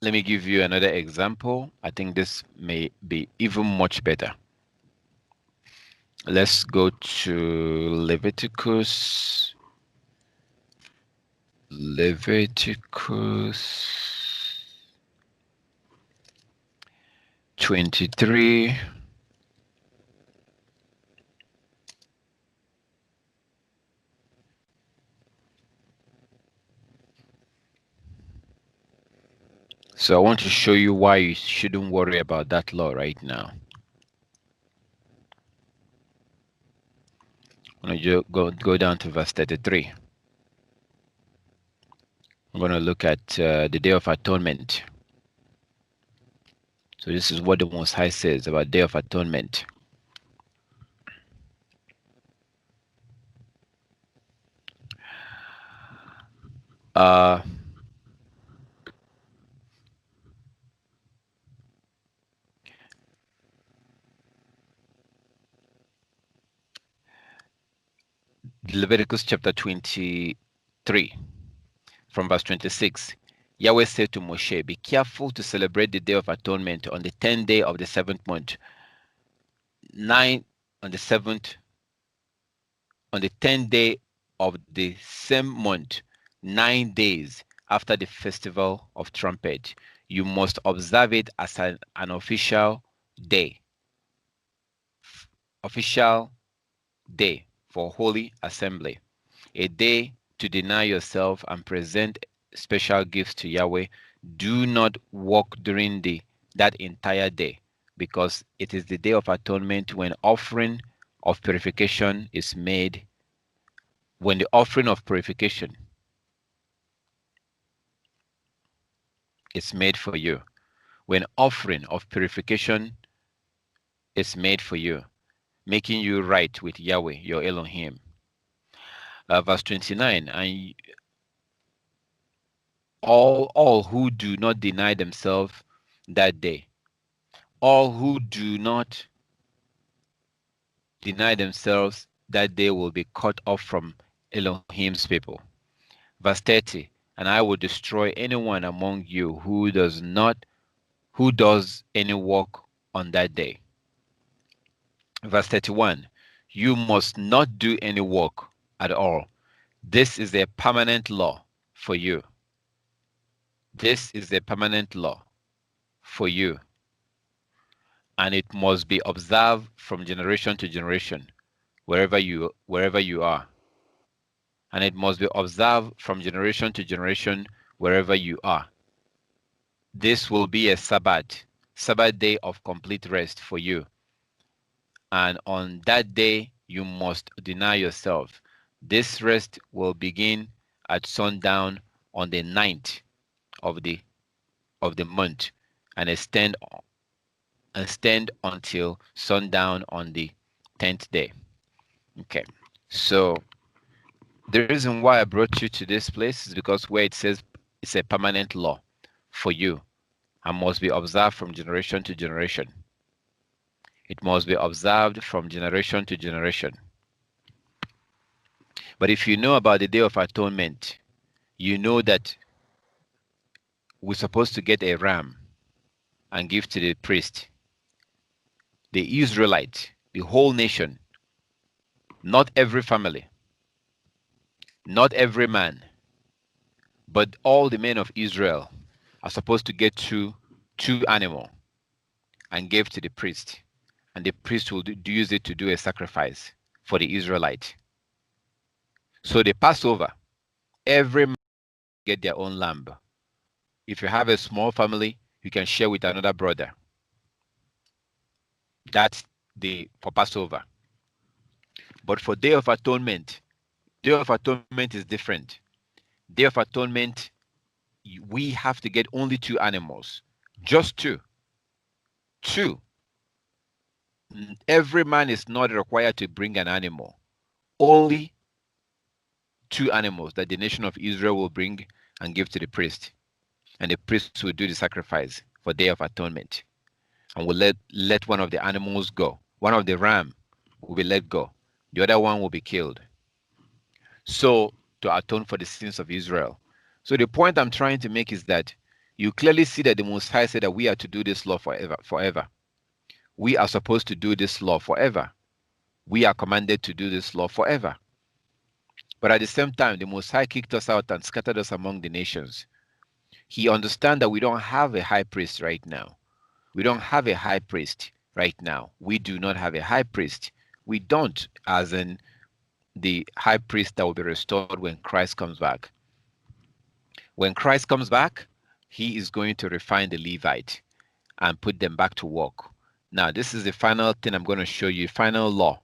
let me give you another example. I think this may be even much better. Let's go to Leviticus 23. So I want to show you why you shouldn't worry about that law right now. I'm going to go down to verse 33. I'm going to look at the Day of Atonement. So this is what the Most High says about Day of Atonement. Leviticus chapter 23, from verse 26. Yahweh said to Moshe, "Be careful to celebrate the Day of Atonement on the 10th day of the 7th month, 9 on the 7th, on the 10th day of the same month, 9 days after the festival of trumpet. You must observe it as an official day for holy assembly, a day to deny yourself and present special gifts to Yahweh. Do not work during that entire day, because it is the Day of Atonement when offering of purification is made. When the offering of purification is made for you. When offering of purification is made for you, making you right with Yahweh, your Elohim. Verse 29, and all who do not deny themselves that day, all who do not deny themselves that day will be cut off from Elohim's people. Verse 30, and I will destroy anyone among you who does any work on that day. Verse 31, you must not do any work at all. This is a permanent law for you. This is a permanent law for you, and it must be observed from generation to generation, wherever you are. And it must be observed from generation to generation, wherever you are. This will be a Sabbath day of complete rest for you. And on that day, you must deny yourself. This rest will begin at sundown on the 9th of the month and extend until sundown on the 10th day. Okay, so the reason why I brought you to this place is because where it says it's a permanent law for you and must be observed from generation to generation. It must be observed from generation to generation. But if you know about the Day of Atonement, you know that we're supposed to get a ram and give to the priest. The Israelites, the whole nation, not every family, not every man, but all the men of Israel are supposed to get two animals and give to the priest. And the priest will use it to do a sacrifice for the Israelite. So the Passover, every man get their own lamb. If you have a small family, you can share with another brother. That's for Passover. But for Day of Atonement is different. Day of Atonement, we have to get only 2 animals. Just 2. 2. Every man is not required to bring an animal. Only 2 animals that the nation of Israel will bring and give to the priest. And the priest will do the sacrifice for Day of Atonement. And will let one of the animals go. One of the ram will be let go. The other one will be killed. So, to atone for the sins of Israel. So the point I'm trying to make is that you clearly see that the Most High said that we are to do this law forever. We are supposed to do this law forever. We are commanded to do this law forever. But at the same time, the Most High kicked us out and scattered us among the nations. He understands that we don't have a high priest right now. We don't have a high priest right now. We do not have a high priest. We don't, as in the high priest that will be restored when Christ comes back. When Christ comes back, he is going to refine the Levite and put them back to work. Now, this is the final thing I'm going to show you, final law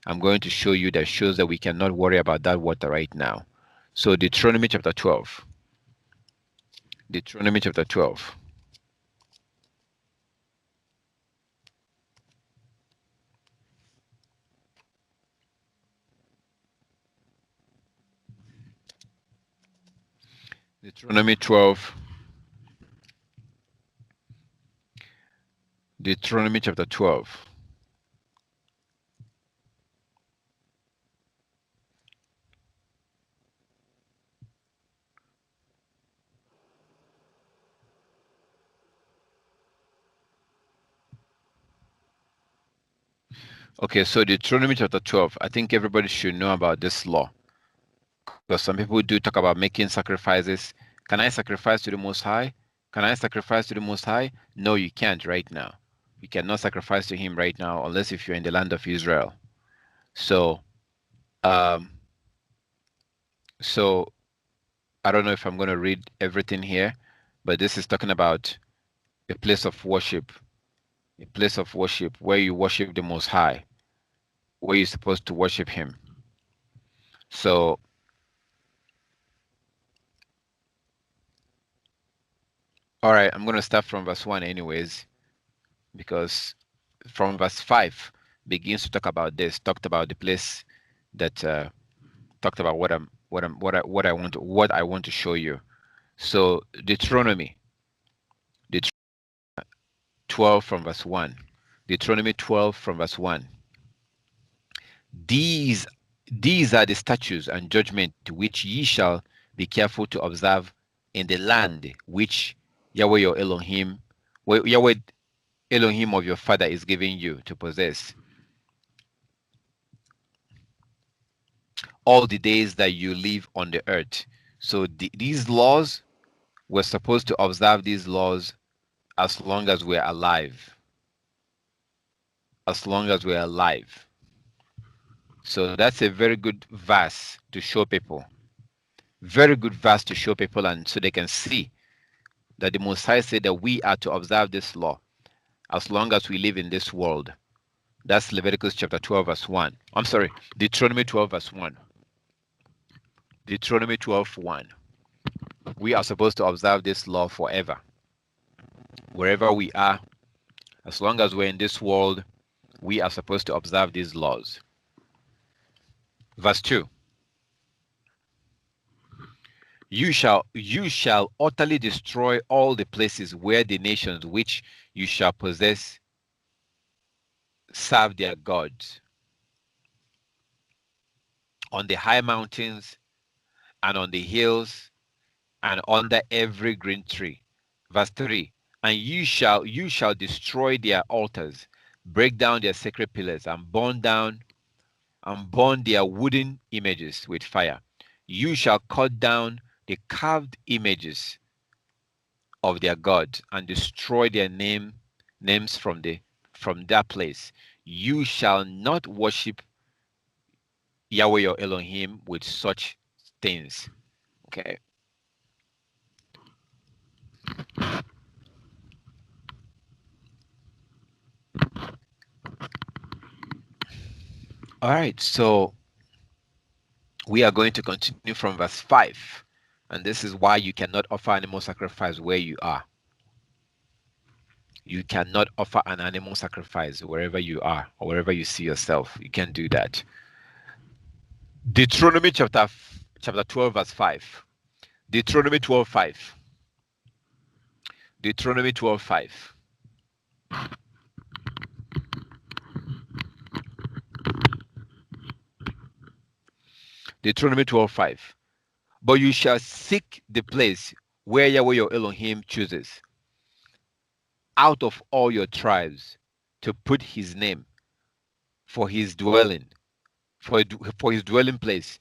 I'm going to show you that shows that we cannot worry about that water right now. So Deuteronomy chapter 12. Deuteronomy chapter 12. Deuteronomy 12. Deuteronomy chapter 12. Okay, so Deuteronomy chapter 12. I think everybody should know about this law. Because some people do talk about making sacrifices. Can I sacrifice to the Most High? Can I sacrifice to the Most High? No, you can't right now. You cannot sacrifice to him right now unless if you're in the land of Israel. So, um, so I don't know if I'm going to read everything here, but this is talking about a place of worship where you worship the Most High, where you're supposed to worship him. So, all right, I'm going to start from verse 1 anyways, because from verse 5 begins to talk about this, talked about the place that talked about what I want to show you. So Deuteronomy 12 from verse 1. Deuteronomy 12 from verse 1. These are the statutes and judgment which ye shall be careful to observe in the land which Yahweh your Elohim, Yahweh Elohim of your father is giving you to possess, all the days that you live on the earth. So these laws, we're supposed to observe these laws as long as we're alive. As long as we're alive. So that's a very good verse to show people. Very good verse to show people, and so they can see that the Most High said that we are to observe this law as long as we live in this world. That's Leviticus chapter 12 verse 1. I'm sorry, Deuteronomy 12 verse 1. Deuteronomy 12 1. We are supposed to observe this law forever. Wherever we are, as long as we're in this world, we are supposed to observe these laws. Verse 2. You shall utterly destroy all the places where the nations which you shall possess serve their gods, on the high mountains and on the hills and under every green tree. Verse 3. And you shall destroy their altars, break down their sacred pillars, and burn their wooden images with fire. You shall cut down the carved images of their gods and destroy their names from that place. You shall not worship Yahweh your Elohim with such things. Okay. All right, so we are going to continue from verse 5. And this is why you cannot offer animal sacrifice where you are. You cannot offer an animal sacrifice wherever you are or wherever you see yourself. You can't do that. Deuteronomy chapter 12 verse 5. Deuteronomy 12 5. Deuteronomy 12 5. Deuteronomy 12 5. But you shall seek the place where Yahweh your Elohim chooses out of all your tribes to put his name for his dwelling, for his dwelling place.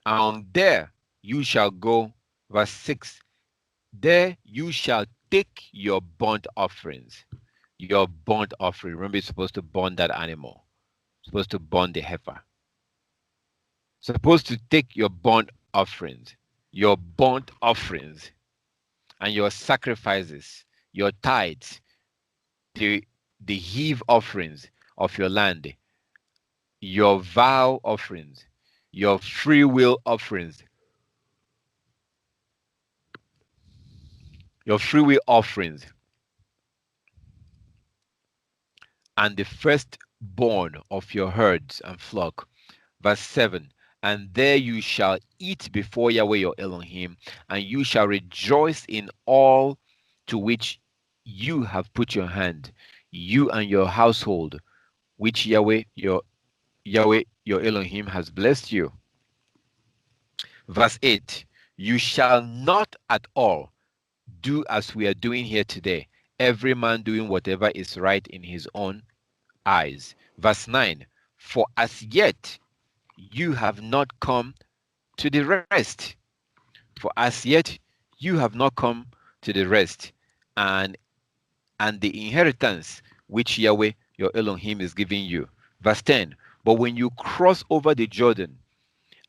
And there you shall go, verse 6, there you shall take your burnt offerings. Your burnt offering. Remember, you're supposed to burn that animal. Supposed to burn the heifer. Supposed to take your burnt offerings, and your sacrifices, your tithes, the heave offerings of your land, your vow offerings, your free will offerings, your free will offerings, and the firstborn of your herds and flock. Verse 7, and there you shall eat before Yahweh your Elohim, and you shall rejoice in all to which you have put your hand, you and your household, which Yahweh your Elohim has blessed you. Verse 8, you shall not at all do as we are doing here today, every man doing whatever is right in his own eyes. Verse 9, for as yet you have not come to the rest. For as yet you have not come to the rest and the inheritance which Yahweh your Elohim is giving you. Verse 10, but when you cross over the Jordan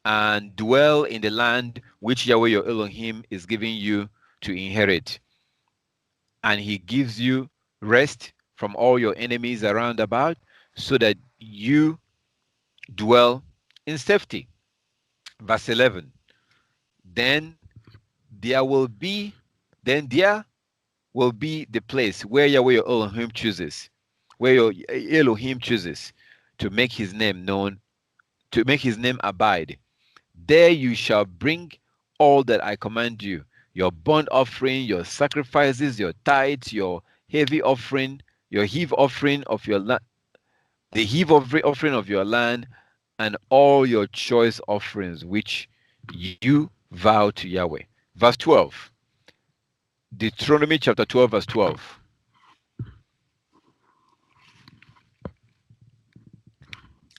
and dwell in the land which Yahweh your Elohim is giving you to inherit, and he gives you rest from all your enemies around about, so that you dwell in safety. Verse 11, then there will be there will be the place where Yahweh your Elohim chooses, where your Elohim chooses to make his name known, to make his name abide. There you shall bring all that I command you, your burnt offering, your sacrifices, your tithes, your heavy offering, your heave offering of your land, the heave offering of your land, and all your choice offerings which you vow to Yahweh. Verse 12. Deuteronomy chapter 12, verse 12.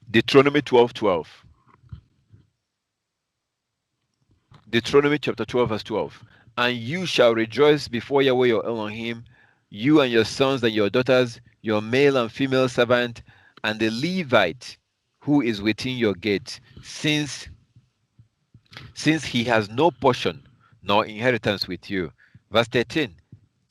Deuteronomy 12, 12. Deuteronomy chapter 12, verse 12. And you shall rejoice before Yahweh your Elohim, you and your sons and your daughters, your male and female servant, and the Levite who is within your gates, since he has no portion nor inheritance with you. Verse 13.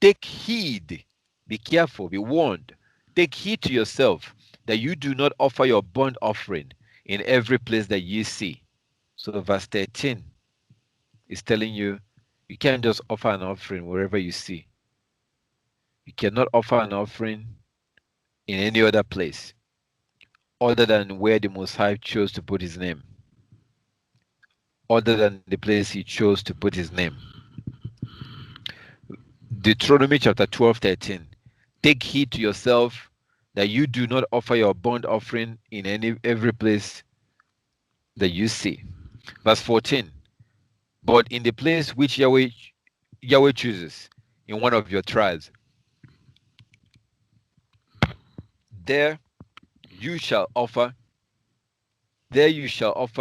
Take heed, be careful, be warned. Take heed to yourself that you do not offer your burnt offering in every place that you see. So verse 13 is telling you, you can't just offer an offering wherever you see. You cannot offer an offering in any other place other than where the Most High chose to put his name. Other than the place he chose to put his name. Deuteronomy chapter 12, 13. Take heed to yourself that you do not offer your burnt offering in every place that you see. Verse 14. But in the place which Yahweh chooses, in one of your tribes, there you shall offer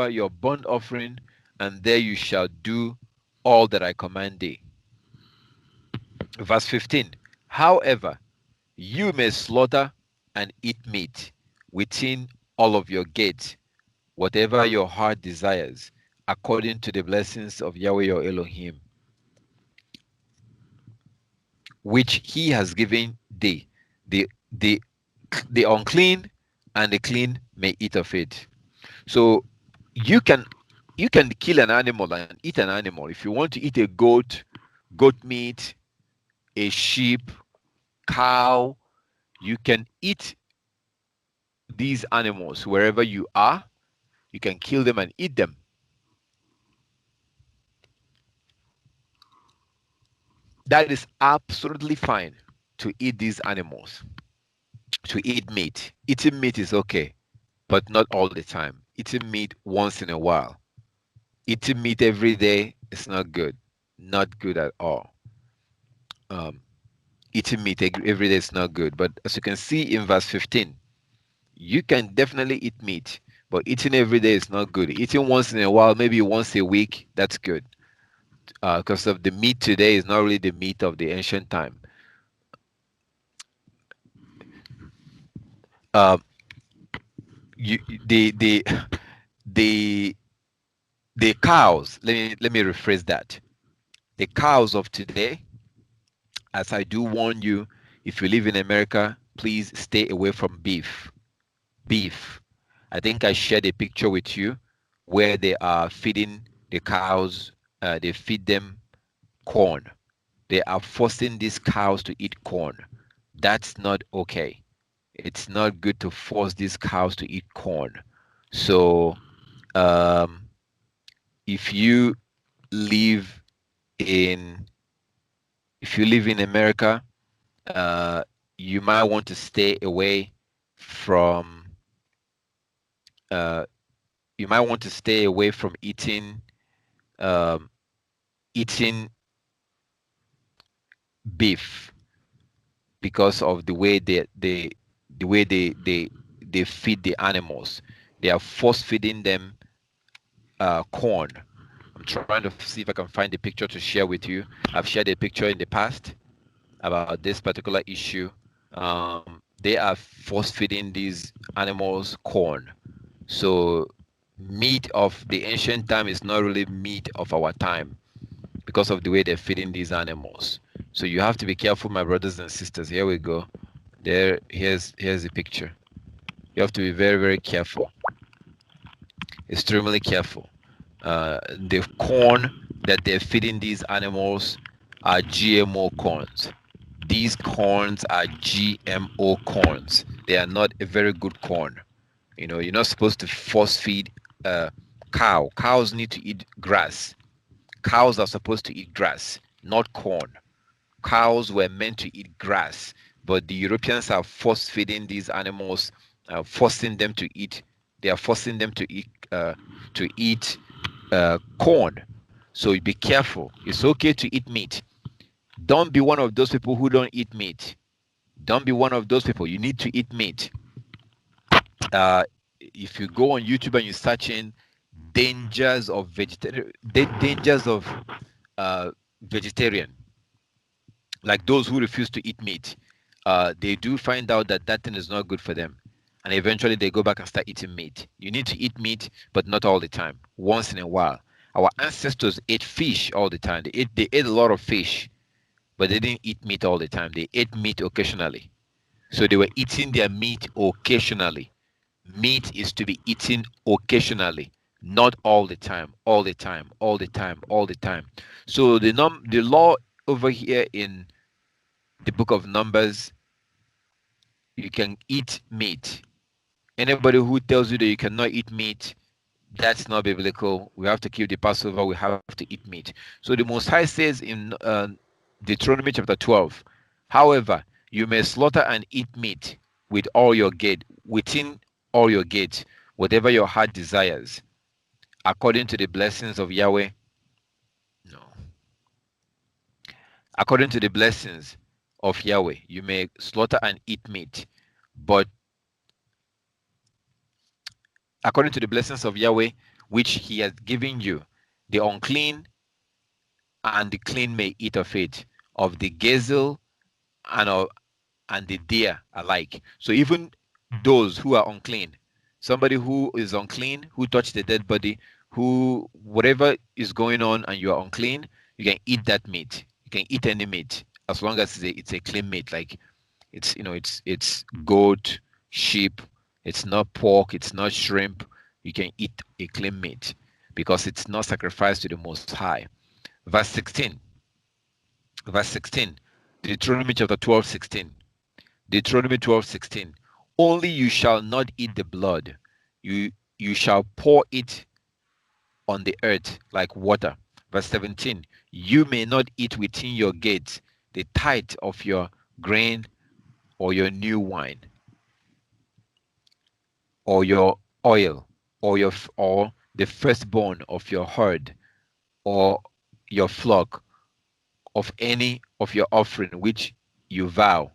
your burnt offering, and there you shall do all that I command thee. Verse 15. However, you may slaughter and eat meat within all of your gates, whatever your heart desires, according to the blessings of Yahweh your Elohim, which he has given thee. The unclean and the clean may eat of it. So you can kill an animal and eat an animal. If you want to eat a goat meat, a sheep, cow, you can eat these animals wherever you are. You can kill them and eat them. That is absolutely fine, to eat these animals, to eat meat. Eating meat is okay, but not all the time. Eating meat once in a while. Eating meat every day is not good. Not good at all. Eating meat every day is not good. But as you can see in verse 15, You can definitely eat meat, but eating every day is not good. Eating once in a while, maybe once a week, that's good. Because of the meat today is not really the meat of the ancient time. Uh, you, the the the cows. Let me rephrase that. The cows of today, as I do warn you, if you live in America, please stay away from beef. Beef. I think I shared a picture with you where they are feeding the cows. They feed them corn. They are forcing these cows to eat corn. That's not okay. It's not good to force these cows to eat corn. So um, if you live in if you live in America, uh, you might want to stay away from uh, eating um, eating beef because of the way they feed the animals. They are force feeding them corn. I'm trying to see if I can find the picture to share with you. I've shared a picture in the past about this particular issue. They are force feeding these animals corn. So meat of the ancient time is not really meat of our time because of the way they're feeding these animals. So you have to be careful, my brothers and sisters. Here we go. Here's the picture. You have to be very, very careful, extremely careful. The corn that they're feeding these animals are GMO corns. These corns are GMO corns. They are not a very good corn. You know, you're not supposed to force feed a cow. Cows need to eat grass. Cows are supposed to eat grass, not corn. Cows were meant to eat grass, but the Europeans are force feeding these animals, forcing them to eat. They are forcing them to eat corn. So be careful. It's okay to eat meat. Don't be one of those people who don't eat meat. Don't be one of those people. You need to eat meat. If you go on YouTube and you search in dangers of vegetarian, like those who refuse to eat meat, they do find out that that thing is not good for them, and eventually they go back and start eating meat. You need to eat meat, but not all the time. Once in a while. Our ancestors ate fish all the time. They ate a lot of fish, but they didn't eat meat all the time. They ate meat occasionally. So they were eating their meat occasionally. Meat is to be eaten occasionally, not all the time, all the time, all the time, all the time. So the law over here in the book of Numbers, you can eat meat. Anybody who tells you that you cannot eat meat, that's not biblical. We have to keep the Passover. We have to eat meat. So the Most High says in Deuteronomy chapter 12, however, you may slaughter and eat meat with all your gate, within all your gates, whatever your heart desires, according to the blessings of Yahweh. No. According to the blessings of Yahweh, you may slaughter and eat meat, but according to the blessings of Yahweh, which he has given you, the unclean and the clean may eat of it, of the gazelle and the deer alike. So even those who are unclean, somebody who is unclean, who touched the dead body, who whatever is going on and you are unclean, you can eat that meat. You can eat any meat as long as it's a clean meat. Like it's goat, sheep. It's not pork. It's not shrimp. You can eat a clean meat because it's not sacrificed to the Most High. Verse 16. Verse 16. Deuteronomy chapter 12:16. Deuteronomy 12:16. Only you shall not eat the blood. You shall pour it on the earth like water. Verse 17. You may not eat within your gates the tithe of your grain or your new wine or your oil or the firstborn of your herd or your flock of any of your offering which you vow,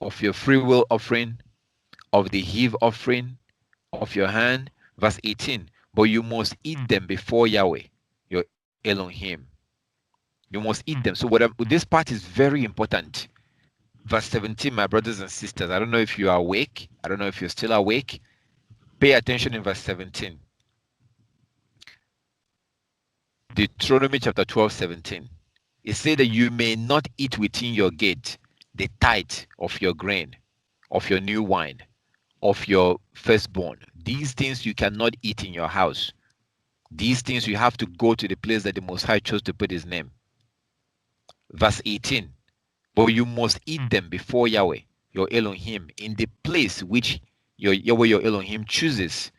of your free will offering, of the heave offering of your hand. Verse 18, but you must eat them before Yahweh, your Elohim. You must eat them. So this part is very important. Verse 17, my brothers and sisters, I don't know if you are awake. I don't know if you're still awake. Pay attention in verse 17. Deuteronomy chapter 12, 17. It said that you may not eat within your gate the tithe of your grain, of your new wine, of your firstborn. These things you cannot eat in your house. These things you have to go to the place that the Most High chose to put his name. Verse 18. But you must eat them before Yahweh, your Elohim, in the place which Yahweh, your Elohim, chooses.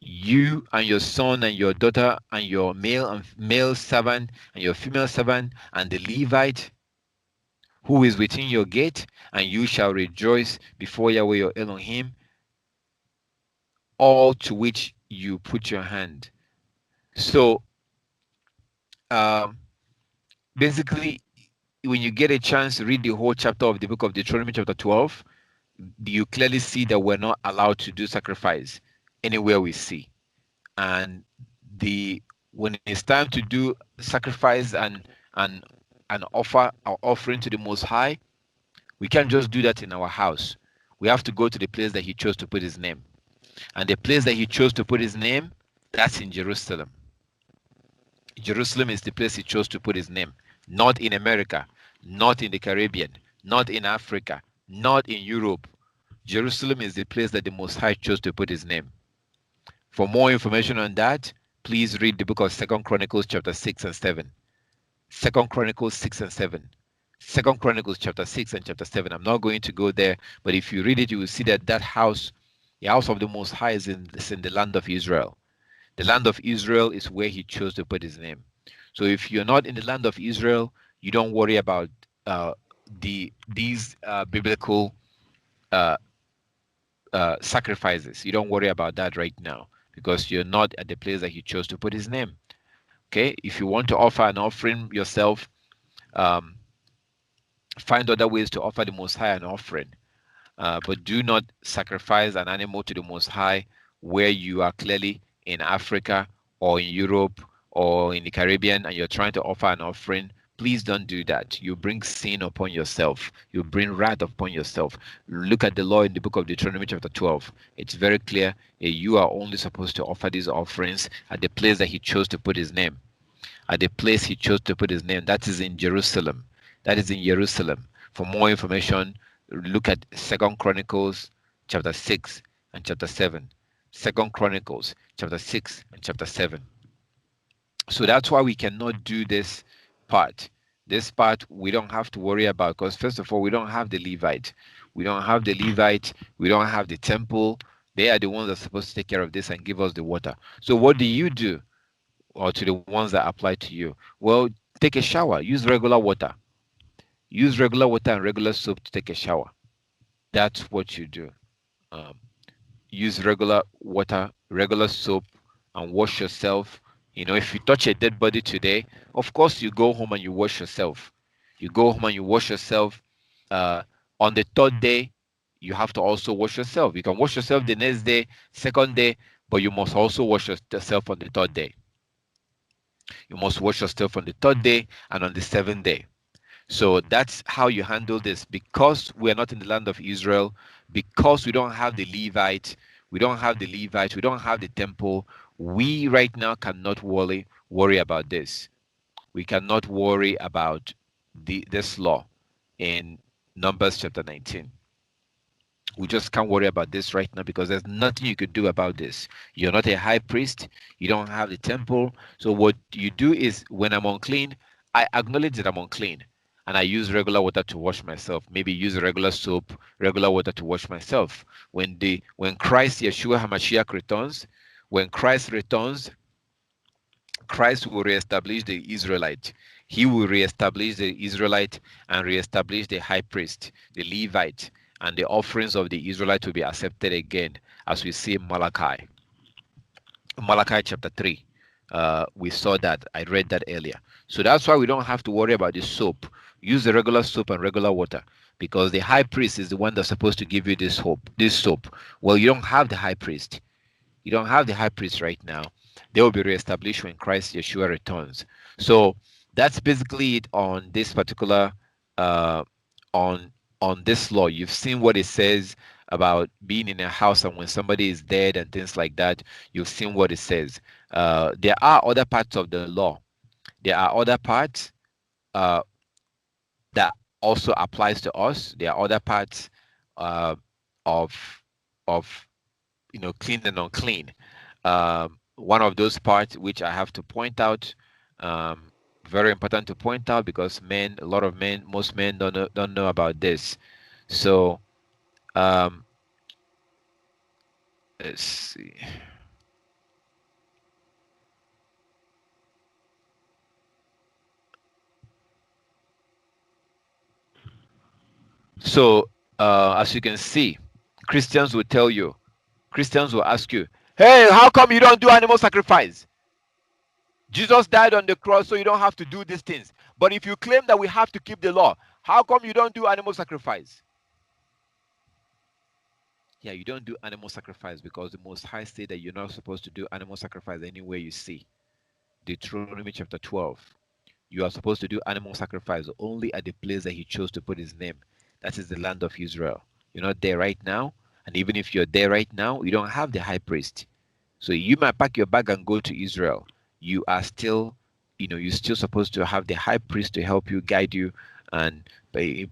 You and your son and your daughter and your male servant and your female servant and the Levite who is within your gate, and you shall rejoice before Yahweh your Elohim, all to which you put your hand. So basically, when you get a chance to read the whole chapter of the book of Deuteronomy chapter 12, you clearly see that we're not allowed to do sacrifice anywhere we see. And when it's time to do sacrifice and offer our offering to the Most High, we can't just do that in our house. We have to go to the place that he chose to put his name. And the place that he chose to put his name, that's in Jerusalem. Jerusalem is the place he chose to put his name. Not in America, not in the Caribbean, not in Africa, not in Europe. Jerusalem is the place that the Most High chose to put his name. For more information on that, please read the book of 2 Chronicles chapter 6 and 7. 2 Chronicles 6 and 7. 2 Chronicles chapter 6 and chapter 7. I'm not going to go there, but if you read it, you will see that that house, the house of the Most High, is in the land of Israel. The land of Israel is where he chose to put his name. So if you're not in the land of Israel, you don't worry about these biblical sacrifices. You don't worry about that right now because you're not at the place that he chose to put his name. Okay, if you want to offer an offering yourself, find other ways to offer the Most High an offering, but do not sacrifice an animal to the Most High where you are clearly in Africa or in Europe or in the Caribbean and you're trying to offer an offering. Please don't do that. You bring sin upon yourself. You bring wrath upon yourself. Look at the law in the book of Deuteronomy chapter 12. It's very clear. You are only supposed to offer these offerings at the place that he chose to put his name. At the place he chose to put his name. That is in Jerusalem. That is in Jerusalem. For more information, look at 2 Chronicles chapter 6 and chapter 7. 2 Chronicles chapter 6 and chapter 7. So that's why we cannot do this part. This part we don't have to worry about because first of all, we don't have the Levite. We don't have the Levite. We don't have the temple. They are the ones that are supposed to take care of this and give us the water. So what do you do? Or to the ones that apply to you? Well, take a shower. Use regular water. Use regular water and regular soap to take a shower. That's what you do. Use regular water, regular soap, and wash yourself. You know, if you touch a dead body today, of course you go home and you wash yourself. You go home and you wash yourself. On the third day, you have to also wash yourself. You can wash yourself the next day, second day, but you must also wash yourself on the third day. You must wash yourself on the third day and on the seventh day. So that's how you handle this. Because we are not in the land of Israel, because we don't have the Levite, we don't have the temple, we right now cannot worry about this. We cannot worry about this law in Numbers chapter 19. We just can't worry about this right now because there's nothing you could do about this. You're not a high priest. You don't have the temple. So what you do is when I'm unclean, I acknowledge that I'm unclean. And I use regular water to wash myself. Maybe use regular soap, regular water to wash myself. When Christ Yeshua HaMashiach returns, when Christ returns, Christ will reestablish the Israelite. He will reestablish the Israelite and reestablish the high priest, the Levite, and the offerings of the Israelite will be accepted again, as we see in Malachi. Malachi chapter 3. We saw that. I read that earlier. So that's why we don't have to worry about the soap. Use the regular soap and regular water. because the high priest is the one that's supposed to give you this hope, this soap. Well, you don't have the high priest. You don't have the high priest right now. They will be reestablished when Christ Yeshua returns. So that's basically it on this particular uh, on this law. You've seen what it says about being in a house and when somebody is dead and things like that. You've seen what it says. There are other parts of the law. There are other parts uh, that also applies to us. There are other parts uh, of of clean and unclean. One of those parts which I have to point out, um, very important to point out because a lot of men, most men don't know about this. So um, let's see. So as you can see, Christians will tell you, Christians will ask you, hey, how come you don't do animal sacrifice? Jesus died on the cross, so you don't have to do these things. But if you claim that we have to keep the law, how come you don't do animal sacrifice? Yeah, you don't do animal sacrifice because the Most High said that you're not supposed to do animal sacrifice anywhere you see. Deuteronomy chapter 12. You are supposed to do animal sacrifice only at the place that He chose to put His name. That is the land of Israel. You're not there right now. And even if you're there right now, you don't have the high priest. So you might pack your bag and go to Israel. You are still, you're still supposed to have the high priest to help you, guide you, and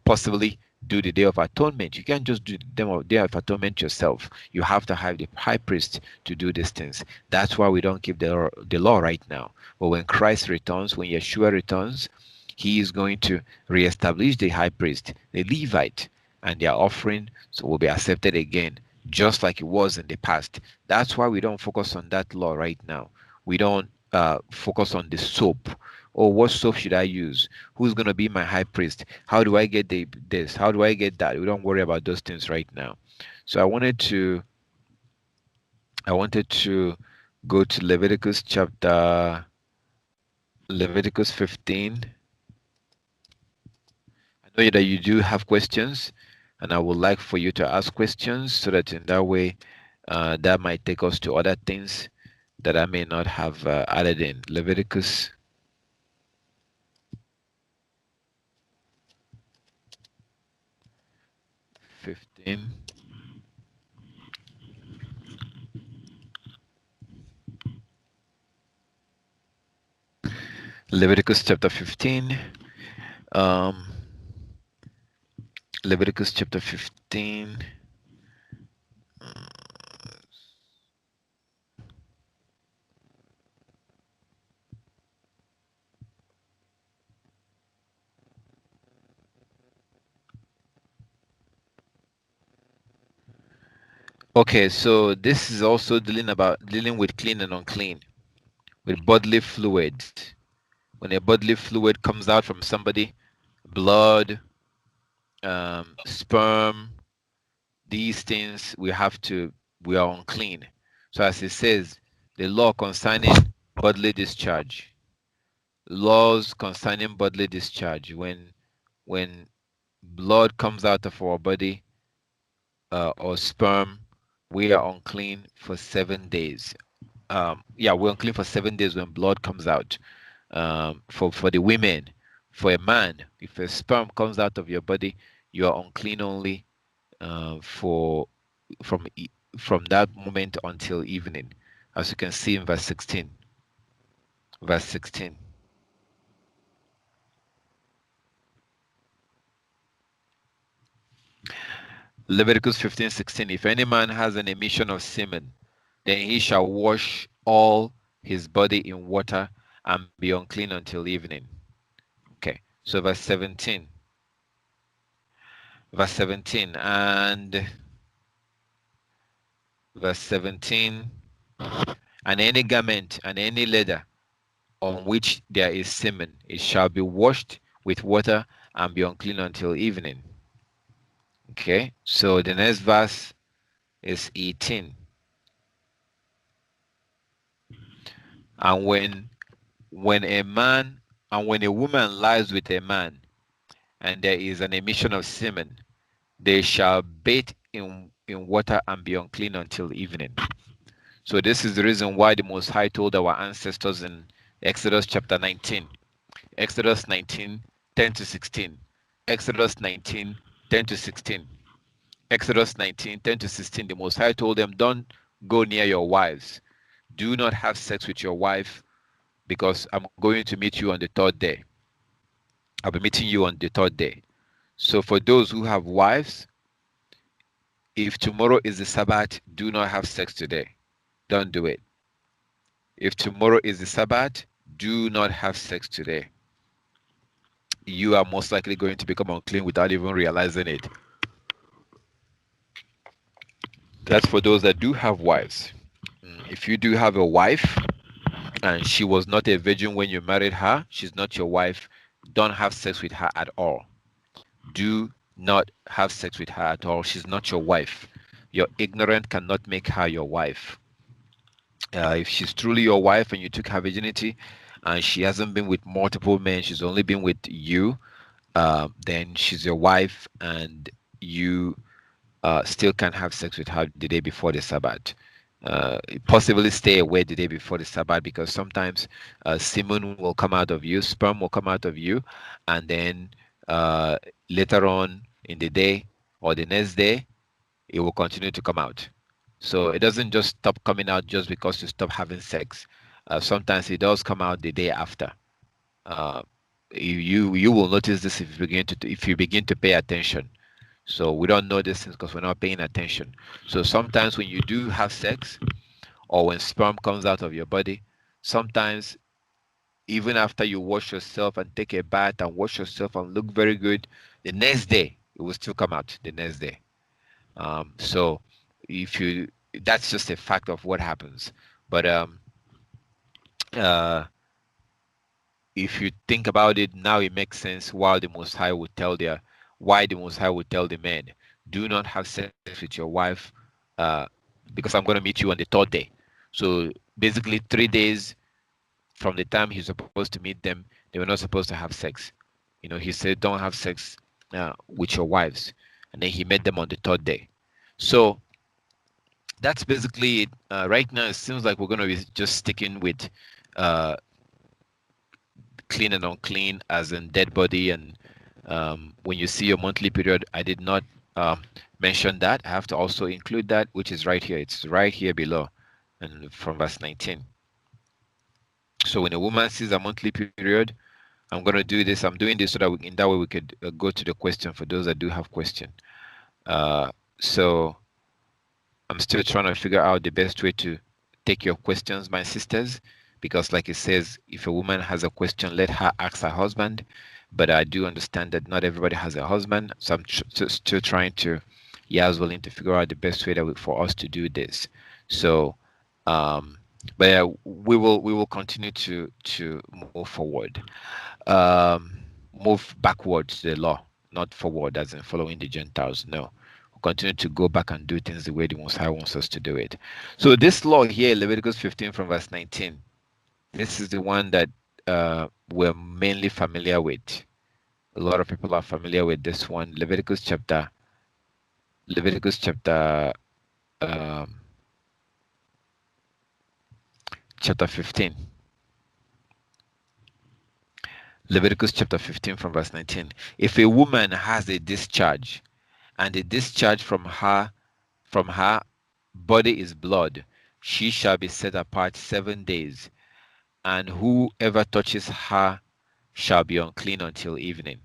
possibly do the Day of Atonement. You can't just do the Day of Atonement yourself. You have to have the high priest to do these things. That's why we don't keep the law right now. But when Christ returns, when Yeshua returns, He is going to reestablish the high priest, the Levite, and their offering so will be accepted again, just like it was in the past. That's why we don't focus on that law right now. We don't focus on the soap. Oh, what soap should I use? Who's going to be my high priest? How do I get this? How do I get that? We don't worry about those things right now. So I wanted to go to Leviticus 15. I know that you do have questions, and I would like for you to ask questions so that in that way, that might take us to other things that I may not have added in. Leviticus 15. Leviticus chapter 15. Um, Leviticus chapter 15. Okay, so this is also dealing with clean and unclean, with bodily fluid. When a bodily fluid comes out from somebody, blood, sperm, these things we are unclean. So as it says, the law concerning bodily discharge, laws concerning bodily discharge. When blood comes out of our body or sperm, we are unclean for 7 days. Yeah, we're unclean for 7 days when blood comes out. For the women, for a man, if a sperm comes out of your body, you are unclean only for from from that moment until evening, as you can see in verse 16. Verse 16. Leviticus 15:16. If any man has an emission of semen, then he shall wash all his body in water and be unclean until evening. Okay, so verse 17. Verse 17 and verse 17. And any garment and any leather on which there is semen, it shall be washed with water and be unclean until evening. Okay, so the next verse is 18. And when a woman lies with a man, and there is an emission of semen, they shall bathe in water and be unclean until evening. So this is the reason why the Most High told our ancestors in Exodus chapter 19, Exodus 19, 10 to 16, Exodus 19, 10 to 16, Exodus 19, 10 to 16, the Most High told them, don't go near your wives. Do not have sex with your wife, because I'm going to meet you on the third day. I'll be meeting you on the third day. So for those who have wives, if tomorrow is the Sabbath, do not have sex today. Don't do it. If tomorrow is the Sabbath, do not have sex today. You are most likely going to become unclean without even realizing it. That's for those that do have wives. If you do have a wife and she was not a virgin when you married her, she's not your wife, don't have sex with her at all. Do not have sex with her at all. She's not your wife. Your ignorance cannot make her your wife. If she's truly your wife and you took her virginity and she hasn't been with multiple men, she's only been with you, then she's your wife, and you still can have sex with her the day before the Sabbath. Possibly stay away the day before the Sabbath, because sometimes semen will come out of you, sperm will come out of you, and then later on in the day or the next day, it will continue to come out. So it doesn't just stop coming out just because you stop having sex. Sometimes it does come out the day after. Uh, you will notice this if you begin to pay attention. So we don't know this because we're not paying attention. So sometimes when you do have sex, or when sperm comes out of your body, sometimes even after you wash yourself and take a bath and wash yourself and look very good, the next day it will still come out the next day. So if you, that's just a fact of what happens. But uh, if you think about it now, it makes sense why the Most High would tell the men, do not have sex with your wife, uh, because I'm going to meet you on the third day. So basically 3 days from the time he's supposed to meet them, they were not supposed to have sex. He said, don't have sex with your wives. And then he met them on the third day. So that's basically it. Right now, it seems like we're going to be just sticking with uh, clean and unclean, as in dead body. And when you see your monthly period, I did not mention that. I have to also include that, which is right here. It's right here below, and from verse 19. So when a woman sees a monthly period, I'm going to do this. I'm doing this so that in that way we could go to the question for those that do have question. So I'm still trying to figure out the best way to take your questions, my sisters, because like it says, if a woman has a question, let her ask her husband. But I do understand that not everybody has a husband, so I'm still trying to, as willing to figure out the best way for us to do this. So, but yeah, we will continue to move forward, move backwards to the law, not forward as in following the Gentiles. No, continue to go back and do things the way the Most High wants us to do it. So this law here, Leviticus 15 from verse 19, this is the one that we're mainly familiar with. A lot of people are familiar with this one. Leviticus chapter chapter 15. Leviticus chapter 15 from verse 19. If a woman has a discharge, and the discharge from her body is blood, she shall be set apart 7 days, and whoever touches her shall be unclean until evening.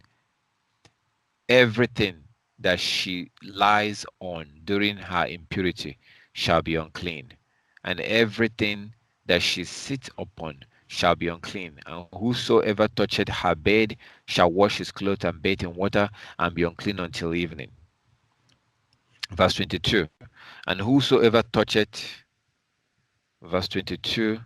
Everything that she lies on during her impurity shall be unclean, and everything that she sits upon shall be unclean. And whosoever toucheth her bed shall wash his clothes and bathe in water and be unclean until evening. Verse 22. And whosoever toucheth, verse 22.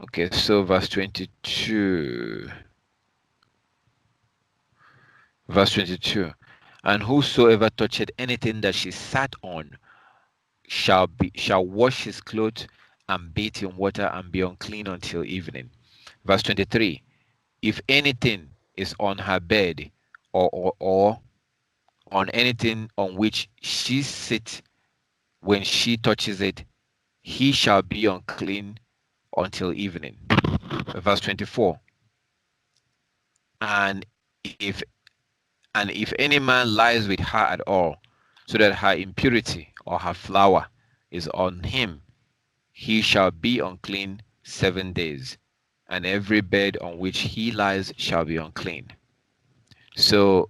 Okay, so verse 22. Verse 22. And whosoever toucheth anything that she sat on shall wash his clothes and bathe in water and be unclean until evening. Verse 23. If anything is on her bed or on anything on which she sits when she touches it, he shall be unclean until evening. Verse 24. And if if any man lies with her at all, so that her impurity or her flower is on him, he shall be unclean 7 days, and every bed on which he lies shall be unclean. So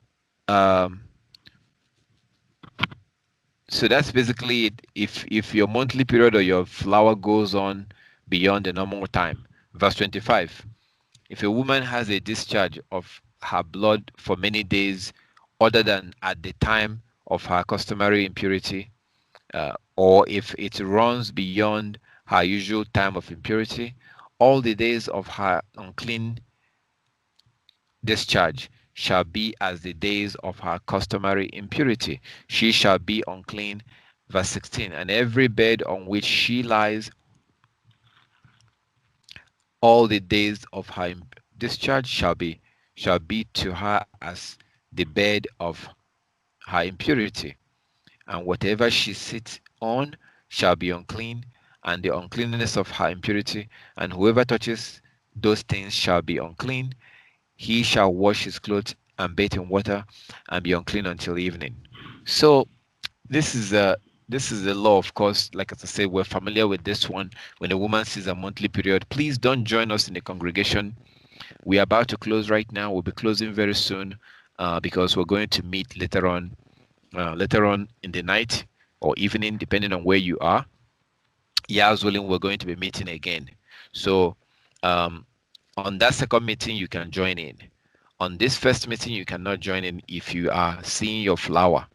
so that's basically it. If your monthly period or your flower goes on beyond the normal time. Verse 25. If a woman has a discharge of her blood for many days other than at the time of her customary impurity, or if it runs beyond her usual time of impurity, all the days of her unclean discharge shall be as the days of her customary impurity. She shall be unclean. Verse 16. And every bed on which she lies all the days of her discharge shall be to her as the bed of her impurity, and whatever she sits on shall be unclean, and the uncleanness of her impurity, and whoever touches those things shall be unclean. He shall wash his clothes and bathe in water and be unclean until evening. So this is the law, of course. Like as I said, we're familiar with this one. When a woman sees a monthly period, please don't join us in the congregation. We are about to close right now. We'll be closing very soon because we're going to meet later on in the night or evening, depending on where you are. Yah's willing, we're going to be meeting again. So on that second meeting, you can join in. On this first meeting, you cannot join in if you are seeing your flower.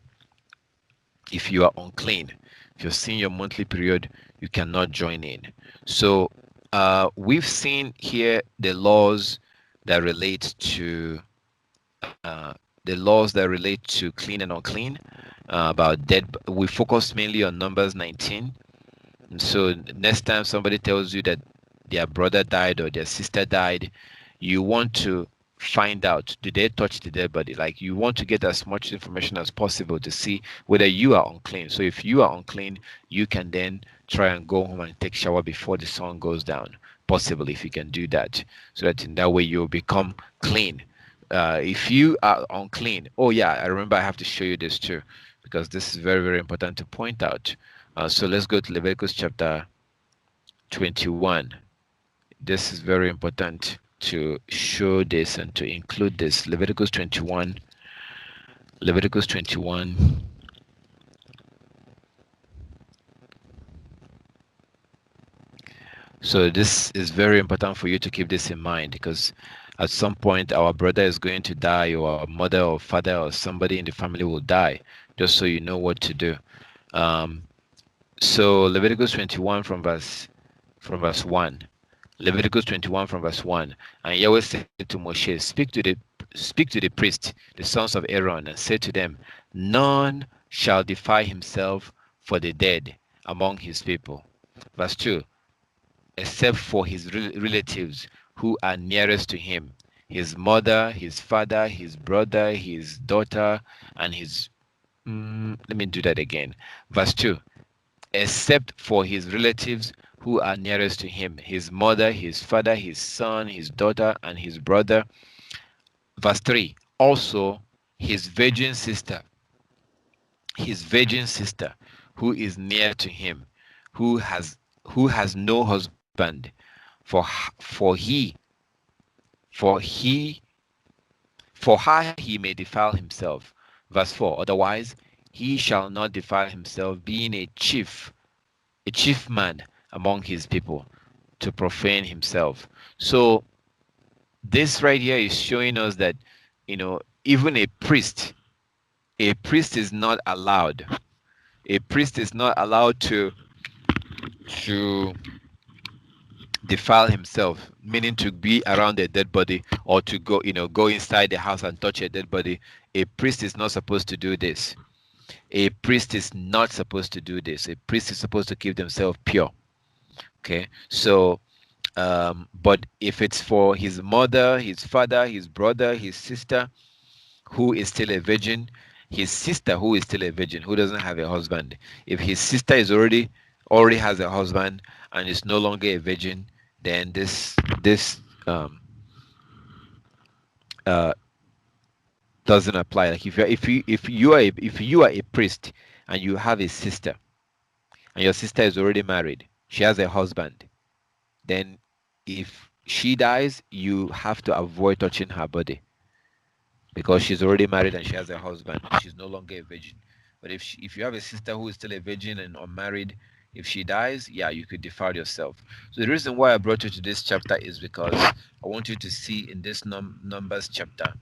If you are unclean, if you're seeing your monthly period, you cannot join in. So we've seen here the laws that relate to clean and unclean. About dead, we focus mainly on Numbers 19. And so next time somebody tells you that their brother died or their sister died, you want to find out, did they touch the dead body? Like, you want to get as much information as possible to see whether you are unclean. So if you are unclean, you can then try and go home and take shower before the sun goes down, possibly, if you can do that, so that in that way you'll become clean. If you are unclean, oh yeah, I remember I have to show you this too, because this is very, very important to point out. So let's go to Leviticus chapter 21. This is very important to show this and to include this. Leviticus 21. Leviticus 21. So this is very important for you to keep this in mind, because at some point our brother is going to die, or our mother or father or somebody in the family will die, just so you know what to do. So Leviticus 21 from verse 1. Leviticus 21 from verse 1. And Yahweh said to Moshe, speak to the priest, the sons of Aaron, and say to them, none shall defile himself for the dead among his people. Verse 2. Except for his relatives who are nearest to him, his mother, his father, his brother, his daughter, and his... let me do that again. Verse 2. Except for his relatives who are nearest to him, his mother, his father, his son, his daughter, and his brother. Verse 3. Also his virgin sister who is near to him, who has no husband, for her he may defile himself. Verse 4. Otherwise he shall not defile himself, being a chief man among his people, to profane himself. So this right here is showing us that, even a priest is not allowed. A priest is not allowed to defile himself, meaning to be around a dead body, or to go inside the house and touch a dead body. A priest is not supposed to do this. A priest is not supposed to do this. A priest is supposed to keep themselves pure. Okay, so but if it's for his mother, his father, his brother, his sister who is still a virgin, his sister who is still a virgin, who doesn't have a husband, if his sister is already has a husband and is no longer a virgin, then this uh, doesn't apply. Like if you are a priest and you have a sister and your sister is already married, she has a husband, then if she dies, you have to avoid touching her body because she's already married and she has a husband. She's no longer a virgin. But if you have a sister who is still a virgin and unmarried, if she dies, yeah, you could defile yourself. So the reason why I brought you to this chapter is because I want you to see in this Numbers chapter,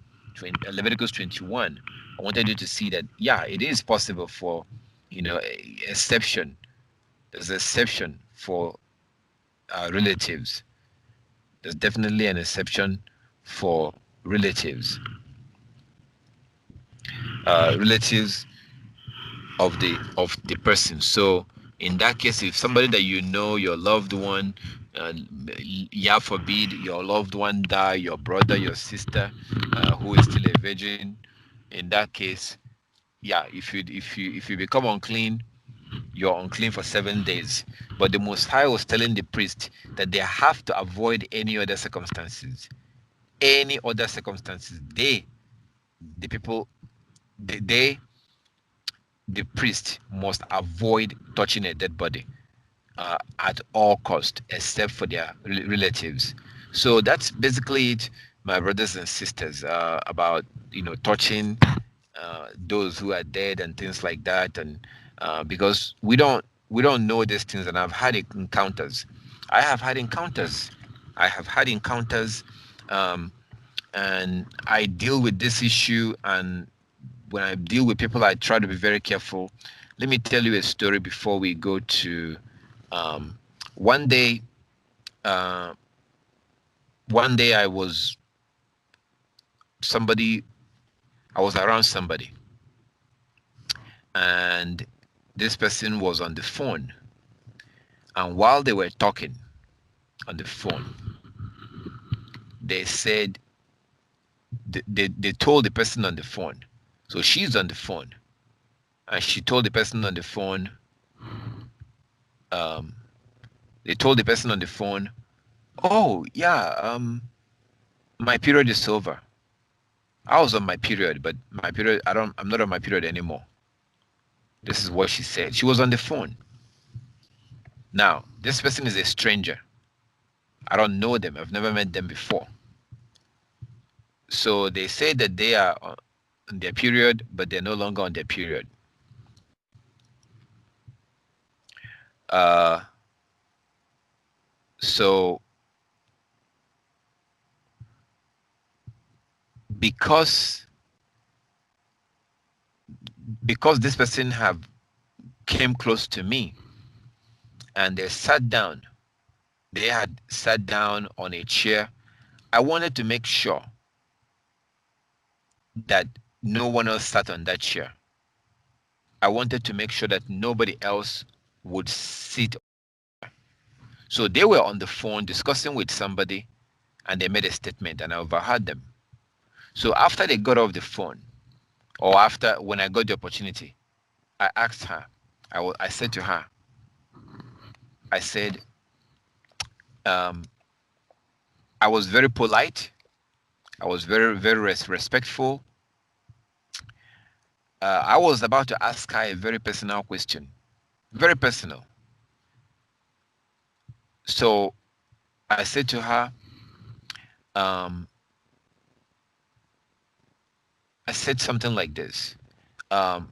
Leviticus 21, I wanted you to see that, yeah, it is possible for, exception. There's an exception for relatives. There's definitely an exception for relatives. Relatives of the person. So in that case, if somebody that you know, your loved one, yeah, forbid your loved one die, your brother, your sister, who is still a virgin, in that case, yeah, if you become unclean, you're unclean for 7 days. But the Most High was telling the priest that they have to avoid any other circumstances. Any other circumstances, the people, they the priest must avoid touching a dead body at all cost, except for their relatives. So that's basically it, my brothers and sisters, about touching those who are dead and things like that, and because we don't know these things, and I've had encounters. I have had encounters. I have had encounters, um, and I deal with this issue, and when I deal with people, I try to be very careful. Let me tell you a story before we go to um, one day. Uh, one day somebody. I was around somebody, and this person was on the phone. And while they were talking on the phone, they said they told the person on the phone. So she's on the phone, and she told the person on the phone. Um, they told the person on the phone, "Oh yeah, my period is over. I was on my period, but my period, I'm not on my period anymore." This is what she said. She was on the phone. Now, this person is a stranger. I don't know them. I've never met them before. So they say that they are on their period, but they're no longer on their period. Uh, so because this person have came close to me and they had sat down on a chair, I wanted to make sure that no one else sat on that chair. I wanted to make sure that nobody else would sit. So they were on the phone discussing with somebody, and they made a statement, and I overheard them. So after they got off the phone, or after when I got the opportunity, I asked her, I said to her, I said, I was very polite. I was very, very respectful. I was about to ask her a very personal question, very personal. So I said to her, I said something like this. Of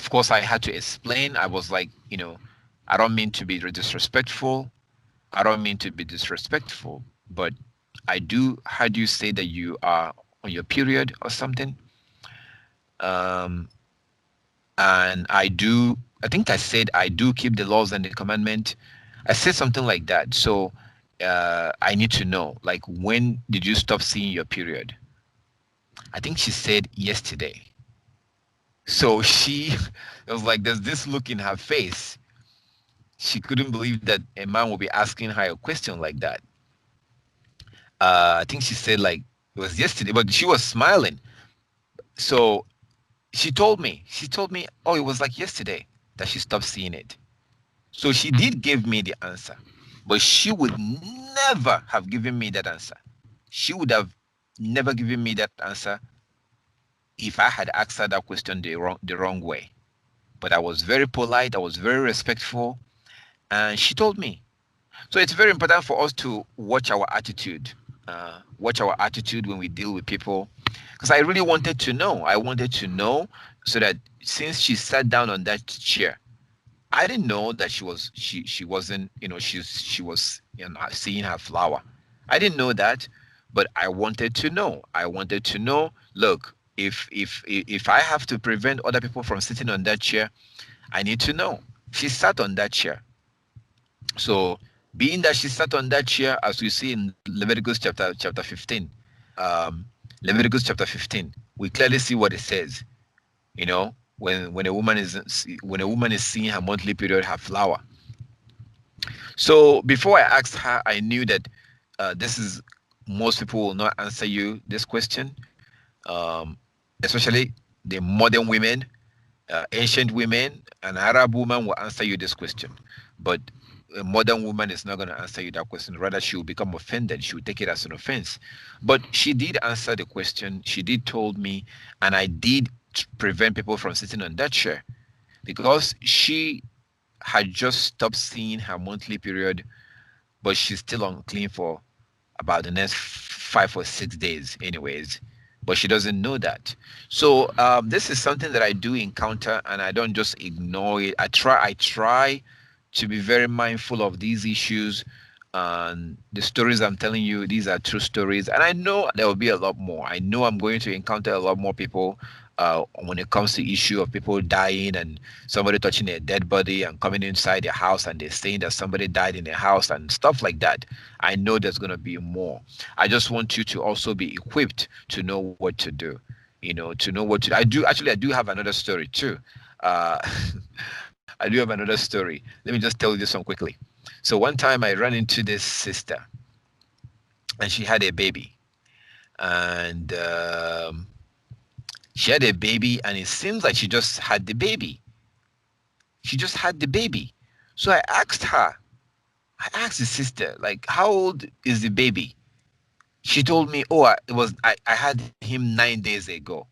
course, I had to explain. I was like, I don't mean to be disrespectful. I don't mean to be disrespectful, but I do heard you say that you are on your period or something. And I think I said I do keep the laws and the commandment. I said something like that. So I need to know, like, when did you stop seeing your period? I think she said yesterday. So she, it was like there's this look in her face. She couldn't believe that a man would be asking her a question like that. I think she said like it was yesterday, but she was smiling. So she told me, oh, it was like yesterday that she stopped seeing it. So she did give me the answer, but she would never have given me that answer. She would have never given me that answer if I had asked her that question the wrong way. But I was very polite, I was very respectful, and she told me. So it's very important for us to watch our attitude. Watch our attitude when we deal with people. Because I really wanted to know. I wanted to know so that since she sat down on that chair, I didn't know that she wasn't, she was, seeing her flower. I didn't know that, but I wanted to know. I wanted to know, look, if I have to prevent other people from sitting on that chair, I need to know. She sat on that chair. So being that she sat on that chair, as we see in Leviticus chapter 15, um, Leviticus chapter 15, we clearly see what it says. When a woman is seeing her monthly period, her flower. So before I asked her, I knew that this is most people will not answer you this question, um, especially the modern women, ancient women, an Arab woman will answer you this question, but a modern woman is not going to answer you that question. Rather, she will become offended. She will take it as an offense. But she did answer the question. She did told me, and I did prevent people from sitting on that chair because she had just stopped seeing her monthly period, but she's still unclean for about the next 5 or 6 days anyways, but she doesn't know that. So this is something that I do encounter, and I don't just ignore it. I try to be very mindful of these issues, and the stories I'm telling you, these are true stories, and I know there will be a lot more. I know I'm going to encounter a lot more people when it comes to issue of people dying and somebody touching a dead body and coming inside their house and they're saying that somebody died in their house and stuff like that. I know there's going to be more. I just want you to also be equipped to know what to do. To know what to do. I do have another story too. Uh, I do have another story. Let me just tell you this one quickly. So one time I ran into this sister and she had a baby. And she had a baby and it seems like she just had the baby. She just had the baby. So I asked the sister, like, how old is the baby? She told me, oh, I had him 9 days ago.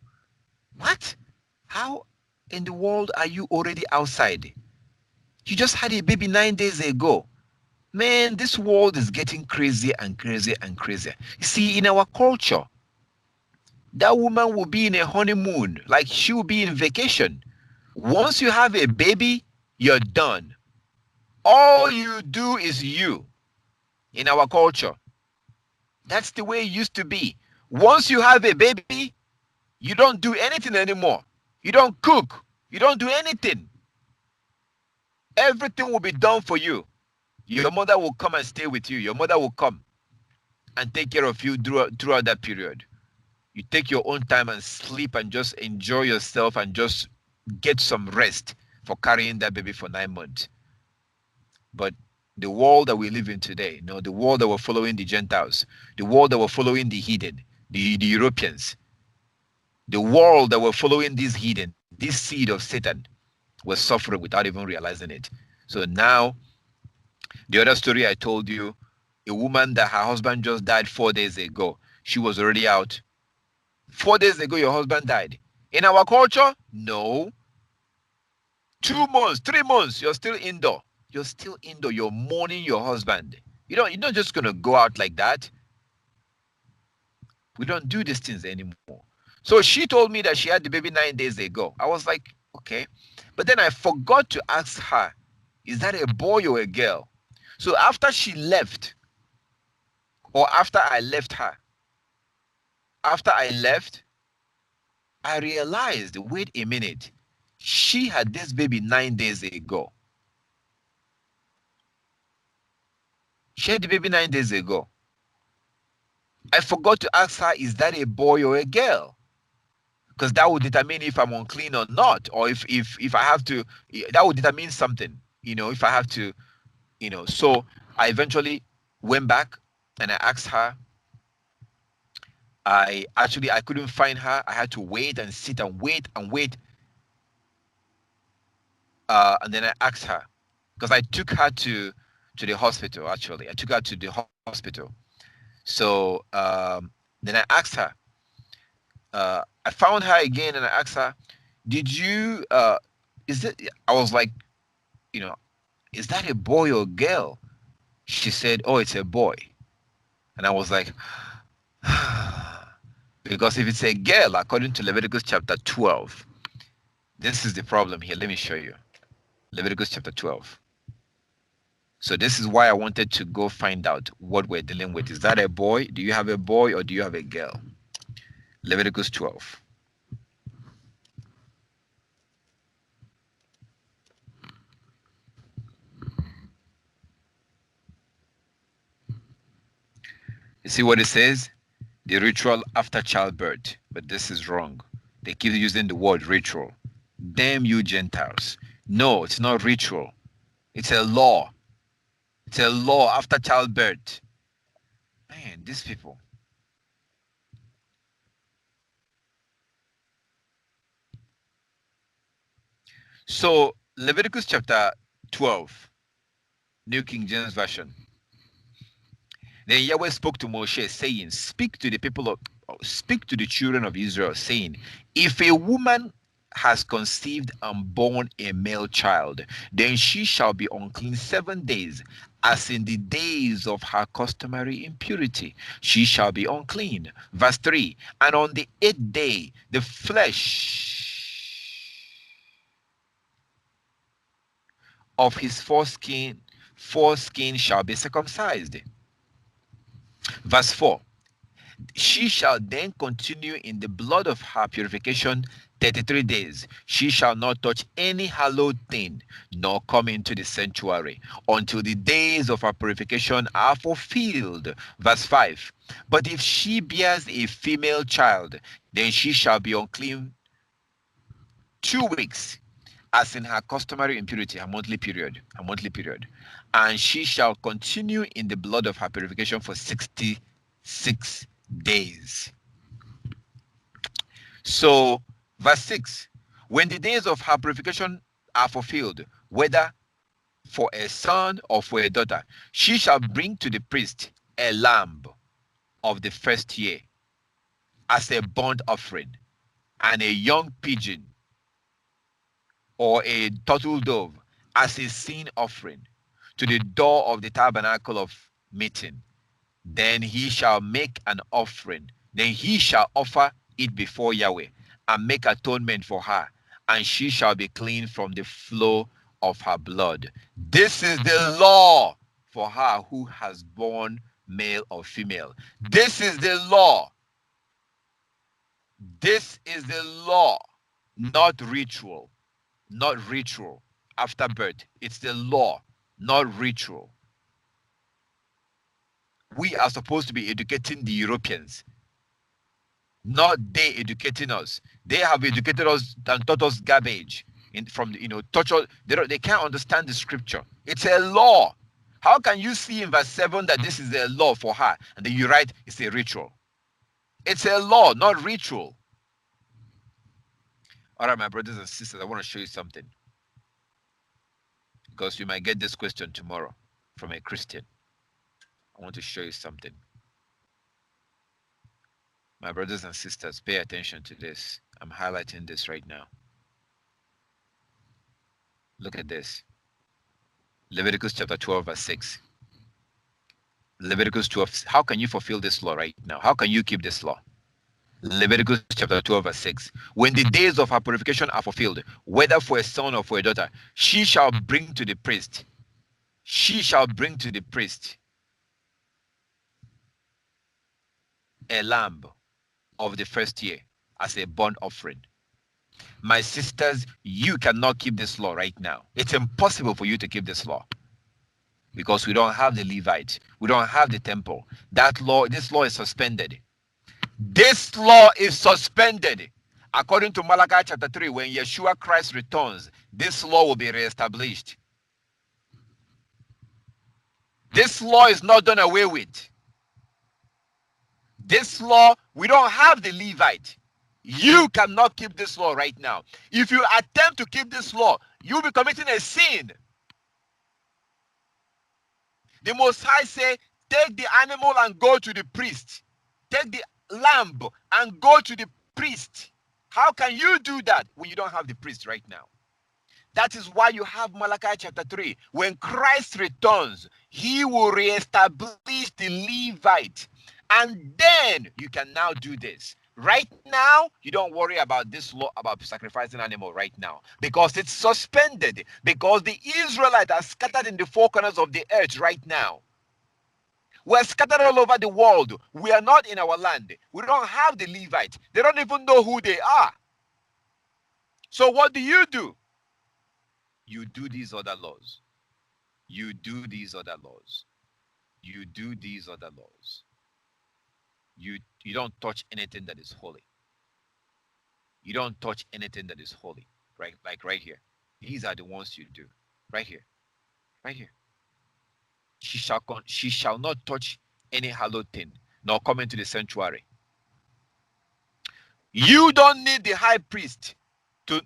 What? How in the world are you already outside? You just had a baby 9 days ago. Man, this world is getting crazier and crazier and crazier. You see, in our culture, that woman will be in a honeymoon, like she will be in vacation. Once you have a baby, you're done. All you do is you in our culture. That's the way it used to be. Once you have a baby, you don't do anything anymore. You don't cook. You don't do anything. Everything will be done for you. Your mother will come and stay with you. Your mother will come and take care of you throughout that period. You take your own time and sleep and just enjoy yourself and just get some rest for carrying that baby for 9 months. But the world that we live in today, the world that we're following the Gentiles, the world that we're following the heathen, the Europeans, the world that we're following these heathen, this seed of Satan, was suffering without even realizing it. So now, the other story I told you, a woman that her husband just died 4 days ago, she was already out. 4 days ago, your husband died. In our culture, no. 2 months, 3 months, you're still indoor. You're still indoor. You're mourning your husband. You're not just gonna go out like that. We don't do these things anymore. So she told me that she had the baby 9 days ago. I was like, okay. But then I forgot to ask her, is that a boy or a girl? So after she left, or after I left her, after I left, I realized, wait a minute, she had this baby 9 days ago. She had the baby 9 days ago. I forgot to ask her, is that a boy or a girl? because that would determine if I'm unclean or not, or if I have to, that would determine something, if I have to, So I eventually went back and I asked her. I couldn't find her. I had to wait and sit and wait and wait. And then I asked her, because I took her to the hospital. Actually, I took her to the hospital. So then I asked her. I found her again, and I asked her, "Did you? Is it?" I was like, "Is that a boy or girl?" She said, "Oh, it's a boy." And I was like, because if it's a girl, according to Leviticus chapter 12, this is the problem here. Let me show you. Leviticus chapter 12. So this is why I wanted to go find out what we're dealing with. Is that a boy? Do you have a boy or do you have a girl? Leviticus 12. You see what it says? The ritual after childbirth. But this is wrong. They keep using the word ritual. Damn you Gentiles. No, it's not ritual. It's a law. It's a law after childbirth. Man, these people. So Leviticus chapter 12, New King James Version. Then Yahweh spoke to Moshe, saying, speak to the children of Israel, saying, if a woman has conceived and born a male child, then she shall be unclean 7 days, as in the days of her customary impurity. She shall be unclean. Verse 3, and on the 8th day, the flesh of his foreskin shall be circumcised. Verse 4, she shall then continue in the blood of her purification 33 days. She shall not touch any hallowed thing, nor come into the sanctuary, until the days of her purification are fulfilled. Verse 5, but if she bears a female child, then she shall be unclean 2 weeks, as in her customary impurity, her monthly period, and she shall continue in the blood of her purification for 66 days. So, verse 6, when the days of her purification are fulfilled, whether for a son or for a daughter, she shall bring to the priest a lamb of the first year as a burnt offering, and a young pigeon or a turtle dove as a sin offering to the door of the tabernacle of meeting. Then he shall make an offering. Then he shall offer it before Yahweh and make atonement for her, and she shall be clean from the flow of her blood. This is the law for her who has born male or female. This is the law. This is the law, not ritual. Not ritual after birth. It's the law, not ritual. We are supposed to be educating the Europeans, not they educating us. They have educated us and taught us garbage. Taught us, they can't understand the scripture. It's a law. How can you see in verse 7 that this is a law for her, and then you write it's a ritual? It's a law, not ritual. All right, my brothers and sisters, I want to show you something, because you might get this question tomorrow from a Christian. I want to show you something. My brothers and sisters, pay attention to this. I'm highlighting this right now. Look at this. Leviticus chapter 12, verse 6. Leviticus 12. How can you fulfill this law right now? How can you keep this law? Leviticus chapter 12, verse 6. When the days of her purification are fulfilled, whether for a son or for a daughter, she shall bring to the priest. She shall bring to the priest a lamb of the first year as a burnt offering. My sisters, you cannot keep this law right now. It's impossible for you to keep this law, because we don't have the Levites. We don't have the temple. This law is suspended. This law is suspended. According to Malachi chapter 3, when Yeshua Christ returns, this law will be reestablished. This law is not done away with. This law, we don't have the Levite. You cannot keep this law right now. If you attempt to keep this law, you'll be committing a sin. The Most High say, take the animal and go to the priest. Take the lamb and go to the priest. How can you do that when you don't have the priest right now? That is why you have Malachi chapter 3. When Christ returns, he will reestablish the Levite. And then you can now do this. Right now, you don't worry about this law about sacrificing animal right now, because it's suspended, because the Israelites are scattered in the four corners of the earth right now. We're scattered all over the world. We are not in our land. We don't have the Levites. They don't even know who they are. So what do? You do these other laws. You do these other laws. You do these other laws. You don't touch anything that is holy. You don't touch anything that is holy. Right? Like right here. These are the ones you do. Right here. Right here. She shall not touch any hallowed thing, nor come into the sanctuary. You don't need the high priest to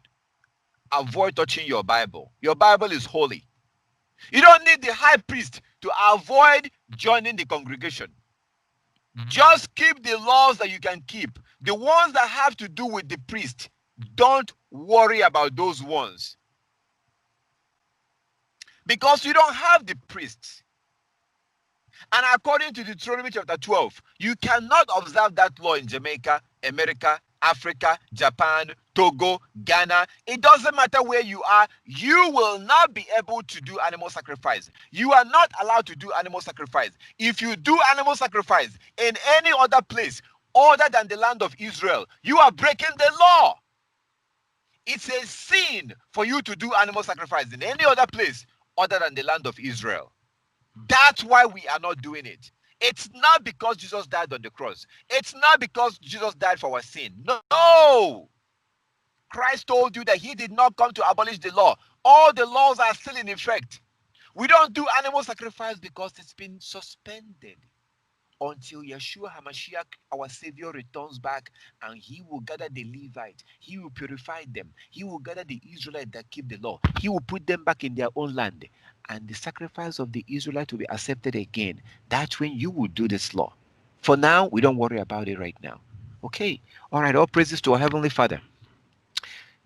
avoid touching your Bible. Your Bible is holy. You don't need the high priest to avoid joining the congregation. Just keep the laws that you can keep. The ones that have to do with the priest, don't worry about those ones. Because you don't have the priests. And according to Deuteronomy chapter 12, you cannot observe that law in Jamaica, America, Africa, Japan, Togo, Ghana. It doesn't matter where you are. You will not be able to do animal sacrifice. You are not allowed to do animal sacrifice. If you do animal sacrifice in any other place other than the land of Israel, you are breaking the law. It's a sin for you to do animal sacrifice in any other place other than the land of Israel. That's why we are not doing it. It's not because Jesus died on the cross. It's not because Jesus died for our sin. No. Christ told you that he did not come to abolish the law. All the laws are still in effect. We don't do animal sacrifice because it's been suspended until Yeshua HaMashiach, our Savior, returns back, and he will gather the Levite. He will purify them. He will gather the Israelites that keep the law. He will put them back in their own land. And the sacrifice of the Israelites will be accepted again. That's when you will do this law. For now, we don't worry about it right now. Okay. All right. All praises to our Heavenly Father.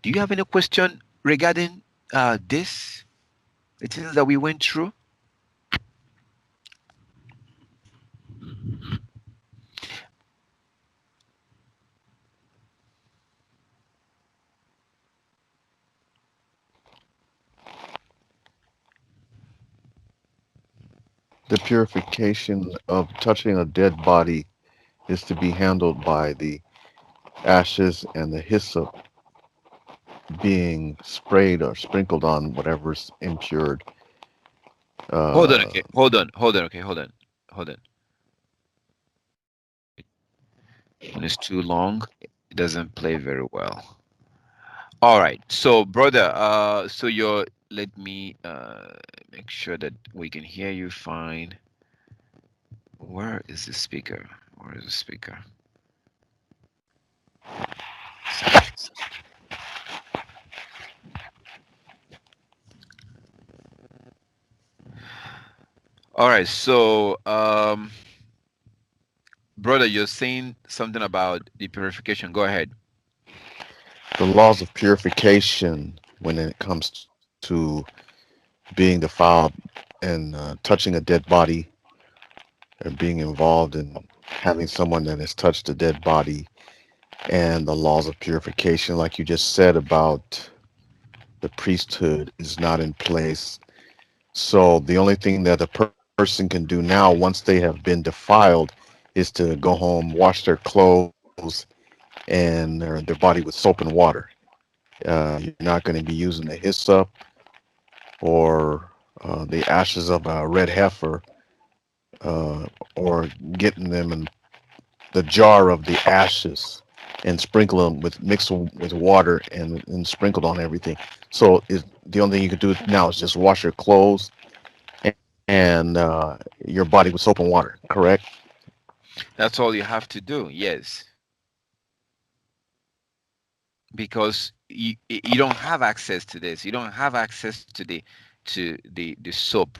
Do you have any question regarding this? The things that we went through? The purification of touching a dead body is to be handled by the ashes and the hyssop being sprayed or sprinkled on whatever's impure. Hold on. Okay. Hold on. Okay. Hold on. When it's too long, it doesn't play very well. All right. So, brother, let me make sure that we can hear you fine. Where is the speaker? Where is the speaker? All right. So, brother, you're saying something about the purification. Go ahead. The laws of purification when it comes to being defiled and touching a dead body, or being involved in having someone that has touched a dead body, and the laws of purification, like you just said about the priesthood, is not in place. So the only thing that a person can do now, once they have been defiled, is to go home, wash their clothes and their body with soap and water. You're not going to be using the hyssop or the ashes of a red heifer, or getting them in the jar of the ashes and sprinkle them mix them with water and sprinkled on everything. So the only thing you could do now is just wash your clothes and your body with soap and water, correct? That's all you have to do. Yes, because you don't have access to this. You don't have access to the soap,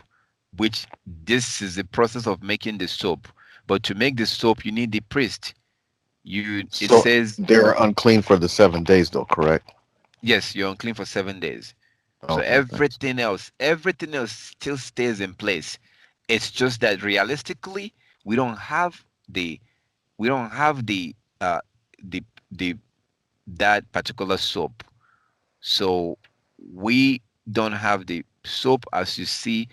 which this is the process of making the soap. But to make the soap, you need the priest. It So says they're unclean for the 7 days, though, correct? yes, you're unclean for 7 days. So Okay, thanks. everything else still stays in place. It's just that realistically, we don't have the we don't have the the that particular soap. So we don't have the soap as you see.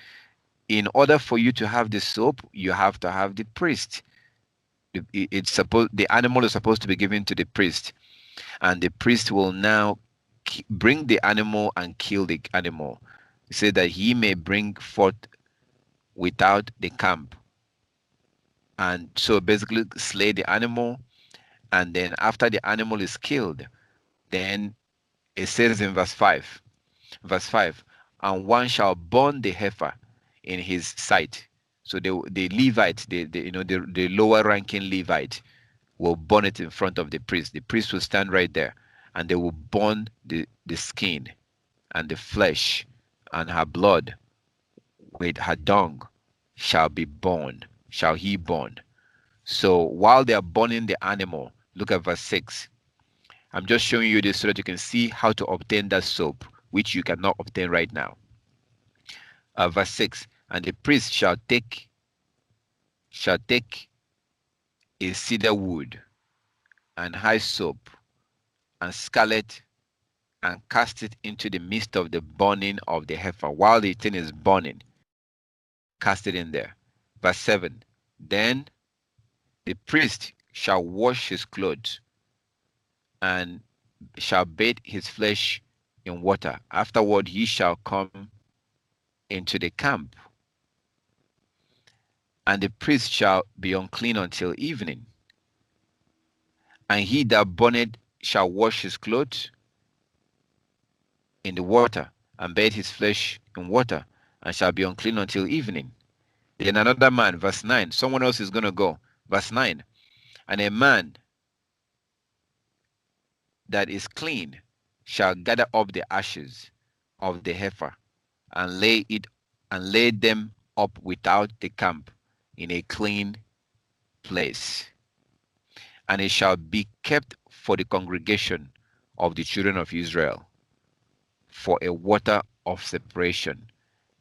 In order for you to have the soap, you have to have the priest. The animal is supposed to be given to the priest, and the priest will now bring the animal and kill the animal. He said that he may bring forth without the camp, and so basically slay the animal, and then after the animal is killed, then it says in verse 5, and one shall burn the heifer in his sight. So the Levite, the lower ranking Levite will burn it in front of the priest. The priest will stand right there, and they will burn the skin and the flesh, and her blood with her dung shall he burn. So while they are burning the animal, look at verse 6. I'm just showing you this so that you can see how to obtain that soap, which you cannot obtain right now. Verse 6, and the priest shall take a cedar wood and hyssop and scarlet and cast it into the midst of the burning of the heifer. While the thing is burning, cast it in there. Verse 7, then the priest shall wash his clothes and shall bathe his flesh in water. Afterward he shall come into the camp, and the priest shall be unclean until evening. And he that burneth shall wash his clothes in the water, and bathe his flesh in water, and shall be unclean until evening. Then another man, verse 9, someone else is going to go. Verse 9, and a man that is clean shall gather up the ashes of the heifer and lay them up without the camp in a clean place. And it shall be kept for the congregation of the children of Israel for a water of separation.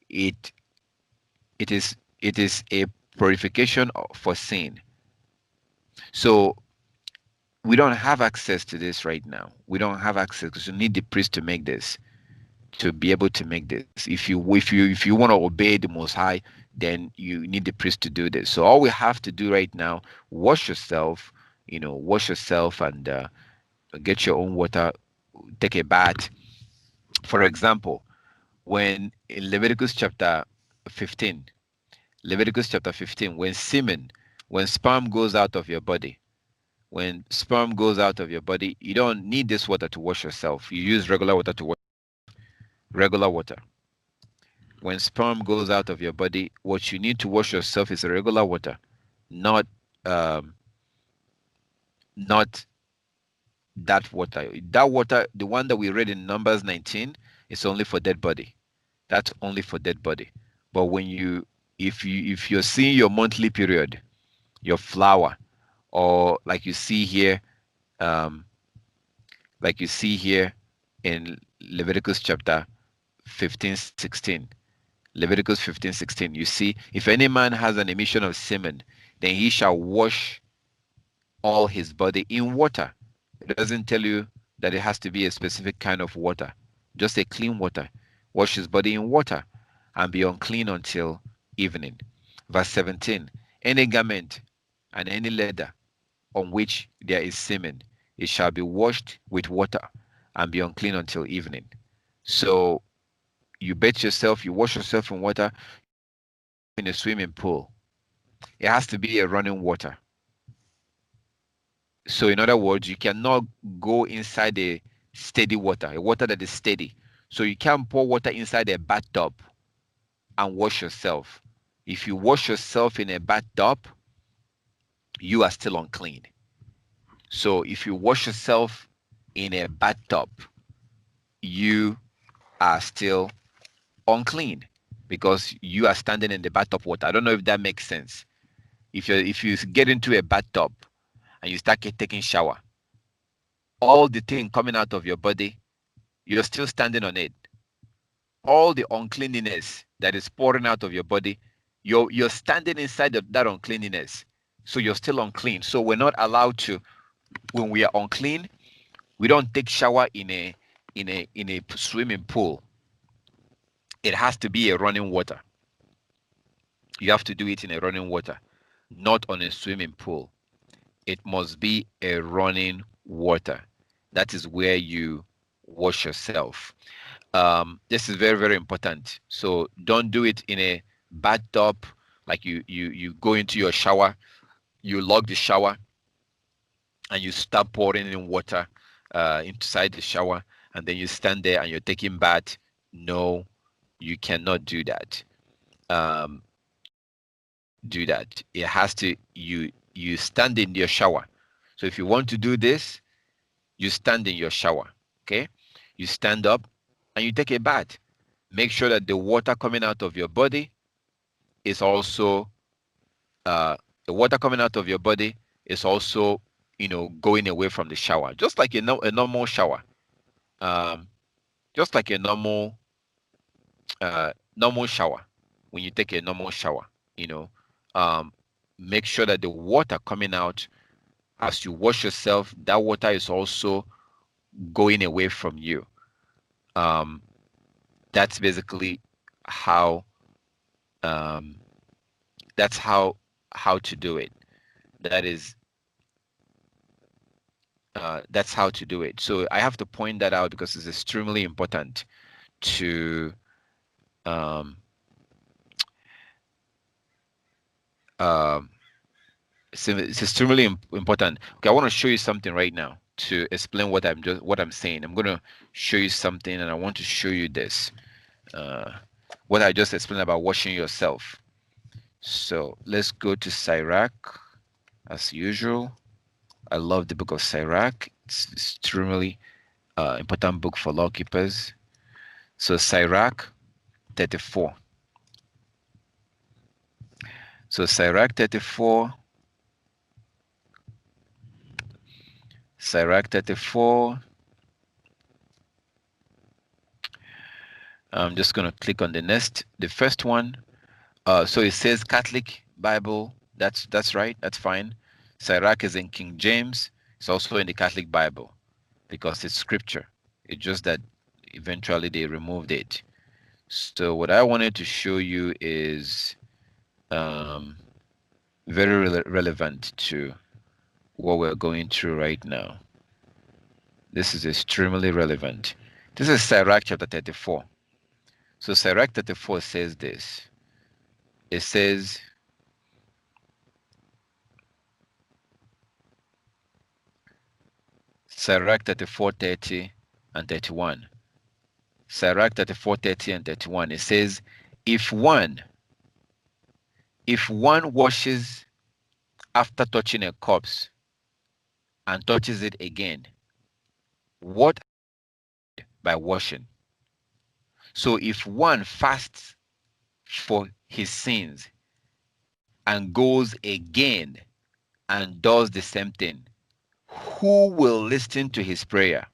It it is a purification for sin. So we don't have access to this right now. We don't have access because you need the priest to make this, to be able to make this. If you want to obey the Most High, then you need the priest to do this. So all we have to do right now, wash yourself, and get your own water, take a bath. For example, when in Leviticus chapter 15, when sperm goes out of your body, you don't need this water to wash yourself. You use regular water to wash. Regular water. When sperm goes out of your body, what you need to wash yourself is regular water, not um, not that water. That water, the one that we read in Numbers 19, is only for dead body. That's only for dead body. But if you're seeing your monthly period, your flower, or um, like you see here in Leviticus chapter 15:16. Leviticus 15:16. You see, if any man has an emission of semen, then he shall wash all his body in water. It doesn't tell you that it has to be a specific kind of water, just a clean water. Wash his body in water and be unclean until evening. Verse 17. Any garment and any leather on which there is semen, it shall be washed with water and be unclean until evening. So you bathe yourself, you wash yourself in water in a swimming pool. It has to be a running water. So in other words, you cannot go inside a steady water, a water that is steady. So you can't pour water inside a bathtub and wash yourself. If you wash yourself in a bathtub, you are still unclean. So if you wash yourself in a bathtub, you are still unclean because you are standing in the bathtub water. I don't know if that makes sense. If you get into a bathtub and you start taking shower, all the thing coming out of your body, you're still standing on it. All the uncleanliness that is pouring out of your body, you're standing inside of that uncleanliness. So you're still unclean. So we're not allowed to, when we are unclean, we don't take shower in a swimming pool. It has to be a running water. You have to do it in a running water, not on a swimming pool. It must be a running water. That is where you wash yourself. This is very, very important. So don't do it in a bathtub, like you go into your shower, you log the shower, and you start pouring in water inside the shower, and then you stand there and you're taking bath. No, you cannot do that. Um, do that. It has to you stand in your shower. So if you want to do this, you stand in your shower. Okay, you stand up and you take a bath. Make sure that the water coming out of your body is also the water coming out of your body is also going away from the shower, just like a normal shower, um, just like a normal shower. When you take a normal shower, you know, um, make sure that the water coming out as you wash yourself, that water is also going away from you. Um, that's basically how um, that's how to do it. That is that's how to do it. So I have to point that out because it's extremely important to um, um, it's extremely important. Okay, I want to show you something right now to explain what I'm saying. I'm going to show you something, and I want to show you this. What I just explained about washing yourself. So let's go to Sirach as usual. I love the book of Sirach. It's extremely important book for law keepers. So Sirach 34. So Sirach 34. Sirach 34. I'm just going to click on the first one. So it says Catholic Bible. That's right. That's fine. Sirach is in King James. It's also in the Catholic Bible because it's scripture. It's just that eventually they removed it. So what I wanted to show you is very relevant to what we're going through right now. This is extremely relevant. This is Sirach chapter 34. So Sirach 34 says this. It says, Sirach 34:30 and 31. Sirach 34:30 and 31. It says, if one washes after touching a corpse and touches it again, what by washing? So if one fasts for his sins and goes again and does the same thing, who will listen to his prayer?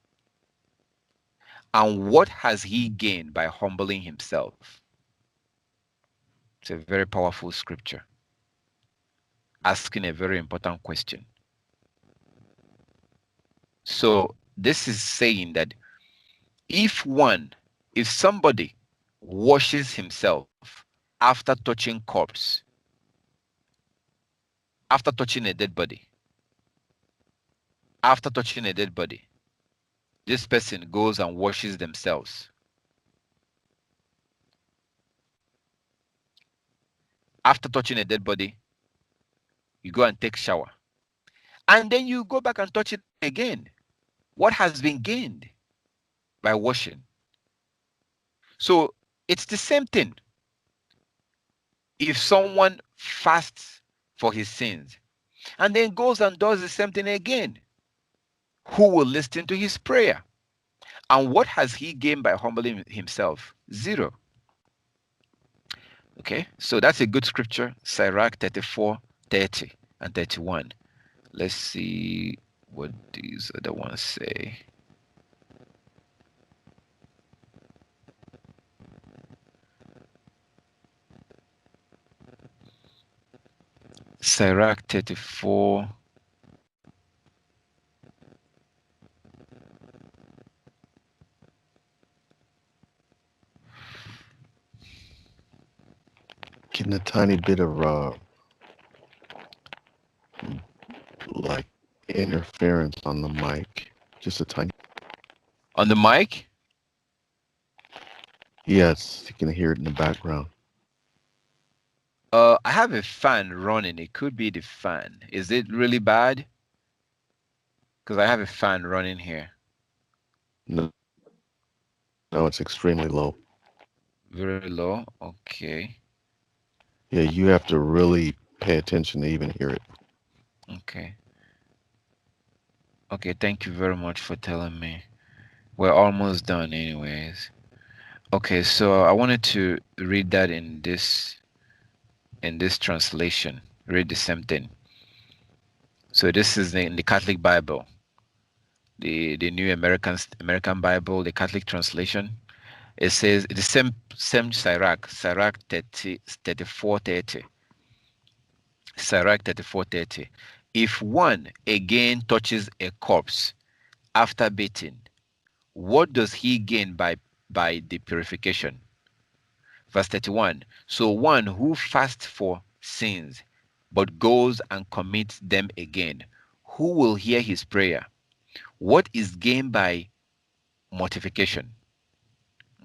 And what has he gained by humbling himself? It's a very powerful scripture, asking a very important question. So this is saying that if somebody washes himself after touching corpse, after touching a dead body, after touching a dead body, this person goes and washes themselves. After touching a dead body, you go and take shower. and then you go back and touch it again. What has been gained by washing? So it's the same thing. If someone fasts for his sins and then goes and does the same thing again, who will listen to his prayer? And what has he gained by humbling himself? Zero. Okay, so that's a good scripture, Sirach 34, 30 and 31. Let's see what these other ones say. Sirach 34. Getting a tiny bit of like interference on the mic. Just a tiny. On the mic? Yes, you can hear it in the background. I have a fan running. It could be the fan. Is it really bad? Because I have a fan running here. No, no, it's extremely low. Very low. Okay. Yeah, you have to really pay attention to even hear it. Okay. Okay, thank you very much for telling me. We're almost done anyways. Okay, so I wanted to read that in this translation. Read the same thing. So this is in the Catholic Bible. The New American Bible, the Catholic translation. It says the same Sirach 34:30. Sirach 34:30. If one again touches a corpse after bathing, what does he gain by the purification? Verse 31. So one who fasts for sins but goes and commits them again, who will hear his prayer? What is gained by mortification?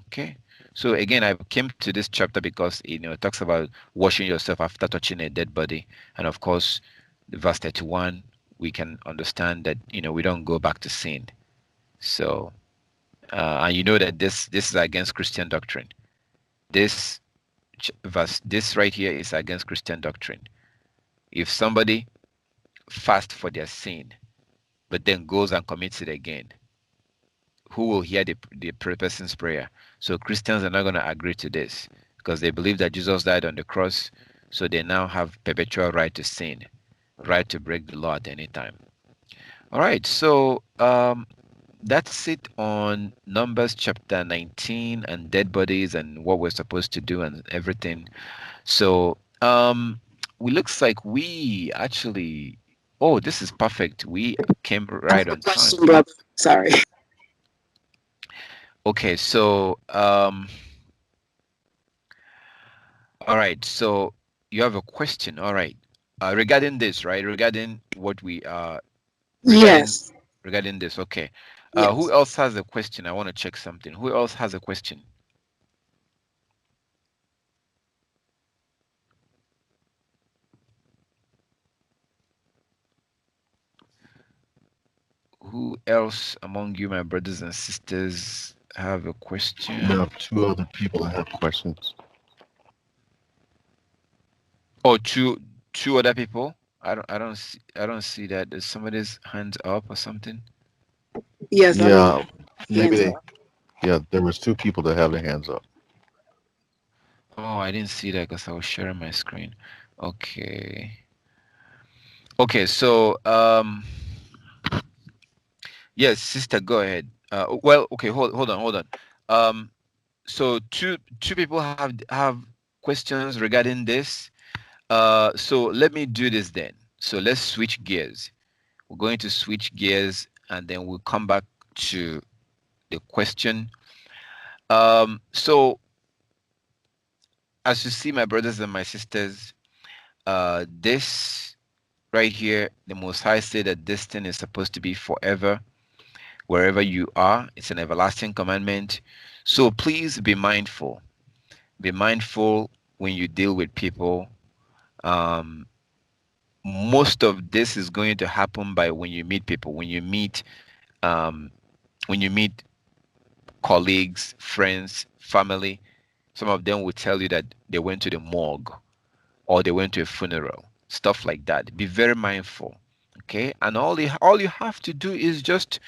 Okay. So again, I came to this chapter because it talks about washing yourself after touching a dead body, and of course, the verse 31, we can understand that we don't go back to sin. So, and you know that this is against Christian doctrine. This verse, this right here, is against Christian doctrine. If somebody fasts for their sin, but then goes and commits it again, who will hear the person's prayer? So Christians are not going to agree to this because they believe that Jesus died on the cross, so they now have perpetual right to sin, right to break the law at any time. All right, so that's it on Numbers chapter 19 and dead bodies and what we're supposed to do and everything. So we looks like we actually, oh, this is perfect. We came right on time. Question, brother. Sorry. Okay, so all right, so you have a question. All right. Regarding this, right? Regarding what we Yes. regarding this, okay. Yes. Who else has a question? I want to check something. Who else has a question? Who else among you, my brothers and sisters, have a question? We have two other people that have questions. Oh, two other people. I don't see that. Is somebody's hands up or something? Yes. Yeah, maybe Hands they. up. Yeah, there was two people that have their hands up. Oh, I didn't see that because I was sharing my screen. Okay. Okay, so yes, sister, go ahead. Well, okay, hold on. So two people have questions regarding this. So let me do this then. So let's switch gears. We're going to switch gears and then we'll come back to the question. So as you see, my brothers and my sisters, this right here, the Most High said that this thing is supposed to be forever, wherever you are. It's an everlasting commandment. So please be mindful. Be mindful when you deal with people. Um, most of this is going to happen by when you meet people, um, when you meet colleagues, friends, family. Some of them will tell you that they went to the morgue or they went to a funeral, stuff like that. Be very mindful, okay? And all you have to do is just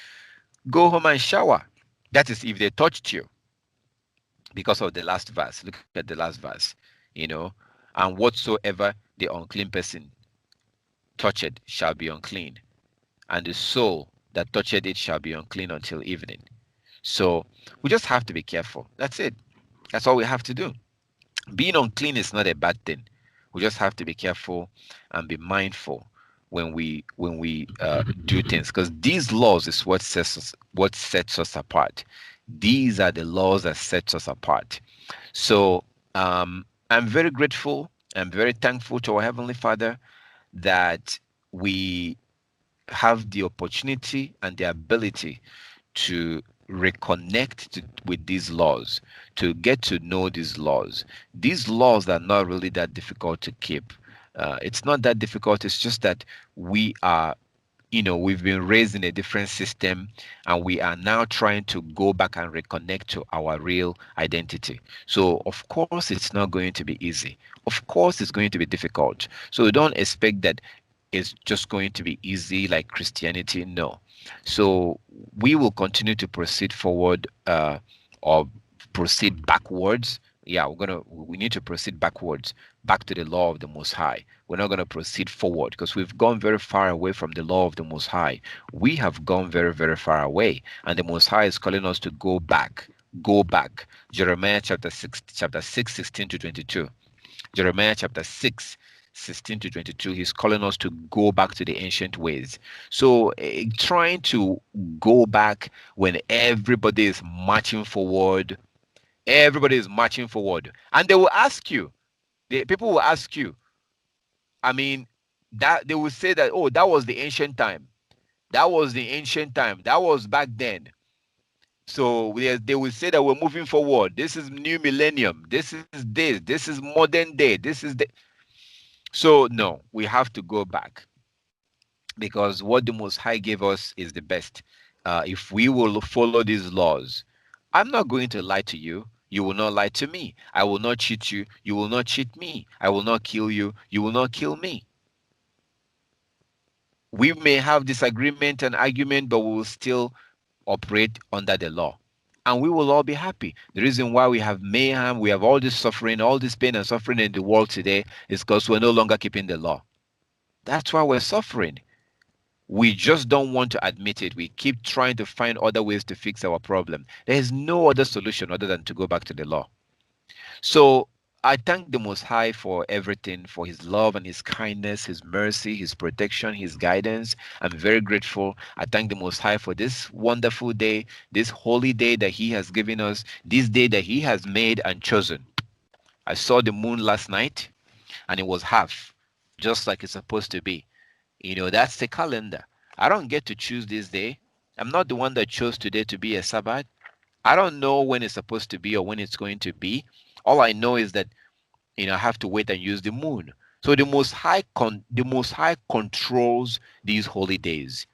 go home and shower. That is if they touched you, because of the last verse. Look at the last verse, you know, and whatsoever the unclean person touched shall be unclean, and the soul that touched it shall be unclean until evening. So we just have to be careful. That's it. That's all we have to do. Being unclean is not a bad thing. We just have to be careful and be mindful when we do things, because these laws is what sets us apart. These are the laws that sets us apart. So I'm very grateful. I'm very thankful to our Heavenly Father that we have the opportunity and the ability to reconnect with these laws, to get to know these laws. These laws are not really that difficult to keep. It's not that difficult. It's just that we are, we've been raised in a different system, and we are now trying to go back and reconnect to our real identity. So of course it's not going to be easy. Of course it's going to be difficult. So don't expect that it's just going to be easy like Christianity. No. So we will continue to proceed forward, or proceed backwards. Yeah, we need to proceed backwards, back to the law of the Most High. We're not going to proceed forward because we've gone very far away from the law of the Most High. We have gone very, very far away, and the Most High is calling us to go back. Go back. Jeremiah chapter 6, 16 to 22. Jeremiah chapter 6, 16 to 22. He's calling us to go back to the ancient ways. So trying to go back when everybody is marching forward, and they will ask you, the people will ask you, I mean, that they will say that, oh, that was the ancient time. That was the ancient time. That was back then. So they will say that we're moving forward. This is new millennium. This is this. This is modern day. This is the. So no, we have to go back, because what the Most High gave us is the best. If we will follow these laws, I'm not going to lie to you. You will not lie to me. I will not cheat you. You will not cheat me. I will not kill you. You will not kill me. We may have disagreement and argument, but we will still operate under the law. And we will all be happy. The reason why we have mayhem, we have all this suffering, all this pain and suffering in the world today is because we're no longer keeping the law. That's why we're suffering. We just don't want to admit it. We keep trying to find other ways to fix our problem. There is no other solution other than to go back to the law. So I thank the Most High for everything, for his love and his kindness, his mercy, his protection, his guidance. I'm very grateful. I thank the Most High for this wonderful day, this holy day that he has given us, this day that he has made and chosen. I saw the moon last night, and it was half, just like it's supposed to be. That's the calendar. I don't get to choose this day. I'm not the one that chose today to be a Sabbath. I don't know when it's supposed to be or when it's going to be. All I know is that I have to wait and use the moon. So the Most High controls these holy days.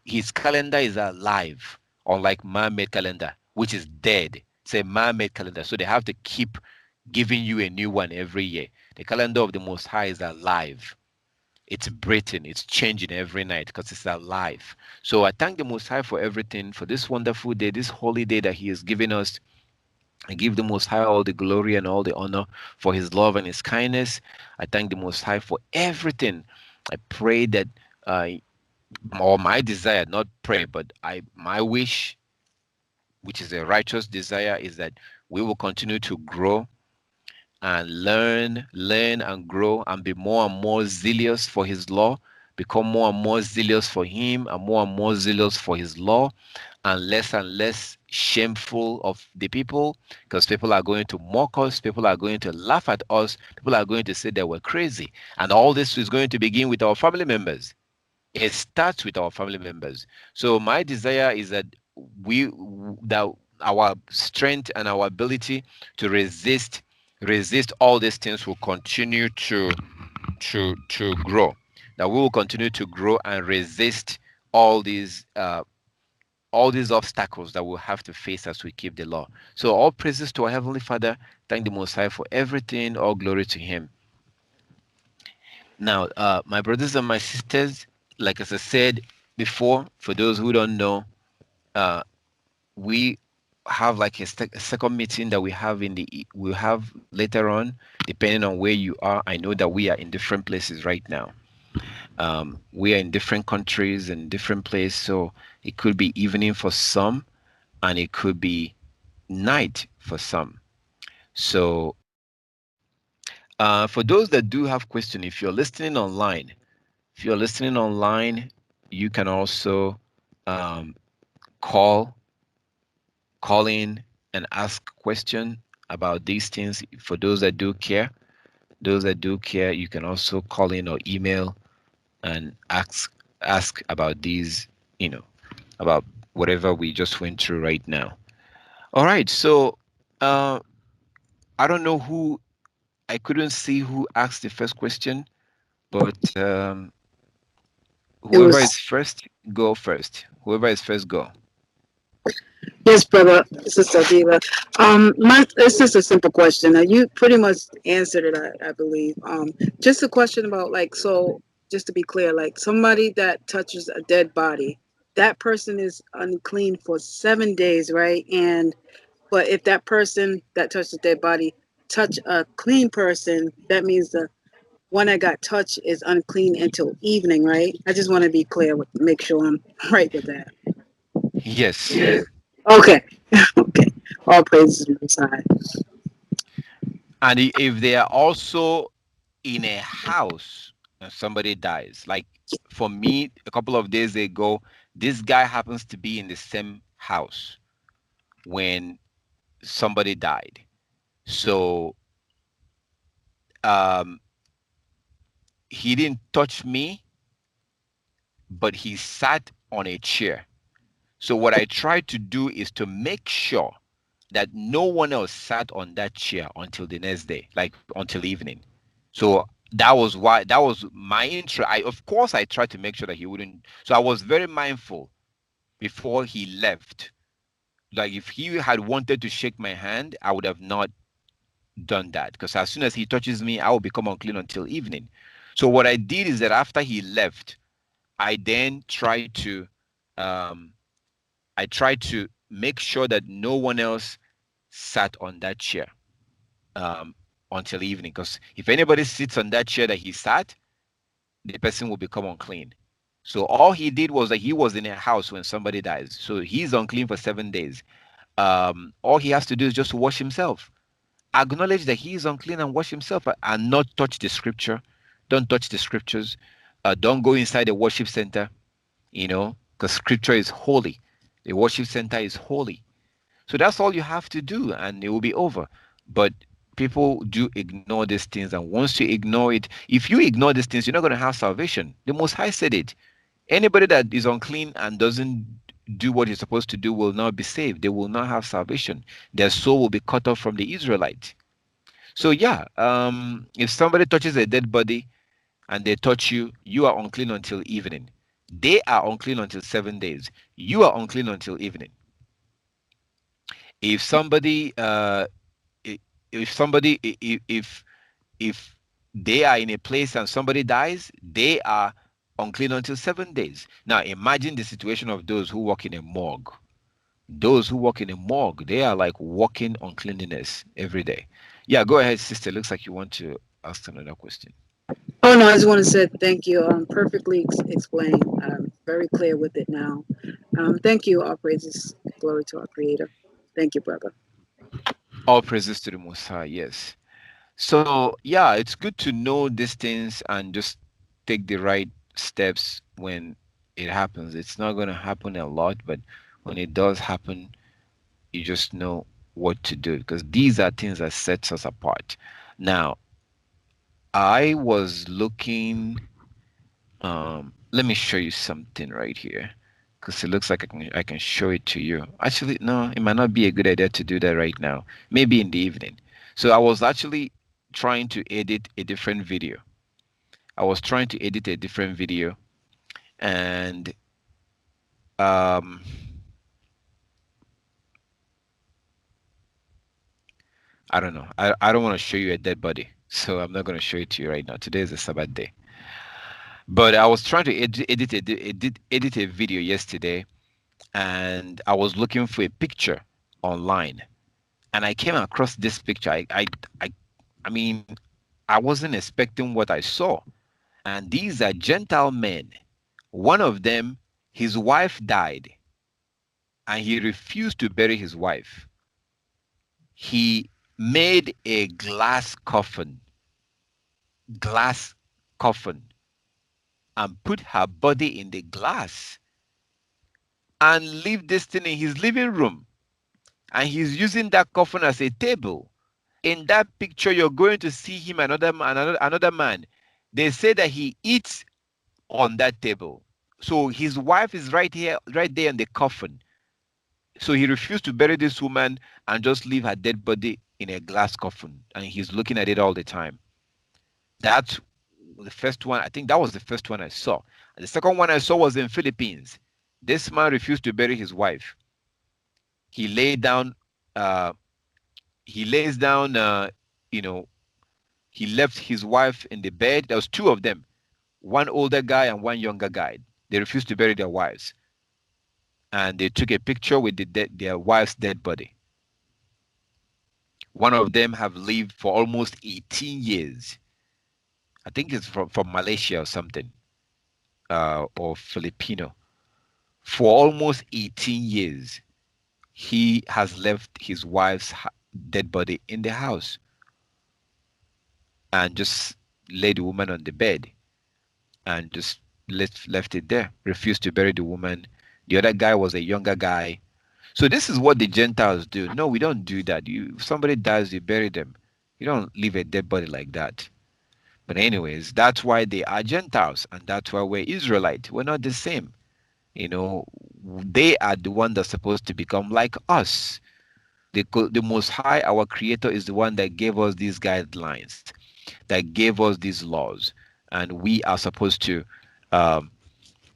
His calendar is alive, unlike man-made calendar, which is dead. It's a man-made calendar, so they have to keep giving you a new one every year. The calendar of the Most High is alive. It's breathing, it's changing every night because it's alive. So I thank the Most High for everything, for this wonderful day, this holy day that he has given us. I give the Most High all the glory and all the honor for his love and his kindness. I thank the Most High for everything. I pray that, or my desire, not pray, but my wish, which is a righteous desire, is that we will continue to grow and learn and grow and be more and more zealous for his law, become more and more zealous for him and more zealous for his law, and less shameful of the people, because people are going to mock us, people are going to laugh at us, people are going to say that we're crazy. And all this is going to begin with our family members. It starts with our family members. So my desire is that that our strength and our ability to resist all these things will continue to grow. that we will continue to grow and resist all these obstacles that we'll have to face as we keep the law. So all praises to our Heavenly Father. Thank the Most High for everything. All glory to Him. Now, my brothers and my sisters, like as I said before, for those who don't know, we have like a second meeting that we'll have later on, depending on where you are. I know that we are in different places right now. We are in different countries and different places, so it could be evening for some, and it could be night for some. So, for those that do have questions, if you're listening online, you can also call in and ask question about these things. For those that do care, you can also call in or email and ask about these, about whatever we just went through right now. All right, so I don't know who, I couldn't see who asked the first question, but whoever is first, go first. Whoever is first, go. Yes, brother, Sister Diva. It's just a simple question. You pretty much answered it, I believe. Just a question about so just to be clear, like somebody that touches a dead body, that person is unclean for 7 days, right? But if that person that touched a dead body touch a clean person, that means the one that got touched is unclean until evening, right? I just want to be clear make sure I'm right with that. Yes. Okay. Okay. All praises to the Most High. And if they are also in a house and somebody dies, like for me, a couple of days ago, this guy happens to be in the same house when somebody died. So he didn't touch me, but he sat on a chair. So what I tried to do is to make sure that no one else sat on that chair until the next day, like until evening. So that was my intro. Of course I tried to make sure that he wouldn't. So I was very mindful before he left. Like if he had wanted to shake my hand, I would have not done that, because as soon as he touches me, I will become unclean until evening. So what I did is that after he left, I then um, tried to make sure that no one else sat on that chair until evening. Because if anybody sits on that chair that he sat, the person will become unclean. So all he did was that he was in a house when somebody dies. So he's unclean for 7 days. All he has to do is just wash himself. Acknowledge that he is unclean and wash himself, and not touch the scripture. Don't touch the scriptures. Don't go inside the worship center, because scripture is holy. The worship center is holy. So that's all you have to do, and it will be over. But people do ignore these things, and once you ignore it, if you ignore these things, you're not going to have salvation. The Most High said it. Anybody that is unclean and doesn't do what he's supposed to do will not be saved. They will not have salvation. Their soul will be cut off from the Israelites. So yeah, if somebody touches a dead body and they touch you, you are unclean until evening. They are unclean until 7 days. You are unclean until evening. If somebody if they are in a place and somebody dies, they are unclean until 7 days. Now imagine the situation of those who work in a morgue. Those who work in a morgue, they are like walking uncleanliness every day. Yeah, go ahead, sister. Looks like you want to ask another question. Oh no, I just want to say thank you. Perfectly explained. Very clear with it now. Thank you. All praises, glory to our Creator. Thank you, brother. All praises to the Most High. Yes. So yeah, it's good to know these things and just take the right steps when it happens. It's not going to happen a lot, but when it does happen, you just know what to do, because these are things that sets us apart. Now, I was looking. Let me show you something right here, because it looks like I can show it to you. Actually, no, it might not be a good idea to do that right now. Maybe in the evening. So I was actually trying to edit a different video. I was trying to edit a different video, and I don't know. I don't want to show you a dead body, so I'm not going to show it to you right now. Today is a Sabbath day. But I was trying to edit a video yesterday, and I was looking for a picture online, and I came across this picture. I mean, I wasn't expecting what I saw. And these are Gentile men. One of them, his wife died, and he refused to bury his wife. He made a glass coffin, and put her body in the glass and leave this thing in his living room. And he's using that coffin as a table. In that picture, you're going to see him, another man. They say that he eats on that table. So his wife is right here, right there in the coffin. So he refused to bury this woman and just leave her dead body in a glass coffin. And he's looking at it all the time. That's the first one. I think that was the first one I saw. And the second one I saw was in Philippines. This man refused to bury his wife. He laid down, he lays down, he left his wife in the bed. There was two of them, one older guy and one younger guy. They refused to bury their wives. And they took a picture with their wife's dead body. One of them have lived for almost 18 years. I think it's from Malaysia or something, or Filipino. For almost 18 years, he has left his wife's dead body in the house and just laid the woman on the bed and just left it there, refused to bury the woman. The other guy was a younger guy. So this is what the Gentiles do. No, we don't do that. If somebody dies, you bury them. You don't leave a dead body like that. But anyways, that's why they are Gentiles, and that's why we're Israelites. We're not the same. They are the one that's supposed to become like us. The Most High, our Creator, is the one that gave us these guidelines, that gave us these laws, and we are supposed to.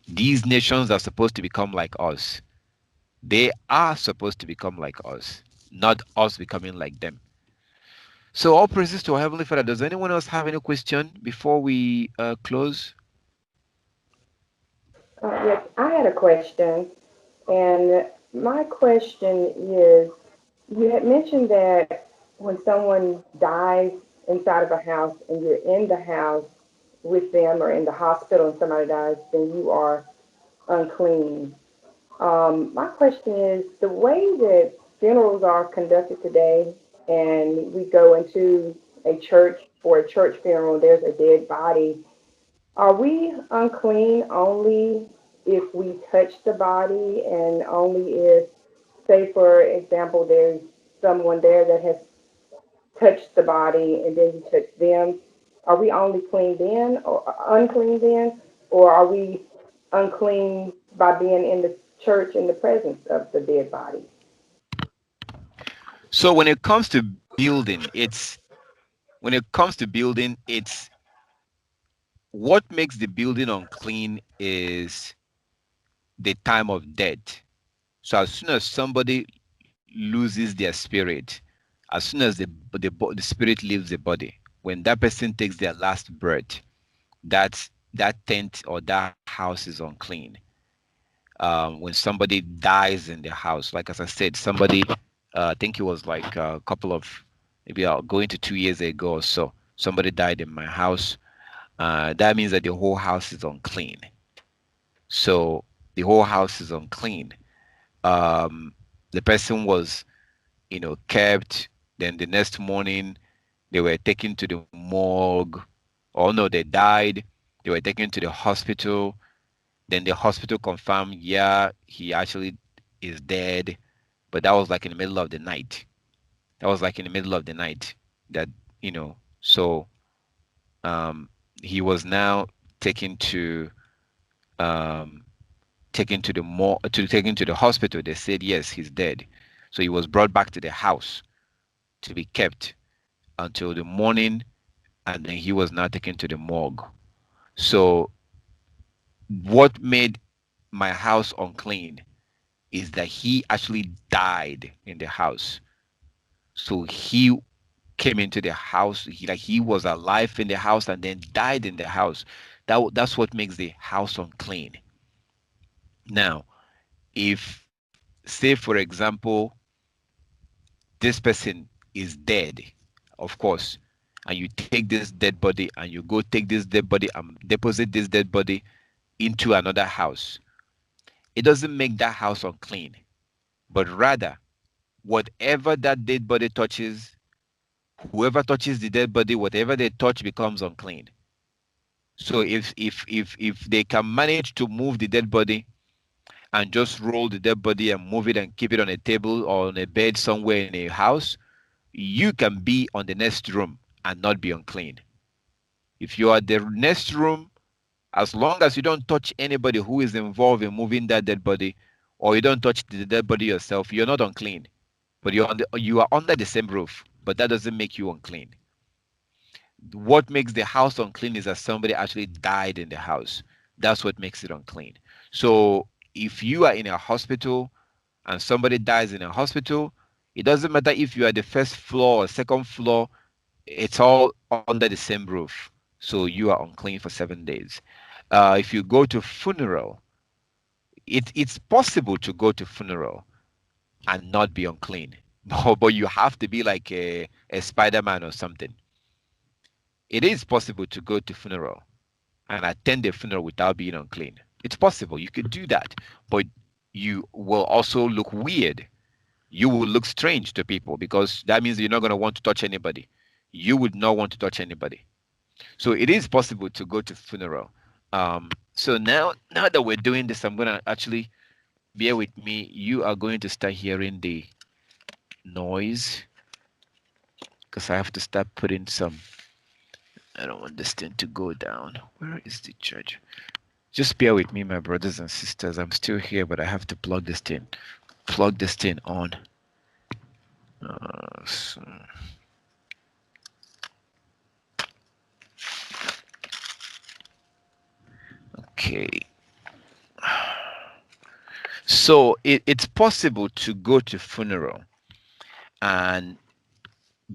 These nations are supposed to become like us. They are supposed to become like us, not us becoming like them. So all praises to our Heavenly Father. Does anyone else have any question before we close? Yes, I had a question, and my question is, you had mentioned that when someone dies inside of a house and you're in the house with them, or in the hospital and somebody dies, then you are unclean. My question is, the way that funerals are conducted today, and we go into a church for a church funeral, there's a dead body. Are we unclean only if we touch the body, and only if, say, for example, there's someone there that has touched the body and then you touch them? Are we only clean then, or unclean then, or are we unclean by being in the church in the presence of the dead body? So when it comes to building, it's what makes the building unclean is the time of death. So as soon as somebody loses their spirit, as soon as the spirit leaves the body, when that person takes their last breath, that tent or that house is unclean. When somebody dies in the house, like as I said, somebody, I think it was like a couple of, maybe going to 2 years ago or so, somebody died in my house. That means that the whole house is unclean. So the whole house is unclean. The person was, kept. Then the next morning, they were taken to the morgue. Or no, they died. They were taken to the hospital. Then the hospital confirmed, yeah, he actually is dead. But that was like in the middle of the night. That, so um, he was now taken to um, taken to the hospital. They said yes, he's dead. So he was brought back to the house to be kept until the morning, and then he was now taken to the morgue. So what made my house unclean is that he actually died in the house. So he came into the house, he was alive in the house and then died in the house. That's what makes the house unclean. Now, if, say for example, this person is dead, of course, and you take this dead body and you go take this dead body and deposit this dead body into another house, it doesn't make that house unclean, but rather whatever that dead body touches, whoever touches the dead body, whatever they touch becomes unclean. So if they can manage to move the dead body and just roll the dead body and move it and keep it on a table or on a bed somewhere in a house, you can be on the next room and not be unclean. If you are the next room, as long as you don't touch anybody who is involved in moving that dead body, or you don't touch the dead body yourself, you're not unclean. But you are under the same roof, but that doesn't make you unclean. What makes the house unclean is that somebody actually died in the house. That's what makes it unclean. So if you are in a hospital and somebody dies in a hospital, it doesn't matter if you are the first floor or second floor, it's all under the same roof. So you are unclean for 7 days. If you go to funeral, it's possible to go to funeral and not be unclean. But you have to be like a Spider-Man or something. It is possible to go to funeral and attend a funeral without being unclean. It's possible. You could do that. But you will also look weird. You will look strange to people because that means you're not going to want to touch anybody. You would not want to touch anybody. So it is possible to go to funeral. So now that we're doing this, I'm going to actually, bear with me. You are going to start hearing the noise because I have to start putting some. I don't want this thing to go down. Where is the charger? Just bear with me, my brothers and sisters. I'm still here, but I have to plug this thing. Plug this thing on. Okay. So it's possible to go to funeral and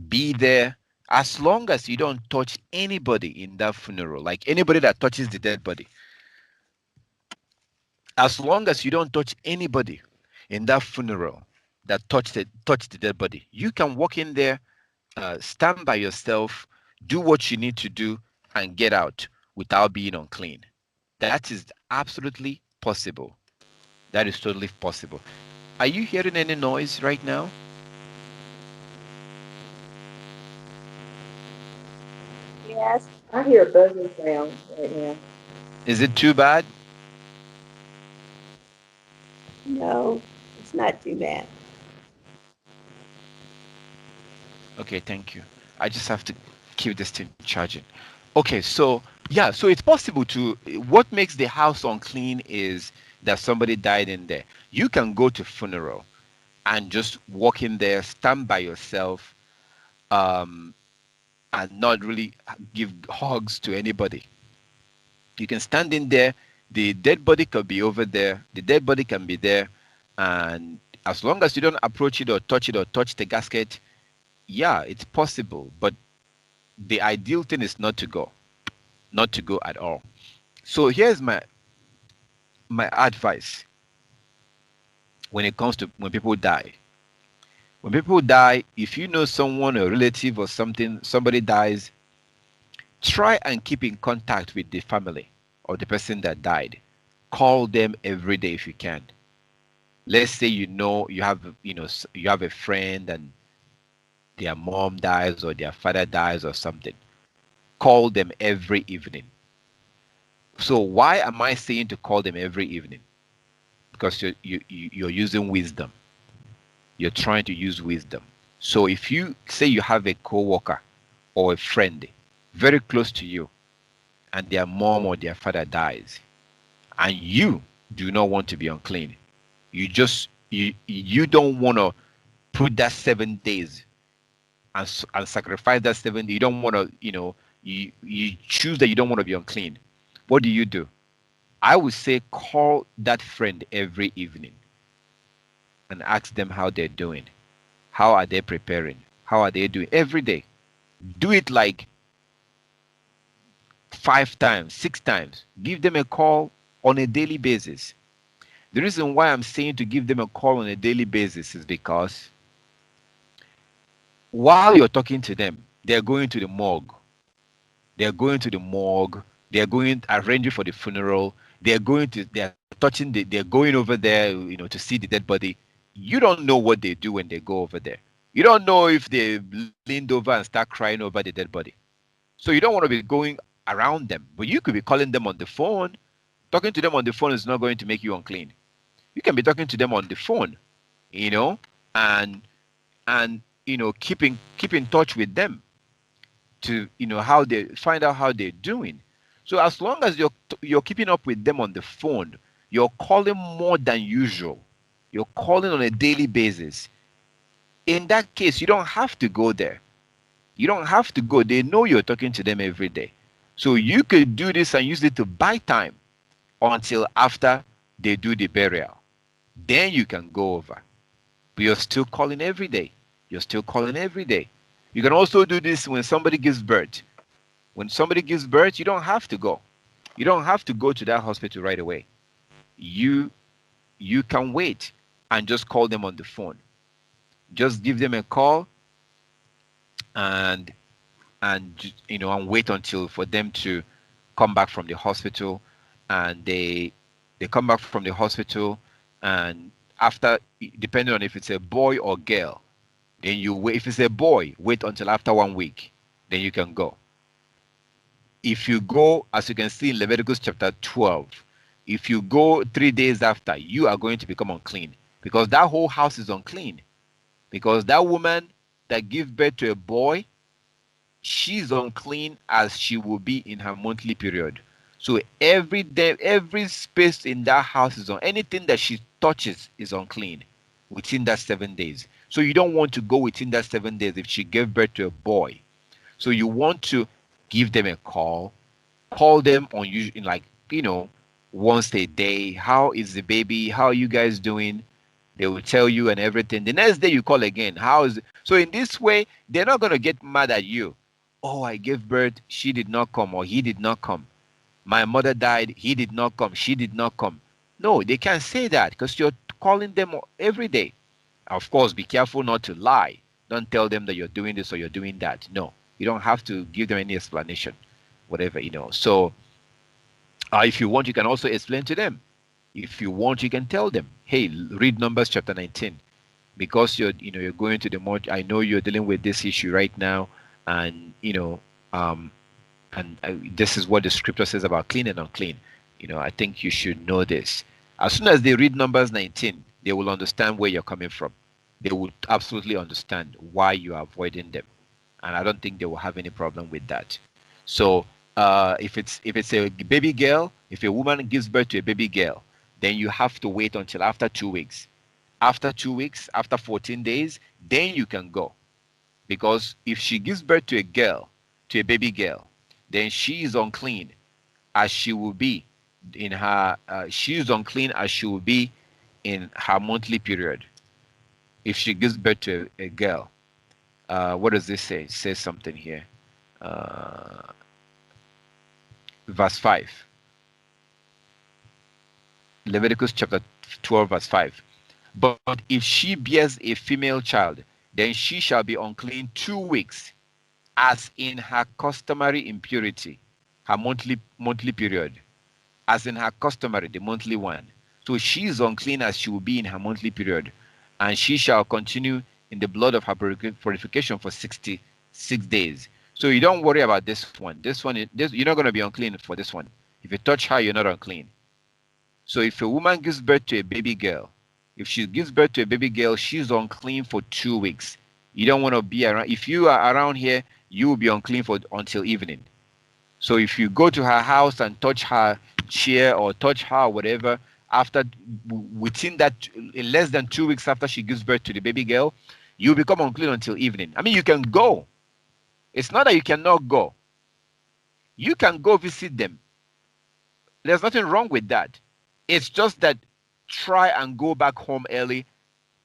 be there as long as you don't touch anybody in that funeral, like anybody that touches the dead body. As long as you don't touch anybody in that funeral that touched the dead body, you can walk in there, stand by yourself, do what you need to do, and get out without being unclean. That is absolutely possible. That is totally possible. Are you hearing any noise right now? Yes. I hear a buzzing sound right now. Is it too bad? No, it's not too bad. Okay, thank you. I just have to keep this thing charging. Okay, so yeah, so it's possible to. What makes the house unclean is that somebody died in there. You can go to funeral and just walk in there, stand by yourself, um, and not really give hugs to anybody. You can stand in there. The dead body could be over there. The dead body can be there, and as long as you don't approach it or touch the casket, yeah, it's possible. But the ideal thing is not to go at all. So here's my advice when it comes to when people die. When people die, if you know someone, a relative or something, somebody dies, try and keep in contact with the family of the person that died. Call them every day if you can. Let's say you have a friend and their mom dies or their father dies or something. Call them every evening. So why am I saying to call them every evening? Because you're using wisdom. You're trying to use wisdom. So if you say you have a co-worker or a friend very close to you and their mom or their father dies and you do not want to be unclean, you don't want to put that 7 days and sacrifice that 7 days. You don't want to, you choose that you don't want to be unclean. what do? I would say call that friend every evening and ask them how they're doing. How are they preparing? How are they doing? Every day. Do it like 5 times, 6 times. Give them a call on a daily basis. The reason why I'm saying to give them a call on a daily basis is because while you're talking to them, they're going to the morgue. They're going to the morgue. They're going arranging for the funeral. They're touching they're going over there, to see the dead body. You don't know what they do when they go over there. You don't know if they leaned over and start crying over the dead body. So you don't want to be going around them, but you could be calling them on the phone. Talking to them on the phone is not going to make you unclean. You can be talking to them on the phone, and keep in touch with them to how they find out how they're doing. So as long as you're keeping up with them on the phone, you're calling more than usual. You're calling on a daily basis. In that case, you don't have to go there. You don't have to go. They know you're talking to them every day. So you could do this and use it to buy time until after they do the burial. Then you can go over. But you're still calling every day. You're still calling every day. You can also do this when somebody gives birth. When somebody gives birth, you don't have to go. You don't have to go to that hospital right away. You can wait and just call them on the phone. Just give them a call and wait until for them to come back from the hospital, and they come back from the hospital, and after, depending on if it's a boy or girl, then you wait. If it's a boy, wait until after 1 week, then you can go. If you go, as you can see in Leviticus chapter 12, if you go 3 days after, you are going to become unclean, because that whole house is unclean. Because that woman that gives birth to a boy, she's unclean as she will be in her monthly period. So every day, every space in that house is on. Anything that she touches is unclean within that 7 days. So you don't want to go within that 7 days if she gave birth to a boy. So you want to give them a call them once a day. How is the baby? How are you guys doing? They will tell you and everything. The next day you call again. How is it? So in this way, they're not going to get mad at you. Oh, I gave birth, she did not come, or he did not come. My mother died, he did not come, she did not come. No, they can't say that because you're calling them every day. Of course, be careful not to lie. Don't tell them that you're doing this or you're doing that. No, you don't have to give them any explanation, whatever. So if you want, you can also explain to them. If you want, you can tell them, hey, read Numbers chapter 19, because you're going to the morgue. I know you're dealing with this issue right now, and this is what the scripture says about clean and unclean. I think you should know this. As soon as they read Numbers 19, they will understand where you're coming from. They will absolutely understand why you are avoiding them, and I don't think they will have any problem with that. So if it's a baby girl, if a woman gives birth to a baby girl, then you have to wait until after 2 weeks. After 2 weeks, after 14 days, then you can go. Because if she gives birth to a baby girl, then she is unclean as she will be in her, unclean as she will be in her monthly period. If she gives birth to a girl, what does this say? It says something here. Verse 5. Leviticus chapter 12, verse 5. But if she bears a female child, then she shall be unclean 2 weeks, as in her customary impurity, her monthly period, as in her customary, the monthly one. So she is unclean as she will be in her monthly period, and she shall continue in the blood of her purification for 66 days. So you don't worry about this one. You're not going to be unclean for this one. If you touch her, you're not unclean. So if a woman gives birth to a baby girl, if she gives birth to a baby girl, she's unclean for 2 weeks. You don't want to be around. If you are around here, you will be unclean until evening. So if you go to her house and touch her chair or touch her whatever, within that, in less than 2 weeks after she gives birth to the baby girl, you become unclean until evening. I mean, you can go. It's not that you cannot go. You can go visit them. There's nothing wrong with that. It's just that try and go back home early,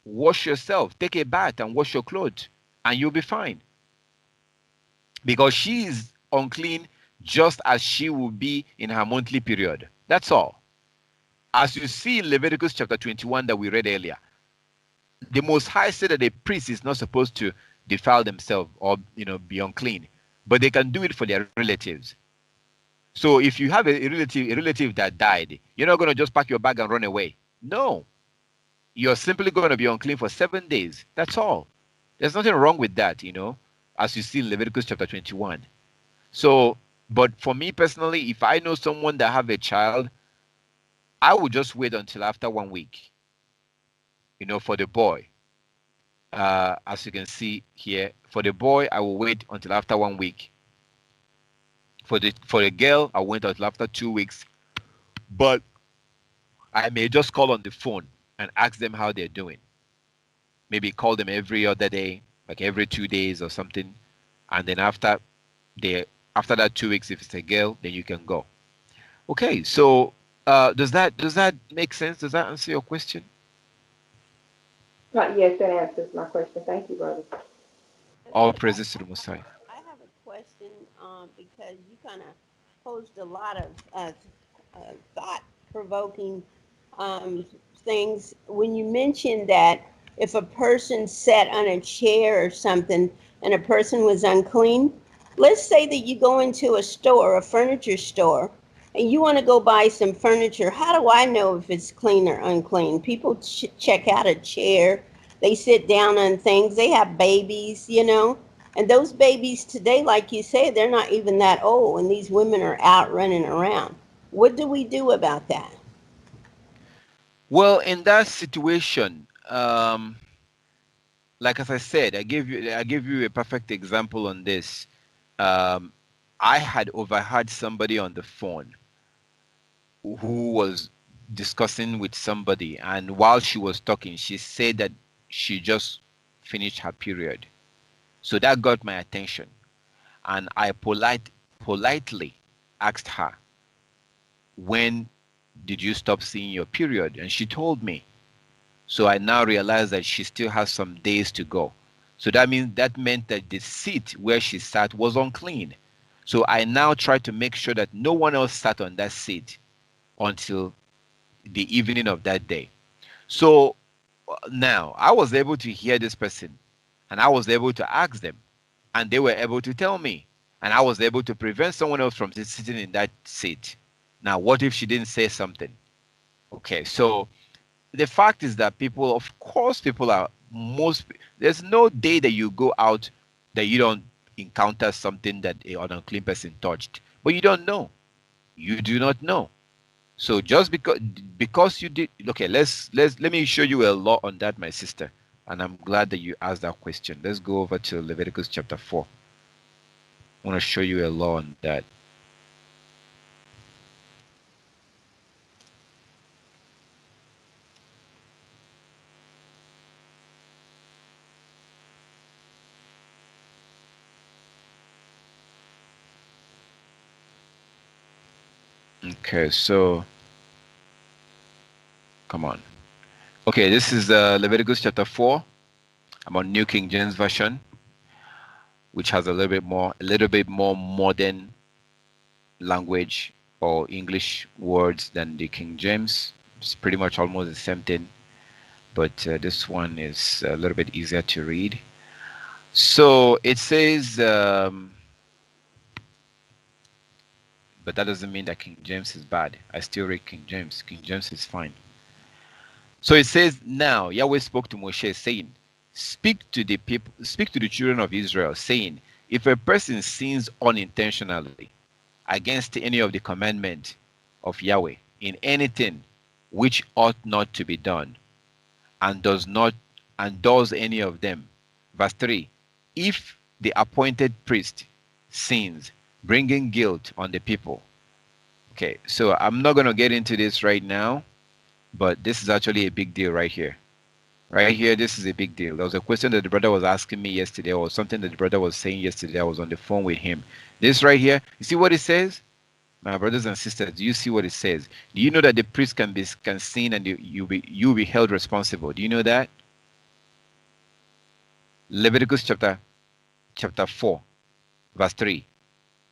wash yourself, take a bath and wash your clothes, and you'll be fine. Because she is unclean just as she will be in her monthly period. That's all. As you see in Leviticus chapter 21 that we read earlier, the Most High said that a priest is not supposed to defile themselves or be unclean, but they can do it for their relatives. So if you have a relative that died, you're not going to just pack your bag and run away. No, you're simply going to be unclean for 7 days. That's all. There's nothing wrong with that, as you see in Leviticus chapter 21. So, but for me personally, if I know someone that have a child, I would just wait until after 1 week, for the boy. As you can see here, for the boy, I will wait until after 1 week. For the girl, I'll wait until after 2 weeks. But I may just call on the phone and ask them how they're doing. Maybe call them every other day, like every 2 days or something. And then after that 2 weeks, if it's a girl, then you can go. Okay, so does that make sense? Does that answer your question? Yes, that answers my question. Thank you, brother. All praises to the Most High. I have a question because you kind of posed a lot of thought-provoking things when you mentioned that if a person sat on a chair or something and a person was unclean, let's say that you go into a store, a furniture store, and you want to go buy some furniture. How do I know if it's clean or unclean? People check out a chair. They sit down on things. They have babies, and those babies today, like you say, they're not even that old, and these women are out running around. What do we do about that? Well, in that situation, like as I said, I gave you a perfect example on this. I had overheard somebody on the phone who was discussing with somebody, and while she was talking, she said that she just finished her period. So that got my attention, and I politely asked her, when did you stop seeing your period? And she told me. So I now realize that she still has some days to go. So that meant that the seat where she sat was unclean. So I now try to make sure that no one else sat on that seat until the evening of that day. So now I was able to hear this person, and I was able to ask them, and they were able to tell me, and I was able to prevent someone else from sitting in that seat. Now, what if she didn't say something? Okay, so the fact is that there's no day that you go out that you don't encounter something that an unclean person touched, but you don't know. You do not know. So just because you did, okay, let me show you a law on that, my sister. And I'm glad that you asked that question. Let's go over to Leviticus chapter 4. I want to show you a law on that. Okay, so come on. Okay, this is Leviticus chapter 4. I'm on New King James Version, which has a little bit more modern language or English words than the King James. It's pretty much almost the same thing, but this one is a little bit easier to read. So it says, but that doesn't mean that King James is bad. I still read King James. King James is fine. So it says, now Yahweh spoke to Moshe, saying, speak to the children of Israel, saying, if a person sins unintentionally against any of the commandments of Yahweh in anything which ought not to be done, and does any of them. Verse 3, if the appointed priest sins, bringing guilt on the people. Okay, so I'm not going to get into this right now, but this is actually a big deal right here. Right here, this is a big deal. There was a question that the brother was asking me yesterday, or something that the brother was saying yesterday. I was on the phone with him. This right here, you see what it says? My brothers and sisters, do you see what it says? Do you know that the priest can sin and you be held responsible? Do you know that? Leviticus chapter 4, verse 3.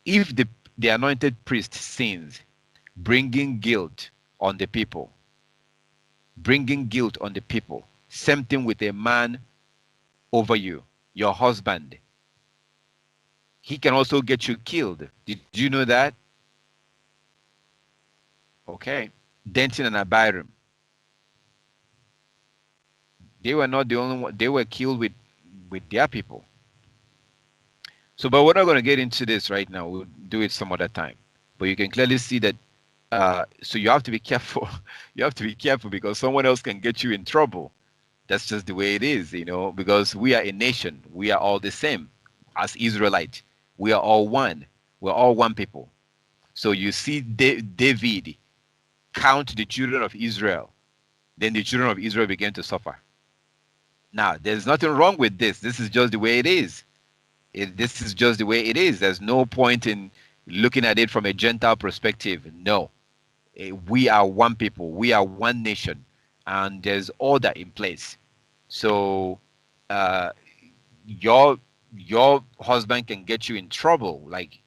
If the anointed priest sins, bringing guilt on the people, same thing with a man over you, your husband, he can also get you killed. Did you know that? Okay. Denton and Abiram, they were not the only one. They were killed with their people. So, but we're not going to get into this right now. We'll do it some other time. But you can clearly see that. So you have to be careful. You have to be careful because someone else can get you in trouble. That's just the way it is, because we are a nation. We are all the same as Israelites. We are all one. We're all one people. So you see David count the children of Israel. Then the children of Israel began to suffer. Now, there's nothing wrong with this. This is just the way it is. This is just the way it is. There's no point in looking at it from a Gentile perspective. No. We are one people. We are one nation. And there's order in place. So your husband can get you in trouble, like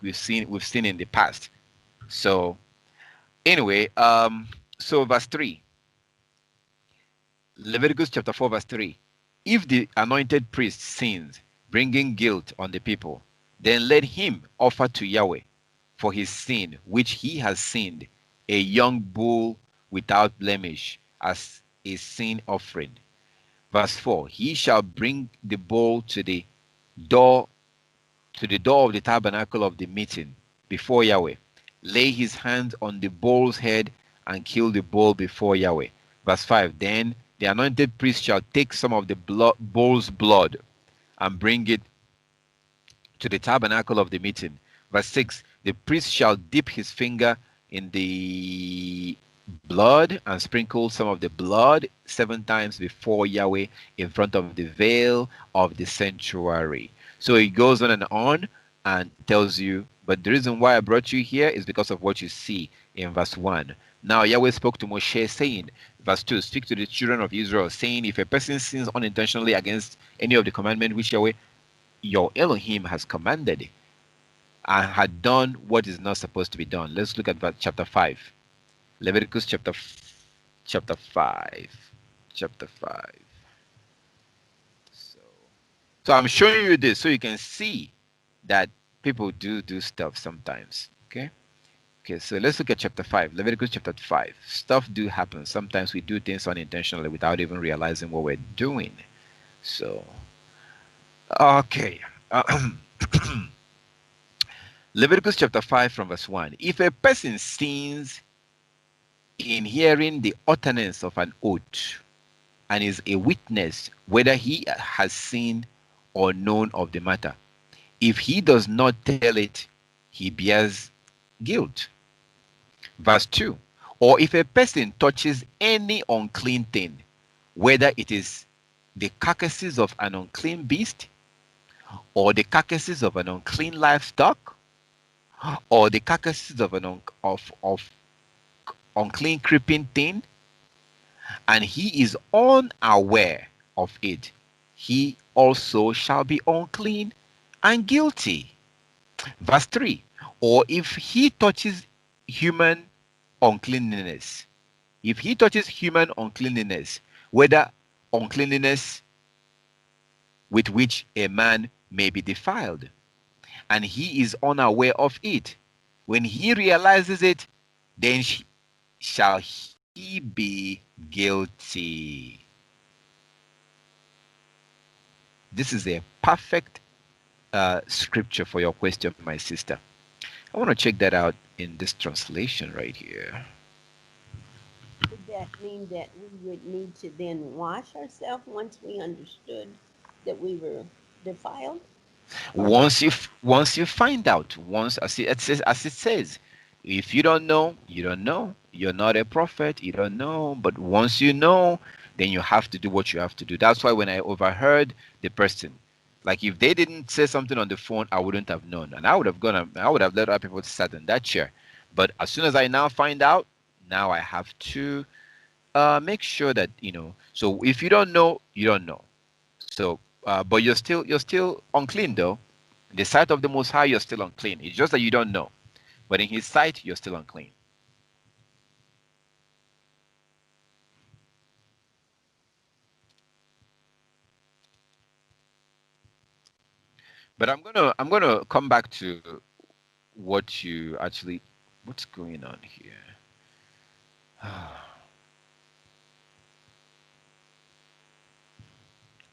we've seen in the past. So anyway, so verse 3. Leviticus chapter 4, verse 3. If the anointed priest sins, bringing guilt on the people, then let him offer to Yahweh for his sin, which he has sinned, a young bull without blemish as a sin offering. Verse 4. He shall bring the bull to the door of the tabernacle of the meeting before Yahweh. Lay his hands on the bull's head and kill the bull before Yahweh. Verse 5. Then the anointed priest shall take some of the bull's blood and bring it to the tabernacle of the meeting. Verse 6. The priest shall dip his finger in the blood and sprinkle some of the blood 7 times before Yahweh in front of the veil of the sanctuary. So it goes on and tells you, but the reason why I brought you here is because of what you see in verse 1. Now Yahweh spoke to Moshe saying, verse 2, speak to the children of Israel, saying, if a person sins unintentionally against any of the commandments which Yahweh your Elohim has commanded and had done what is not supposed to be done. Let's look at chapter 5. Leviticus chapter 5. So I'm showing you this so you can see that people do stuff sometimes. Okay, so let's look at chapter 5, Leviticus chapter 5. Stuff do happen. Sometimes we do things unintentionally without even realizing what we're doing. So, okay. Leviticus chapter 5 from verse 1. If a person sins in hearing the utterance of an oath and is a witness whether he has sinned or known of the matter, if he does not tell it, he bears guilt. Verse 2. Or if a person touches any unclean thing, whether it is the carcasses of an unclean beast, or the carcasses of an unclean livestock, or the carcasses of an unclean creeping thing, and he is unaware of it, he also shall be unclean and guilty. Verse 3. Or if he touches human uncleanness, whether uncleanness with which a man may be defiled, and he is unaware of it, when he realizes it, then shall he be guilty. This is a perfect scripture for your question, my sister. I want to check that out in this translation right here. Would that mean that we would need to then wash ourselves once we understood that we were defiled? Once you find out, as it says, if you don't know, you don't know. You're not a prophet, you don't know. But once you know, then you have to do what you have to do. That's why when I overheard the person Like if they didn't say something on the phone, I wouldn't have known, and I would have let other people sit in that chair. But as soon as I now find out, now I have to make sure that So if you don't know, you don't know. So, but you're still unclean though. In the sight of the Most High, you're still unclean. It's just that you don't know. But in His sight, you're still unclean. But I'm gonna come back to what you actually what's going on here.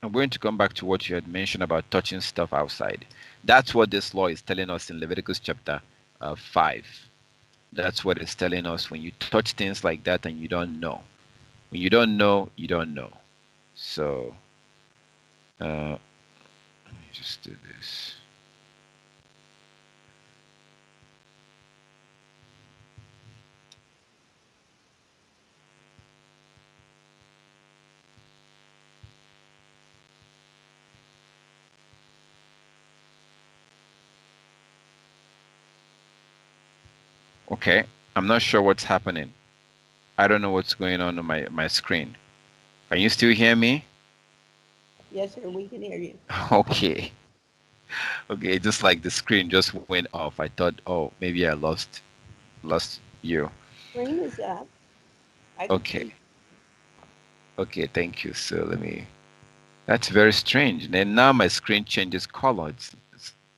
I'm going to come back to what you had mentioned about touching stuff outside. That's what this law is telling us in Leviticus chapter 5. That's what it's telling us when you touch things like that and you don't know. When you don't know, you don't know. So, let me just do this. Okay, I'm not sure what's happening. I don't know what's going on my screen. Can you still hear me? Yes, sir, we can hear you. Okay. Okay, just like the screen just went off. I thought, oh, maybe I lost you. Screen is up. I can Okay. see. Okay, thank you. So that's very strange. Then now my screen changes color.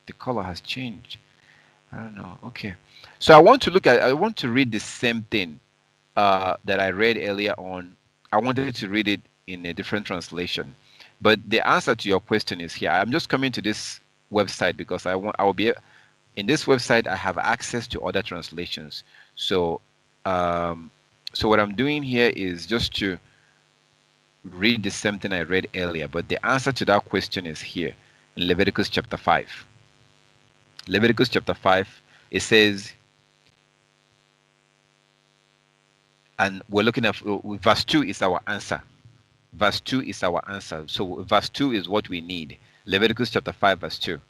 The color has changed. I don't know. Okay. So I want to read the same thing that I read earlier on. I wanted to read it in a different translation. But the answer to your question is here. I'm just coming to this website because I will be in this website. I have access to other translations. So um, so what I'm doing here is just to read the same thing I read earlier, but the answer to that question is here in Leviticus chapter 5. Leviticus chapter 5, it says, and we're looking at verse 2 is our answer. Verse 2 is our answer. So verse 2 is what we need. Leviticus chapter 5, verse 2.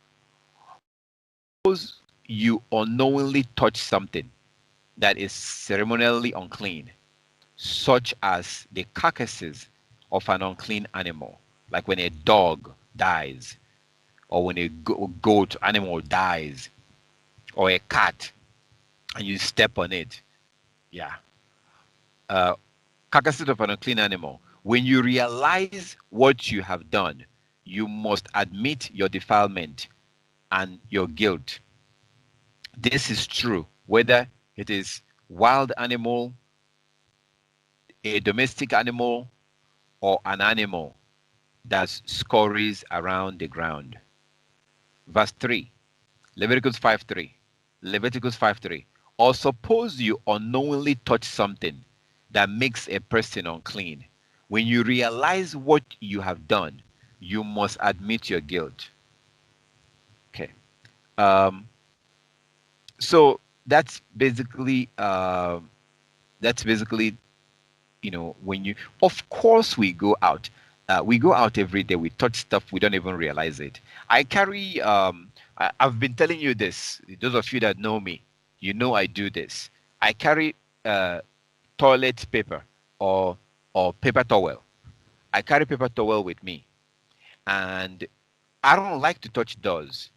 Suppose you unknowingly touch something that is ceremonially unclean, such as the carcasses of an unclean animal, like when a dog dies, or when a goat animal dies, or a cat, and you step on it. Yeah. Uh, Carcasses of an unclean animal. When you realize what you have done, you must admit your defilement and your guilt. This is true whether it is wild animal, a domestic animal, or an animal that scurries around the ground. Verse 3, Leviticus 5:3. Leviticus 5:3. Or suppose you unknowingly touch something that makes a person unclean. When you realize what you have done, you must admit your guilt. Okay. Um, so that's basically when you, of course, we go out every day, we touch stuff, we don't even realize it. I carry I've been telling you this, those of you that know me, I do this. I carry uh, toilet paper, or paper towel. I carry paper towel with me, and I don't like to touch doors.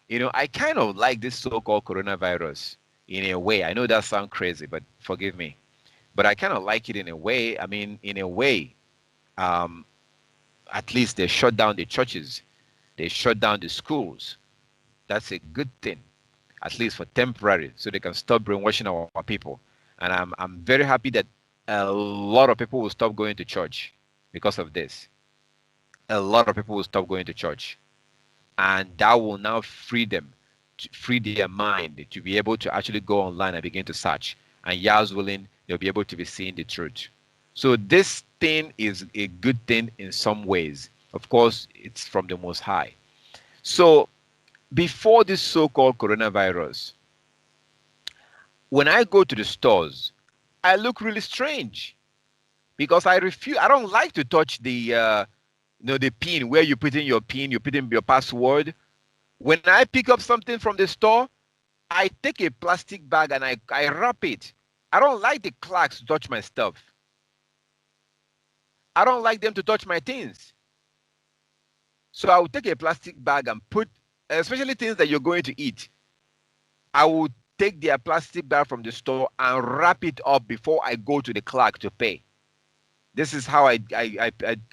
I kind of like this so-called coronavirus in a way. I know that sounds crazy, but forgive me, but I kind of like it in a way. I mean, in a way, um, at least they shut down the churches, they shut down the schools. That's a good thing, at least for temporary, so they can stop brainwashing our people. And I'm very happy that a lot of people will stop going to church because of this. A lot of people will stop going to church, and that will now free them, to free their mind to be able to actually go online and begin to search. And Yah's willing, they'll be able to be seeing the truth. So this thing is a good thing in some ways. Of course, it's from the Most High. So before this so-called coronavirus, when I go to the stores, I look really strange because I refuse. I don't like to touch the pin where you put in your pin, you put in your password. When I pick up something from the store, I take a plastic bag and I wrap it. I don't like the clerks to touch my stuff. I don't like them to touch my things. So I will take a plastic bag and put, especially things that you're going to eat. I will take their plastic bag from the store and wrap it up before I go to the clerk to pay. This is how I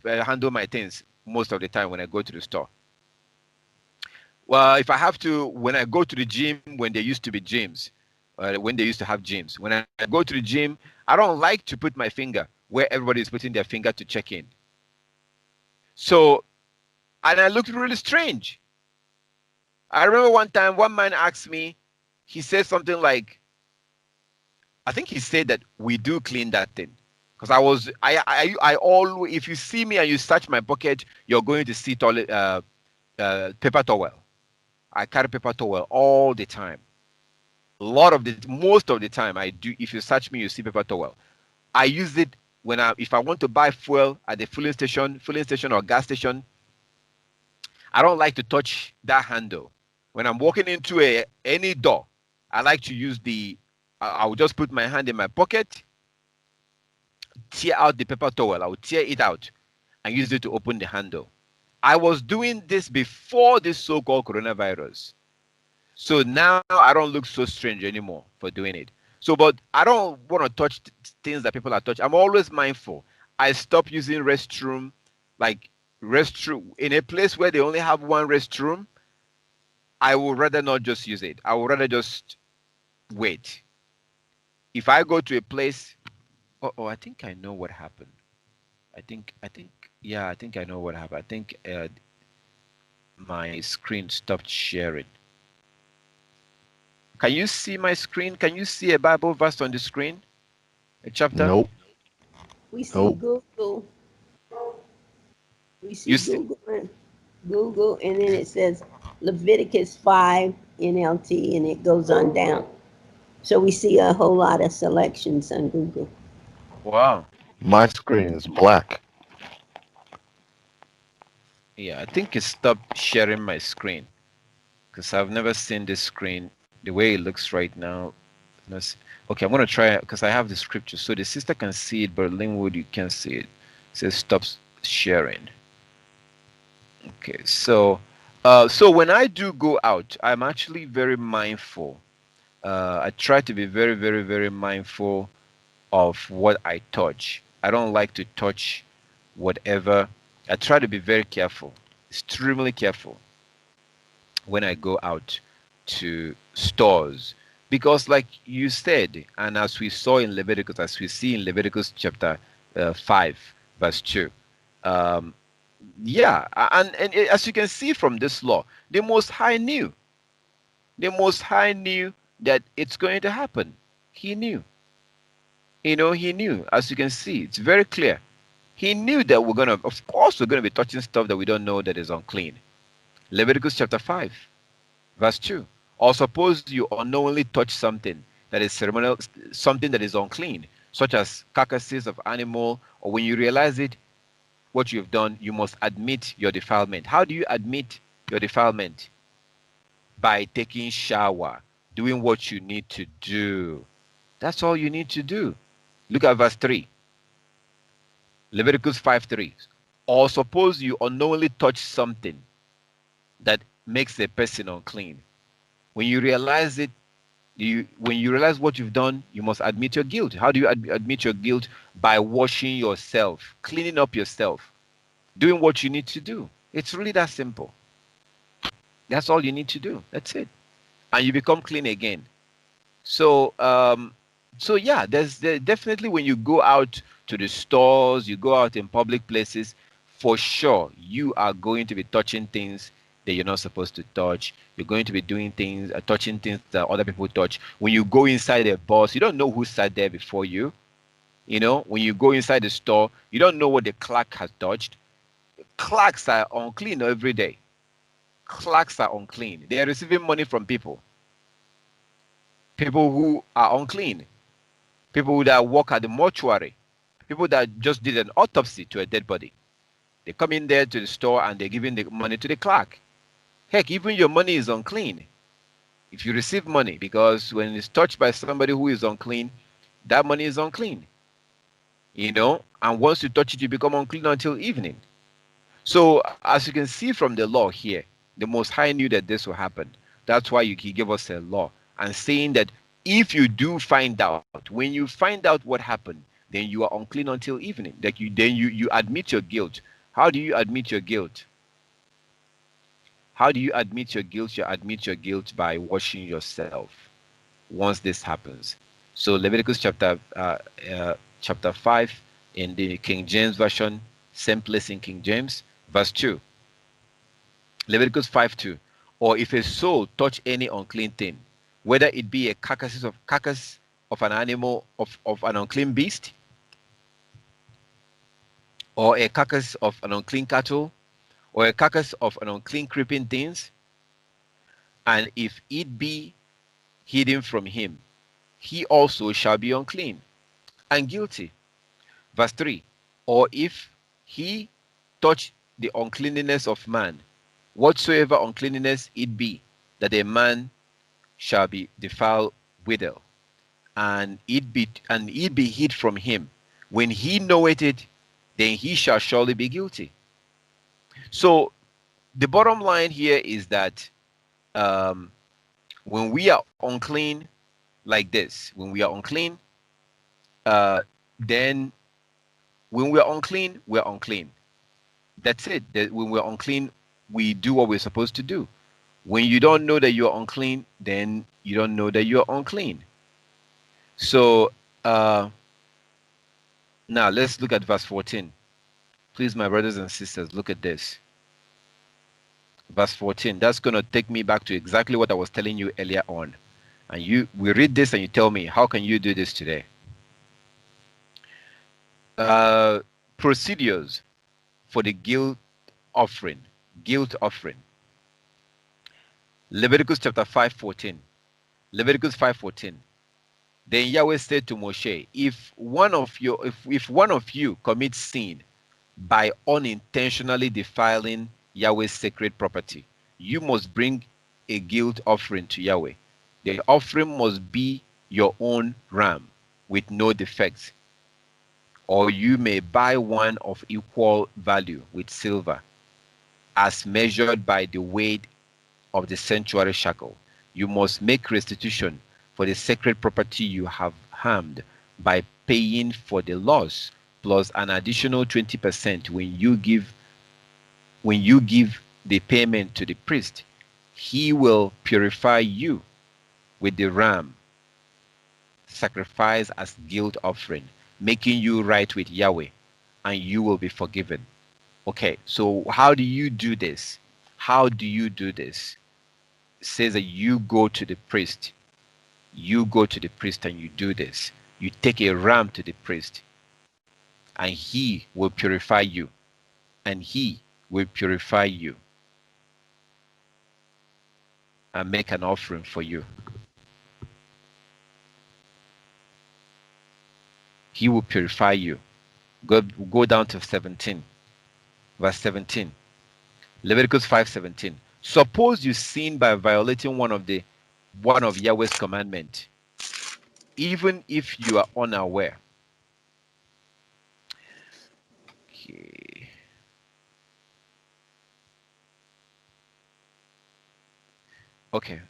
handle my things most of the time when I go to the store. Well, if I have to, when I go to the gym, when there used to be gyms, when they used to have gyms, when I go to the gym, I don't like to put my finger where everybody is putting their finger to check in. So, and I looked really strange. I remember one time, one man asked me, he said something like, I think he said that we do clean that thing. Because I always, if you see me and you search my pocket, you're going to see toilet, paper towel. I carry paper towel all the time. Most of the time I do. If you search me, you see paper towel. I use it if I want to buy fuel at the filling station or gas station. I don't like to touch that handle. When I'm walking into any door, I like to use I will just put my hand in my pocket, tear out the paper towel. I will tear it out and use it to open the handle. I was doing this before this so-called coronavirus. So now I don't look so strange anymore for doing it. So, but I don't want to touch things that people are touching. I'm always mindful. I stop using restroom in a place where they only have one restroom. I would rather not just use it. I would rather just wait. If I go to a place, I think I know what happened. Yeah, I think I know what happened. I think my screen stopped sharing. Can you see my screen? Can you see a Bible verse on the screen? A chapter? Nope. We see Nope. Google. We see Google, and then it says Leviticus 5 NLT, and it goes on down. So we see a whole lot of selections on Google. Wow. My screen is black. Yeah, I think it stopped sharing my screen because I've never seen this screen the way it looks right now. Okay, I'm going to try it because I have the scripture. So the sister can see it, but Linwood, you can't see it. It says stop sharing. Okay, so when I do go out, I'm actually very mindful. I try to be very, very, very mindful of what I touch. I don't like to touch whatever. I try to be very careful, extremely careful when I go out to stores. Because like you said, and as we saw in Leviticus, as we see in Leviticus chapter 5, verse 2, yeah, and as you can see from this law, the Most High knew. The Most High knew that it's going to happen. He knew. He knew. As you can see, it's very clear. He knew that of course, we're going to be touching stuff that we don't know that is unclean. Leviticus chapter 5, verse 2. Or suppose you unknowingly touch something that is ceremonial, something that is unclean, such as carcasses of animal, or when you realize it, what you've done, you must admit your defilement. How do you admit your defilement? By taking shower, doing what you need to do. That's all you need to do. Look at verse 3. Leviticus 5:3. Or suppose you unknowingly touch something that makes a person unclean. When you realize it, when you realize what you've done, you must admit your guilt. How do you admit your guilt? By washing yourself, cleaning up yourself, doing what you need to do. It's really that simple. That's all you need to do. That's it. And you become clean again. So, yeah, there's definitely when you go out to the stores, you go out in public places, for sure, you are going to be touching things that you're not supposed to touch. You're going to be doing things, touching things that other people touch. When you go inside a bus, you don't know who sat there before you. When you go inside the store, you don't know what the clerk has touched. Clerks are unclean every day. Clerks are unclean. They are receiving money from people who are unclean, people that work at the mortuary, people that just did an autopsy to a dead body. They come in there to the store and they're giving the money to the clerk. Heck, even your money is unclean if you receive money, because when it's touched by somebody who is unclean, that money is unclean. And once you touch it, you become unclean until evening. So as you can see from the law here, the Most High knew that this will happen. That's why he gave us a law and saying that if you do find out, when you find out what happened, then you are unclean until evening. That you admit your guilt. How do you admit your guilt? How do you admit your guilt? You admit your guilt by washing yourself once this happens. So Leviticus chapter 5 in the King James Version, same place in King James, verse 2. Leviticus 5:2. Or if a soul touch any unclean thing, whether it be a carcass of an animal of an unclean beast, or a carcass of an unclean cattle, or a carcass of an unclean creeping things, and if it be hidden from him, he also shall be unclean and guilty. Verse 3. Or if he touch the uncleanness of man, whatsoever uncleanness it be, that a man shall be defiled withal, and it be hid from him. When he knoweth it, then he shall surely be guilty. So the bottom line here is that when we are unclean like this, when we are unclean, then when we are unclean, we're unclean. That's it. When we're unclean, we do what we're supposed to do. When you don't know that you're unclean, then you don't know that you're unclean. So now let's look at verse 14. Please, my brothers and sisters, look at this. Verse 14. That's going to take me back to exactly what I was telling you earlier on. And we read this and you tell me, how can you do this today? Procedures for the guilt offering. Leviticus chapter 5:14. Leviticus 5:14. Then Yahweh said to Moshe, if one of you commits sin by unintentionally defiling Yahweh's sacred property, you must bring a guilt offering to Yahweh. The offering must be your own ram with no defects, or you may buy one of equal value with silver, as measured by the weight of the sanctuary shekel. You must make restitution for the sacred property you have harmed by paying for the loss, plus an additional 20% when you give the payment to the priest. He will purify you with the ram sacrifice as guilt offering, making you right with Yahweh, and you will be forgiven. Okay, so how do you do this? How do you do this? It says that you go to the priest. You go to the priest and you do this. You take a ram to the priest, and he will purify you. And he will purify you and make an offering for you. He will purify you. Go down to 17. Verse 17. Leviticus 5:17. Suppose you sin by violating one of Yahweh's commandment, even if you are unaware. Okay.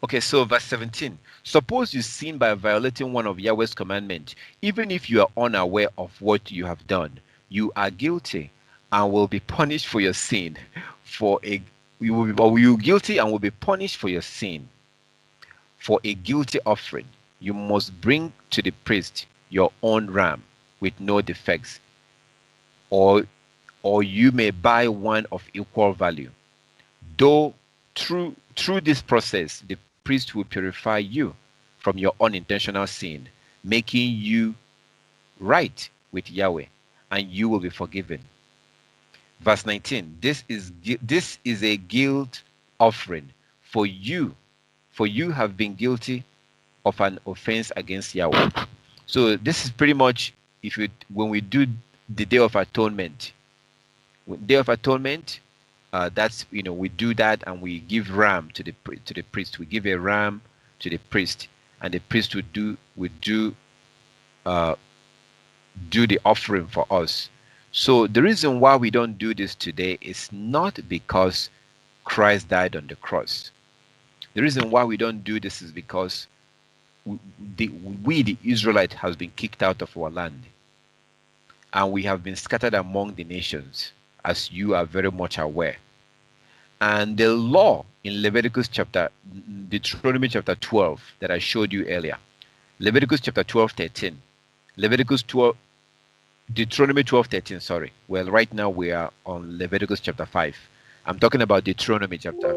Okay, so verse 17. Suppose you sin by violating one of Yahweh's commandments, even if you are unaware of what you have done. You are guilty and will be punished for your sin. You guilty and will be punished for your sin. For a guilty offering, you must bring to the priest your own ram with no defects, or you may buy one of equal value. Though through this process, the priest will purify you from your unintentional sin, making you right with Yahweh, and you will be forgiven. Verse 19. This is a guilt offering for you have been guilty of an offense against Yahweh. So this is pretty much when we do the Day of Atonement. Day of Atonement, that's, we do that, and we give ram to the priest. We give a ram to the priest, and the priest do the offering for us. So the reason why we don't do this today is not because Christ died on the cross. The reason why we don't do this is because we the Israelites, has been kicked out of our land, and we have been scattered among the nations, as you are very much aware. And the law in Deuteronomy chapter 12 that I showed you earlier, Leviticus chapter 12:13, Deuteronomy 12:13, sorry. Well, right now we are on Leviticus chapter 5. I'm talking about Deuteronomy chapter.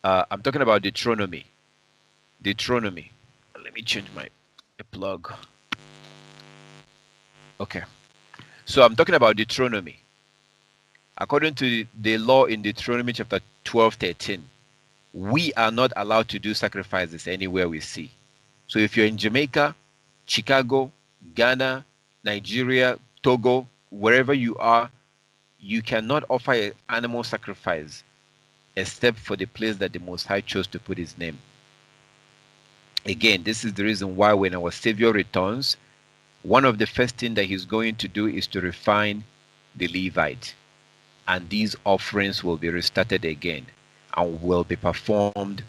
I'm talking about Deuteronomy. Deuteronomy. Let me change my plug. Okay. So I'm talking about Deuteronomy. According to the law in Deuteronomy chapter 12:13, we are not allowed to do sacrifices anywhere we see. So if you're in Jamaica, Chicago, Ghana, Nigeria, Togo, wherever you are, you cannot offer an animal sacrifice except for the place that the Most High chose to put his name. Again, this is the reason why when our Savior returns, one of the first things that he's going to do is to refine the Levite. And these offerings will be restarted again and will be performed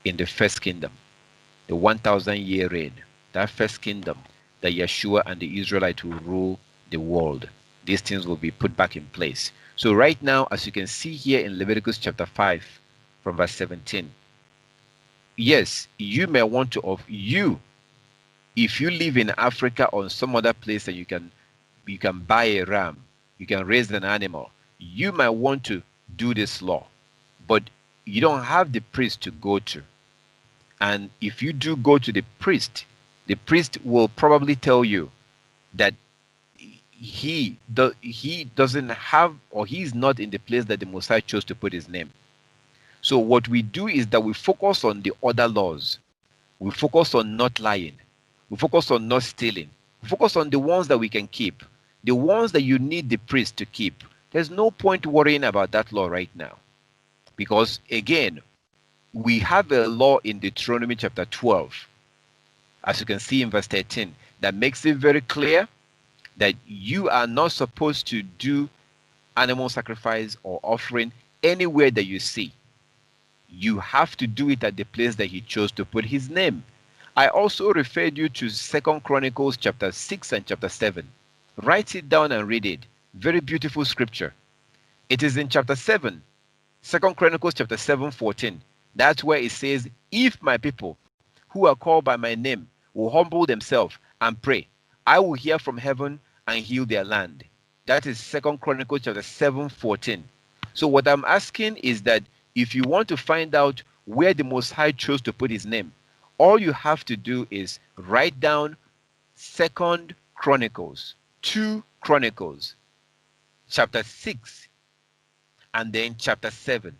in the first kingdom, the 1,000-year reign, that first kingdom that Yeshua and the Israelites will rule the world. These things will be put back in place. So right now, as you can see here in Leviticus chapter 5 from verse 17, yes, you may want to, if you live in Africa or some other place and you can buy a ram, you can raise an animal, you might want to do this law, but you don't have the priest to go to. And if you do go to the priest will probably tell you that he doesn't have, or he's not in the place that the Messiah chose to put his name. So what we do is that we focus on the other laws. We focus on not lying. We focus on not stealing. We focus on the ones that we can keep. The ones that you need the priest to keep. There's no point worrying about that law right now. Because again, we have a law in Deuteronomy chapter 12, as you can see in verse 13, that makes it very clear that you are not supposed to do animal sacrifice or offering anywhere that you see. You have to do it at the place that he chose to put his name. I also referred you to 2 Chronicles chapter 6 and chapter 7. Write it down and read it. Very beautiful scripture. It is in chapter 7, 2 Chronicles chapter 7:14. That's where it says, if my people who are called by my name will humble themselves and pray, I will hear from heaven and heal their land. That is 2 Chronicles chapter 7:14. So what I'm asking is that if you want to find out where the Most High chose to put his name, all you have to do is write down 2 Chronicles, 2 Chronicles, chapter 6, and then chapter 7.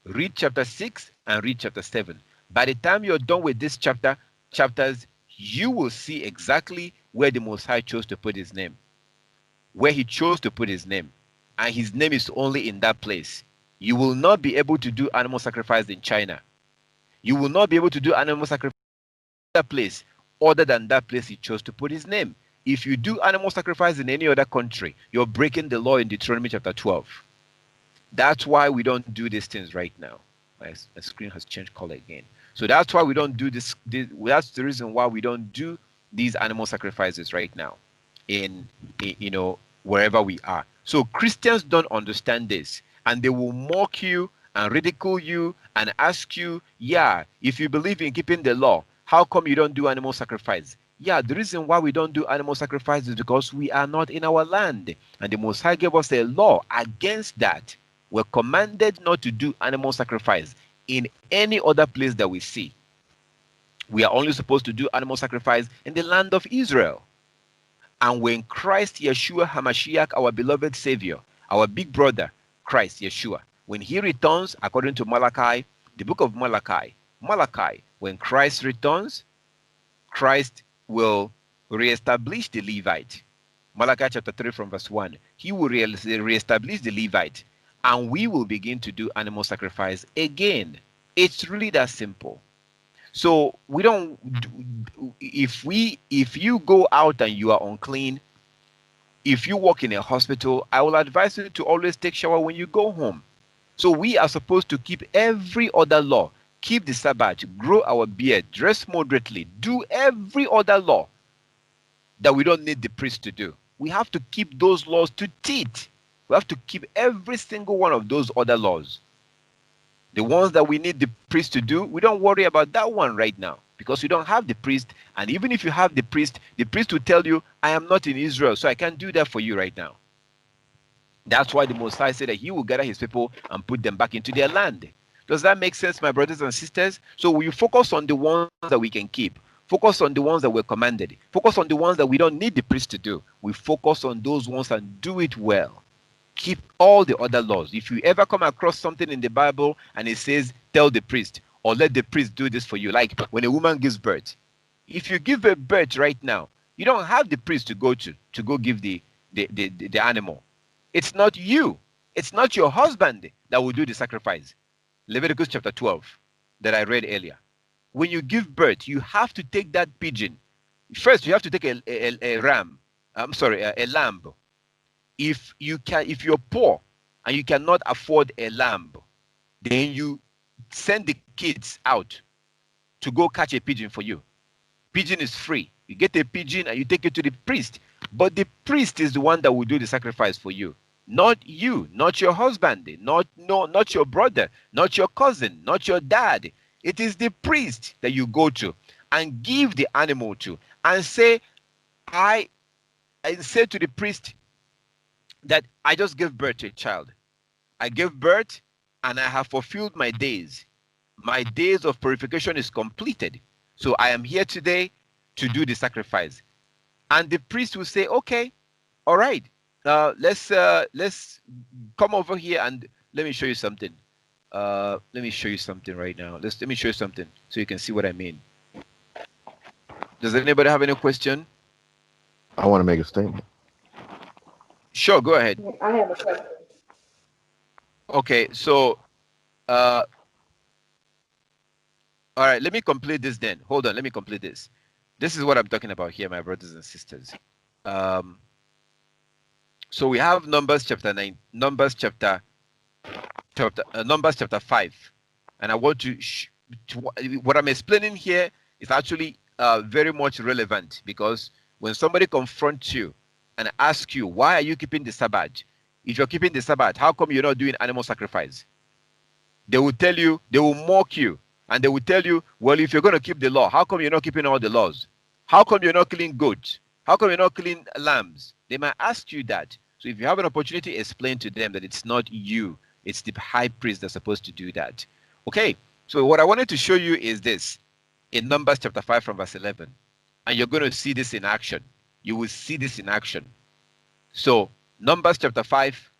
Read chapter 6 and read chapter 7. By the time you're done with this chapters, you will see exactly where the Most High chose to put his name. Where he chose to put his name. And his name is only in that place. You will not be able to do animal sacrifice in China. You will not be able to do animal sacrifice in that place other than that place he chose to put his name. If you do animal sacrifice in any other country, you're breaking the law in Deuteronomy chapter 12. That's why we don't do these things right now. My screen has changed color again. So that's why we don't do this. That's the reason why we don't do these animal sacrifices right now in wherever we are. So Christians don't understand this, and they will mock you and ridicule you and ask you, yeah, if you believe in keeping the law, how come you don't do animal sacrifice? Yeah, the reason why we don't do animal sacrifice is because we are not in our land, and the Most High gave us a law against that. We're commanded not to do animal sacrifice in any other place that we see. We are only supposed to do animal sacrifice in the land of Israel. And when Christ Yeshua HaMashiach, our beloved Savior, our big brother, Christ Yeshua, when he returns, according to Malachi, the book of Malachi, when Christ returns, Christ will reestablish the Levite. Malachi chapter 3 from verse 1. He will reestablish the Levite, and we will begin to do animal sacrifice again. It's really that simple. So we don't, if you go out and you are unclean, if you work in a hospital, I will advise you to always take shower when you go home. So we are supposed to keep every other law, keep the Sabbath, grow our beard, dress moderately, do every other law that we don't need the priest to do. We have to keep those laws to teeth. We have to keep every single one of those other laws. The ones that we need the priest to do, we don't worry about that one right now because we don't have the priest. And even if you have the priest will tell you, I am not in Israel, so I can't do that for you right now. That's why the Most High said that he will gather his people and put them back into their land. Does that make sense, my brothers and sisters? So we focus on the ones that we can keep. Focus on the ones that were commanded. Focus on the ones that we don't need the priest to do. We focus on those ones and do it well. Keep all the other laws. If you ever come across something in the Bible and it says, tell the priest or let the priest do this for you, like when a woman gives birth. If you give a birth right now, you don't have the priest to go give the animal. It's not you. It's not your husband that will do the sacrifice. Leviticus chapter 12 that I read earlier. When you give birth, you have to take that pigeon. First, you have to take a lamb. If you're poor and you cannot afford a lamb, then you send the kids out to go catch a pigeon for you. Pigeon is free. You get a pigeon and you take it to the priest. But the priest is the one that will do the sacrifice for you. Not you, not your husband, not your brother, not your cousin, not your dad. It is the priest that you go to and give the animal to and say, I say to the priest that I just gave birth to a child. I gave birth and I have fulfilled my days. My days of purification is completed. So I am here today to do the sacrifice. And the priest will say, okay, all right, let's come over here and let me show you something. Let me show you something right now. Let me show you something so you can see what I mean. Does anybody have any question? I want to make a statement. Sure, go ahead. I have a question. Okay, so all right, let me complete this then. Hold on, let me complete this. This is what I'm talking about here, my brothers and sisters. So we have Numbers chapter 9, Numbers chapter 5, and I want to what I'm explaining here is actually very much relevant, because when somebody confronts you and asks you, why are you keeping the Sabbath? If you're keeping the Sabbath, how come you're not doing animal sacrifice? They will tell you, they will mock you, and they will tell you, well, if you're going to keep the law, how come you're not keeping all the laws? How come you're not killing goats? How come you're not killing lambs? They might ask you that. So if you have an opportunity, explain to them that it's not you, it's the high priest that's supposed to do that. Okay, so what I wanted to show you is this in Numbers chapter 5 from verse 11. And you're going to see this in action. You will see this in action. So Numbers chapter 5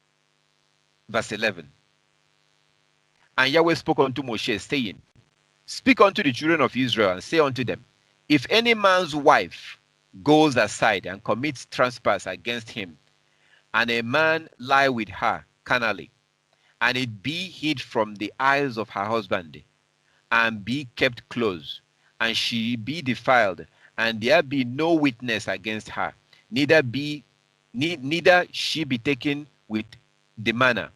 verse 11. And Yahweh spoke unto Moshe, saying, speak unto the children of Israel and say unto them, if any man's wife goes aside and commits trespass against him, and a man lie with her carnally, and it be hid from the eyes of her husband, and be kept close, and she be defiled, and there be no witness against her, neither she be taken with the manner.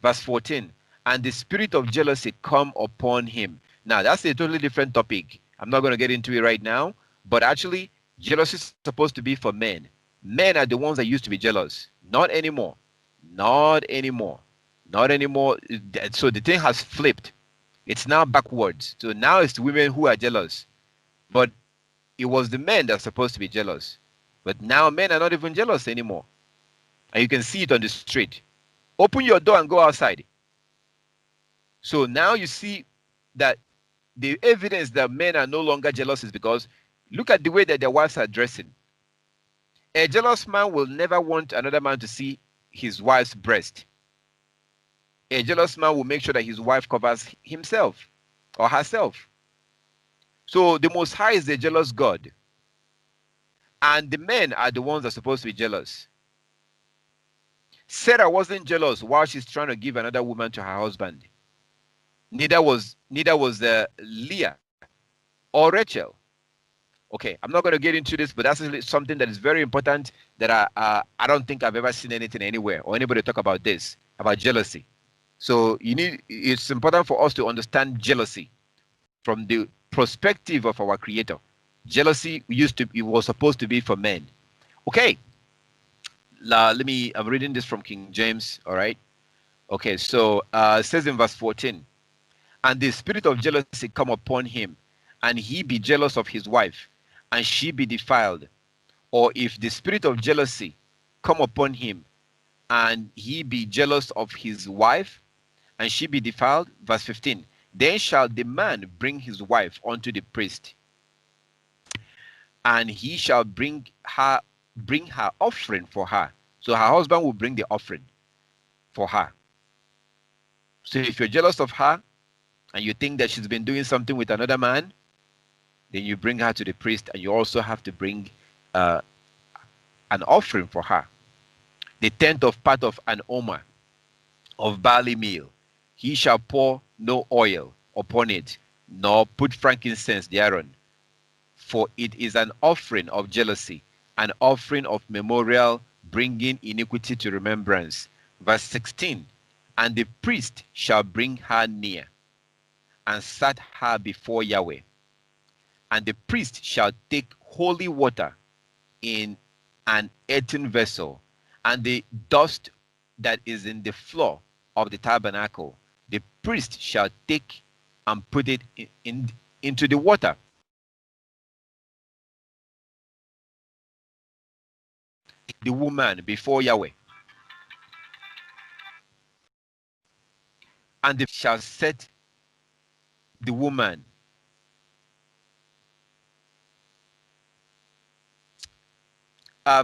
Verse 14, and the spirit of jealousy come upon him. Now, that's a totally different topic. I'm not going to get into it right now, but actually, jealousy is supposed to be for men. Men are the ones that used to be jealous. Not anymore. Not anymore. Not anymore. So the thing has flipped. It's now backwards. So now it's the women who are jealous. But it was the men that are supposed to be jealous. But now men are not even jealous anymore. And you can see it on the street. Open your door and go outside. So now you see that the evidence that men are no longer jealous is because look at the way that their wives are dressing. A jealous man will never want another man to see his wife's breast. A jealous man will make sure that his wife covers himself or herself. So the Most High is a jealous God. And the men are the ones that are supposed to be jealous. Sarah wasn't jealous while she's trying to give another woman to her husband. Neither was Leah or Rachel. Okay, I'm not going to get into this, but that's something that is very important that I don't think I've ever seen anything anywhere or anybody talk about this, about jealousy. So it's important for us to understand jealousy from the perspective of our Creator. Jealousy it was supposed to be for men. Okay, I'm reading this from King James. All right. Okay, so it says in verse 14, and the spirit of jealousy come upon him, and he be jealous of his wife, and she be defiled. Or if the spirit of jealousy come upon him, and he be jealous of his wife, and she be defiled. Verse 15, then shall the man bring his wife unto the priest, and he shall bring her offering for her. So her husband will bring the offering for her. So if you're jealous of her and you think that she's been doing something with another man, then you bring her to the priest, and you also have to bring an offering for her. The tenth of part of an omer of barley meal. He shall pour no oil upon it, nor put frankincense thereon. For it is an offering of jealousy, an offering of memorial, bringing iniquity to remembrance. Verse 16, and the priest shall bring her near, and set her before Yahweh. And the priest shall take holy water in an earthen vessel, and the dust that is in the floor of the tabernacle, the priest shall take and put it into the water. The woman before Yahweh. And they shall set the woman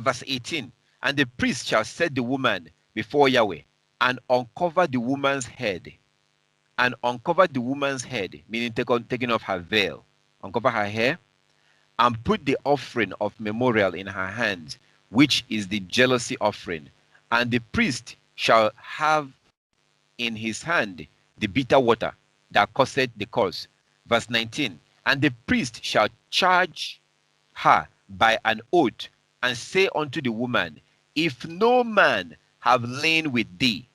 verse 18, and the priest shall set the woman before Yahweh, and uncover the woman's head, meaning taking off her veil, uncover her hair, and put the offering of memorial in her hands, which is the jealousy offering. And the priest shall have in his hand the bitter water that causeth the curse. Verse 19, and the priest shall charge her by an oath, and say unto the woman, if no man have lain with thee,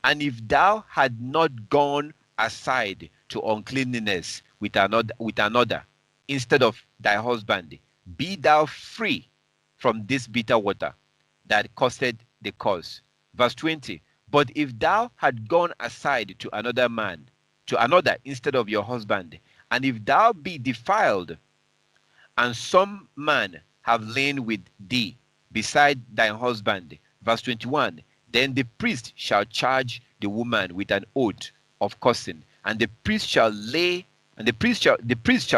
and if thou had not gone aside to uncleanness with another instead of thy husband, be thou free from this bitter water that caused the curse. Verse 20, but if thou had gone aside to another instead of your husband, and if thou be defiled, and some man have lain with thee beside thy husband. Verse 21, then the priest shall charge the woman with an oath of cursing, and the priest shall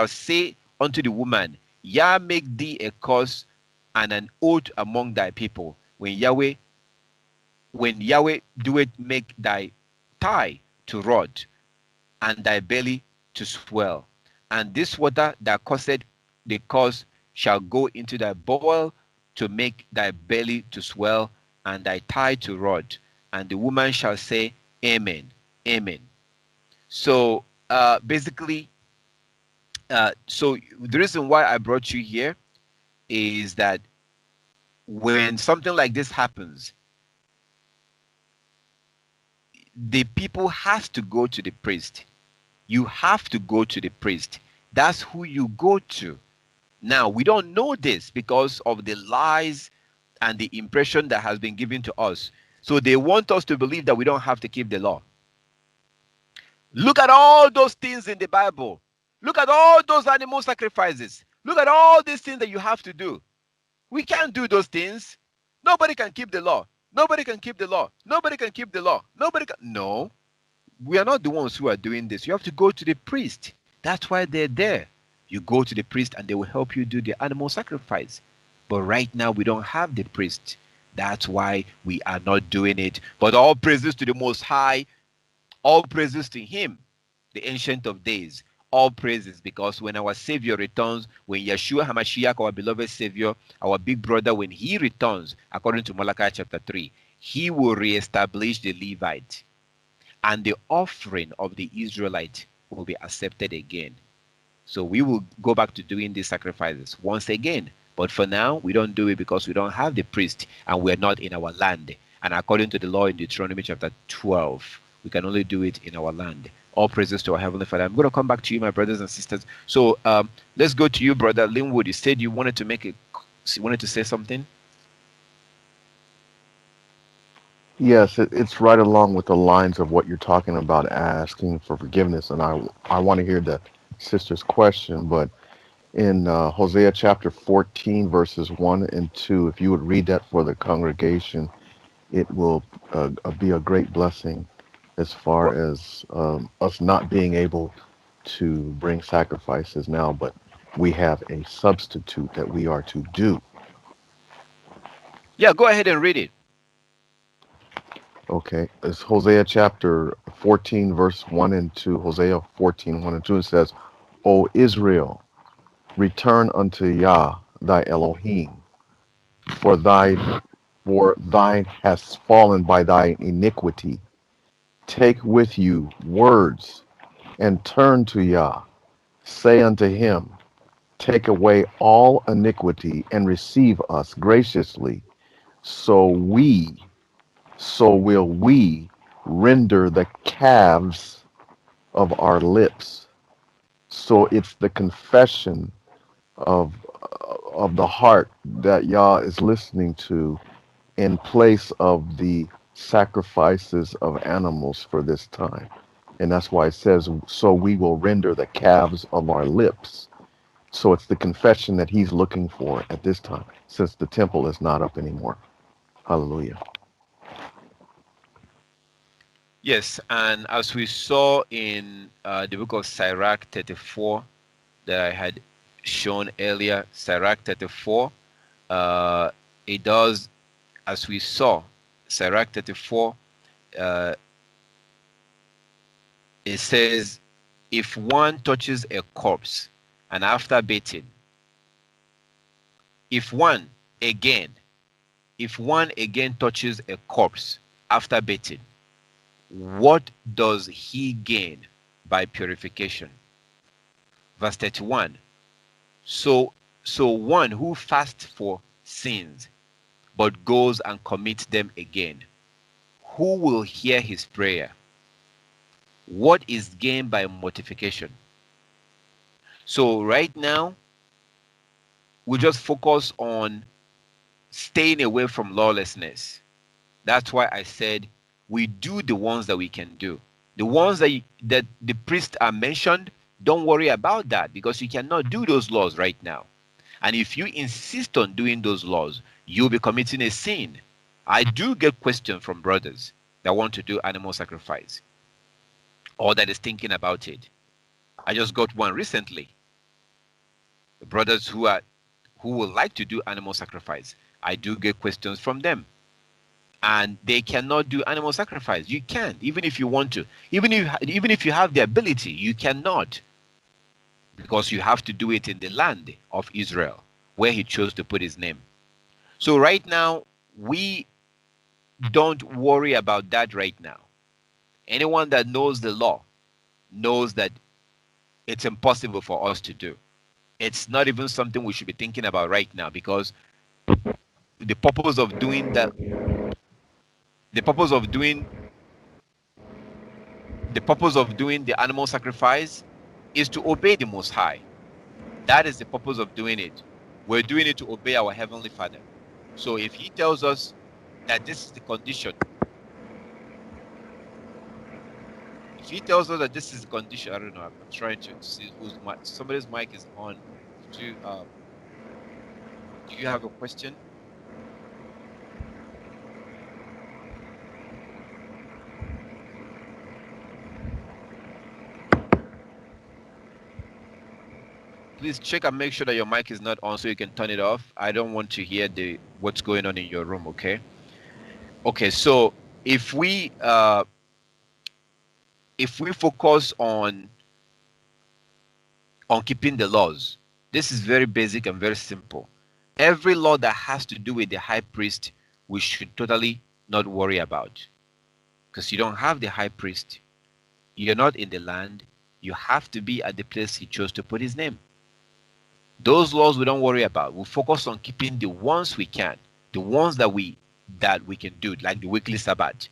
say unto the woman, Yah make thee a curse and an oath among thy people, when Yahweh doeth make thy thigh to rot, and thy belly to swell. And this water that caused the curse shall go into thy bowel to make thy belly to swell, and thy thigh to rot. And the woman shall say, Amen, Amen. So basically, so the reason why I brought you here is that when something like this happens, the people has to go to the priest. You have to go to the priest. That's who you go to. Now, we don't know this because of the lies and the impression that has been given to us. So they want us to believe that we don't have to keep the law. Look at all those things in the Bible. Look at all those animal sacrifices. Look at all these things that you have to do. We can't do those things. Nobody can keep the law. Nobody can keep the law. Nobody can keep the law. No, we are not the ones who are doing this. You have to go to the priest. That's why they're there. You go to the priest and they will help you do the animal sacrifice. But right now we don't have the priest. That's why we are not doing it. But all praises to the Most High. All praises to Him, the Ancient of Days. all praises, because when our Savior returns, when Yeshua HaMashiach, our beloved Savior, our big brother, when he returns, according to Malachi chapter 3, he will reestablish the Levite, and the offering of the Israelite will be accepted again. So we will go back to doing these sacrifices once again. But for now, we don't do it because we don't have the priest and we're not in our land. And according to the law in Deuteronomy chapter 12, we can only do it in our land. All praises to our Heavenly Father. I'm going to come back to you, my brothers and sisters. So let's go to you, Brother Linwood. You said you wanted to say something? Yes, it's right along with the lines of what you're talking about, asking for forgiveness. And I want to hear the sister's question, but in Hosea chapter 14, verses 1 and 2, if you would read that for the congregation, it will be a great blessing as far as us not being able to bring sacrifices now, but we have a substitute that we are to do. Yeah, go ahead and read it. Okay, it's Hosea chapter 14, verse 1 and 2. Hosea 14, 1 and 2, it says, O Israel, return unto Yah, thy Elohim, for thine has fallen by thy iniquity. Take with you words, and turn to Yah. Say unto him, take away all iniquity, and receive us graciously. So will we render the calves of our lips. So it's the confession of the heart that Yah is listening to in place of the sacrifices of animals for this time. And that's why it says, so we will render the calves of our lips. So it's the confession that he's looking for at this time, since the temple is not up anymore. Hallelujah. Yes, and as we saw in the book of Sirach 34 that I had shown earlier, Sirach 34, it does, as we saw, Sirach 34, it says, if one touches a corpse and after bathing, if one again touches a corpse after bathing, what does he gain by purification? Verse 31. So one who fasts for sins but goes and commits them again, who will hear his prayer? What is gained by mortification? So right now, we just focus on staying away from lawlessness. That's why I said we do the ones that we can do. The ones that the priests are mentioned, don't worry about that, because you cannot do those laws right now. And if you insist on doing those laws, you'll be committing a sin. I do get questions from brothers that want to do animal sacrifice or that is thinking about it. I just got one recently. Brothers who would like to do animal sacrifice. I do get questions from them. And they cannot do animal sacrifice. You can't, even if you want to. Even if you have the ability, you cannot. Because you have to do it in the land of Israel, where he chose to put his name. So right now, we don't worry about that right now. Anyone that knows the law knows that it's impossible for us to do. It's not even something we should be thinking about right now, because the purpose of doing that, the purpose of doing the animal sacrifice is to obey the Most High. That is the purpose of doing it. We're doing it to obey our Heavenly Father. So if he tells us that this is the condition, I don't know, I'm trying to see whose mic. Somebody's mic is on. Do you have a question? Please check and make sure that your mic is not on so you can turn it off. I don't want to hear what's going on in your room, okay? Okay, so if we focus on on keeping the laws. This is very basic and very simple. Every law that has to do with the high priest, we should totally not worry about, because you don't have the high priest. You're not in the land. You have to be at the place he chose to put his name. Those laws we don't worry about. We focus on keeping the ones we can, the ones that we can do, like the weekly Sabbath,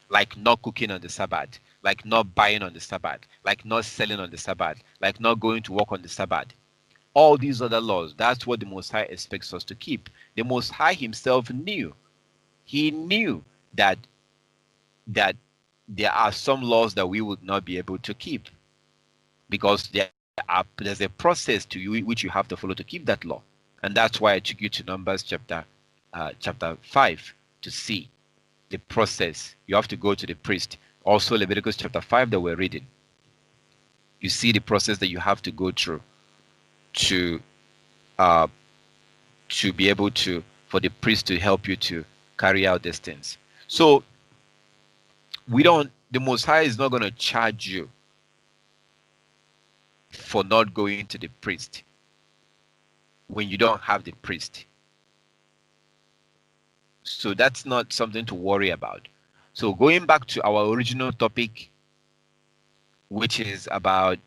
like not cooking on the Sabbath, like not buying on the Sabbath, like not selling on the Sabbath, like not going to work on the Sabbath. All these other laws, that's what the Most High expects us to keep. The Most High himself knew. He knew that there are some laws that we would not be able to keep, because there's a process to you which you have to follow to keep that law. And that's why I took you to Numbers chapter 5 to see the process. You have to go to the priest. Also Leviticus chapter 5 that we're reading. You see the process that you have to go through to be able to, for the priest to help you to carry out these things. So the Most High is not going to charge you for not going to the priest when you don't have the priest. So that's not something to worry about. So going back to our original topic, which is about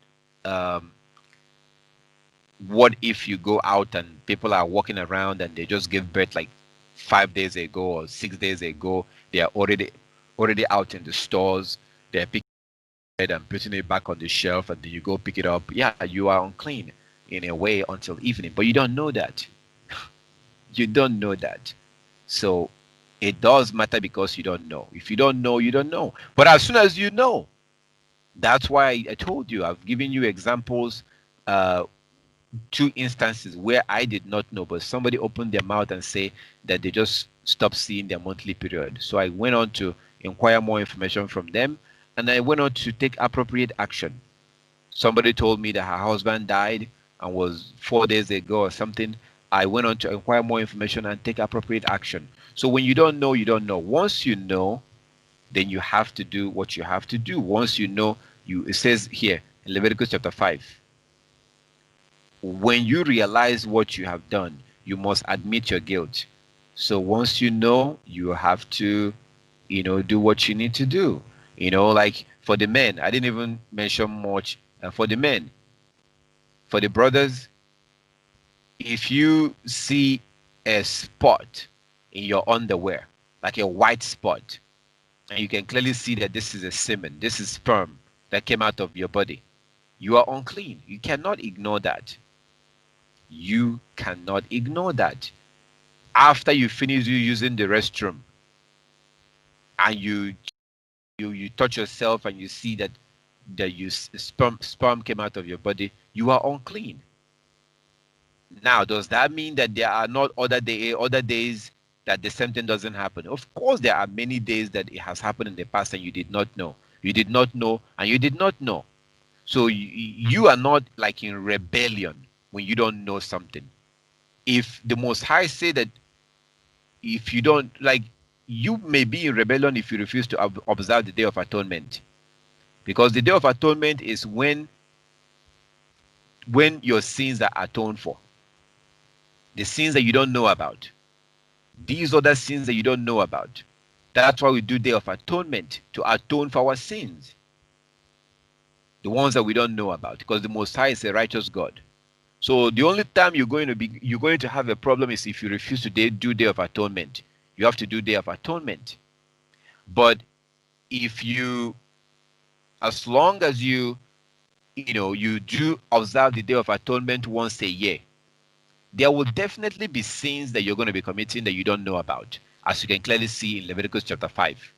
what if you go out and people are walking around and they just gave birth like 5 days ago or 6 days ago, they are already out in the stores, they're picking it and putting it back on the shelf, and then you go pick it up. Yeah, you are unclean in a way until evening, but you don't know that. You don't know that. So it does matter, because you don't know. If you don't know, you don't know. But as soon as you know, that's why I told you, I've given you examples, 2 instances where I did not know, but somebody opened their mouth and say that they just stopped seeing their monthly period. So I went on to inquire more information from them, and I went on to take appropriate action. Somebody told me that her husband died and was 4 days ago or something. I went on to inquire more information and take appropriate action. So when you don't know, you don't know. Once you know, then you have to do what you have to do. Once you know, it says here in Leviticus chapter 5, when you realize what you have done, you must admit your guilt. So once you know, you have to, do what you need to do. Like for the men, I didn't even mention much. For the men, for the brothers, if you see a spot in your underwear, like a white spot, and you can clearly see that this is a semen, this is sperm that came out of your body, you are unclean. You cannot ignore that. You cannot ignore that. After you finish using the restroom and you touch yourself and you see that sperm came out of your body, you are unclean. Now, does that mean that there are not other days that the same thing doesn't happen? Of course, there are many days that it has happened in the past and you did not know. You did not know and you did not know. So you are not like in rebellion when you don't know something. If the Most High say that if you don't, like, you may be in rebellion if you refuse to observe the Day of Atonement. Because the Day of Atonement is when your sins are atoned for. The sins that you don't know about. These other sins that you don't know about. That's why we do Day of Atonement, to atone for our sins. The ones that we don't know about, because the Most High is a righteous God. So the only time you're going to have a problem is if you refuse to do Day of Atonement. You have to do Day of Atonement. But if as long as you do observe the Day of Atonement once a year, there will definitely be sins that you're going to be committing that you don't know about, as you can clearly see in Leviticus chapter 5.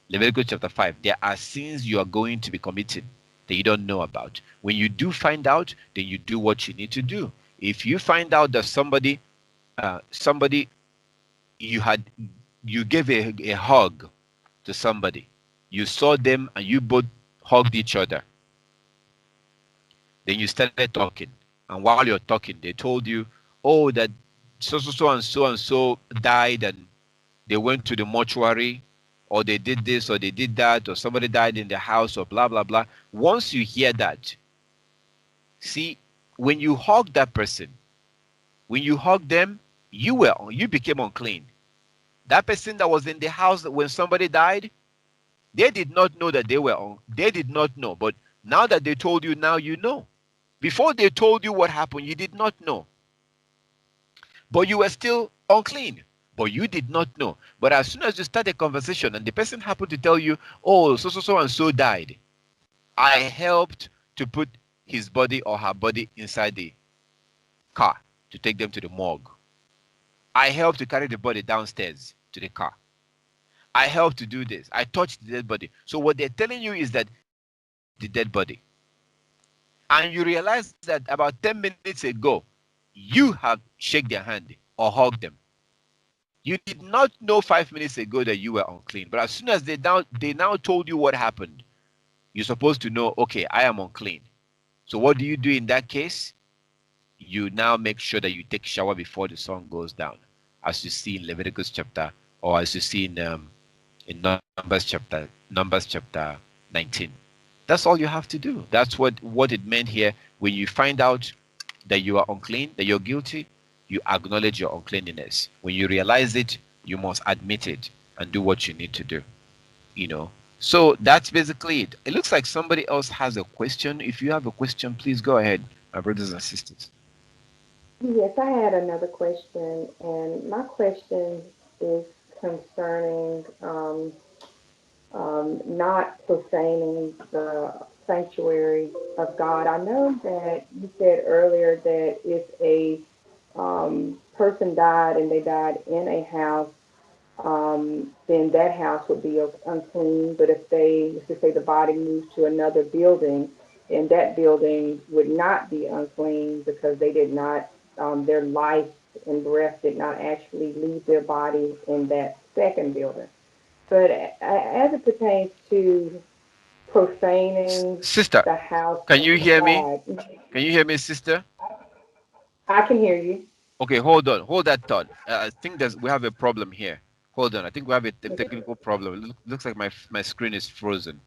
Leviticus chapter 5, there are sins you are going to be committing that you don't know about. When you do find out, then you do what you need to do. If you find out that somebody you gave a hug to somebody, you saw them and you both hugged each other, then you started talking, and while you're talking, they told you, oh, that so and so died and they went to the mortuary, or they did this or they did that, or somebody died in the house, or blah blah blah. Once you hear that, see, when you hug that person, when you hug them, you became unclean. That person that was in the house when somebody died, they did not know that they did not know. But now that they told you, now you know. Before they told you what happened, you did not know. But you were still unclean. But you did not know. But as soon as you start a conversation and the person happened to tell you, oh, so and so died, I helped to put his body or her body inside the car to take them to the morgue. I helped to carry the body downstairs to the car. I helped to do this. I touched the dead body. So what they're telling you is that the dead body. And you realize that about 10 minutes ago, you have shake their hand or hug them. You did not know 5 minutes ago that you were unclean. But as soon as they now told you what happened, you're supposed to know, okay, I am unclean. So what do you do in that case? You now make sure that you take a shower before the sun goes down, as you see in Leviticus chapter, or as you see in Numbers chapter 19. That's all you have to do. That's what it meant here. When you find out that you are unclean, that you're guilty, you acknowledge your uncleanliness. When you realize it, you must admit it and do what you need to do. So that's basically it. It looks like somebody else has a question. If you have a question, please go ahead, my brothers and sisters. Yes, I had another question, and my question is concerning not profaning the sanctuary of God. I know that you said earlier that if a person died and they died in a house, then that house would be unclean. But if let's just say the body moves to another building, and that building would not be unclean because they did not, their life and breath did not actually leave their body in that second building. But as it pertains to profaning Sister, the house can you of hear me? God, Can you hear me, sister? I can hear you. Okay, hold on. Hold that thought. I think we have a problem here. Hold on. I think we have a technical problem. Looks like my screen is frozen.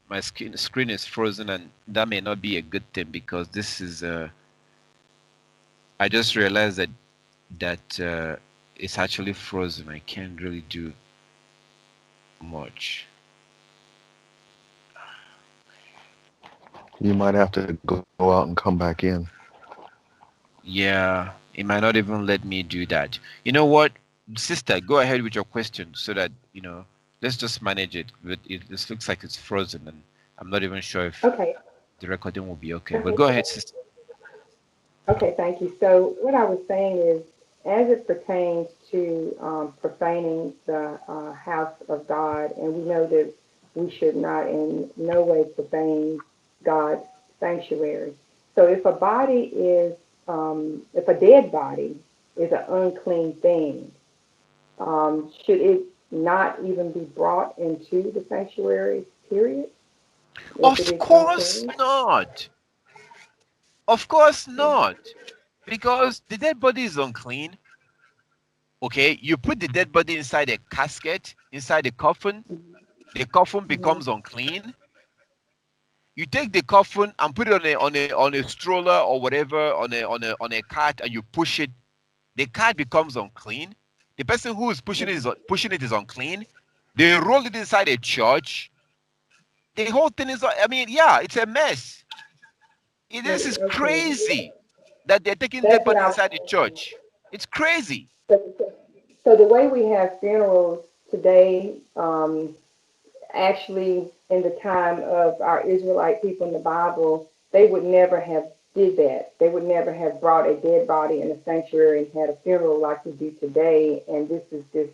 My screen is frozen, and that may not be a good thing because this is. I just realized that it's actually frozen. I can't really do much. You might have to go out and come back in. Yeah, it might not even let me do that. You know what, sister? Go ahead with your question so that let's just manage it. But this looks like it's frozen, and I'm not even sure if Okay. the recording will be okay. But Okay. go ahead, sister. Okay, thank you. So what I was saying is, as it pertains to profaning the house of God, and we know that we should not in no way profane God's sanctuary. So if a dead body is an unclean thing, should it not even be brought into the sanctuary, period, if it Of is course unclean? not. Of course not. Because the dead body is unclean. Okay, you put the dead body inside a casket, inside a coffin. The coffin Mhm. becomes unclean. You take the coffin and put it on a stroller or whatever, on a cart, and you push it. The cart becomes unclean. The person who is pushing it is unclean. They roll it inside a church. The whole thing is, I mean, yeah, it's a mess. This is Okay, crazy that they're taking dead that's what body I. inside the church. It's crazy. So the way we have funerals today, actually in the time of our Israelite people in the Bible, they would never have did that. They would never have brought a dead body in the sanctuary and had a funeral like we do today. And this is just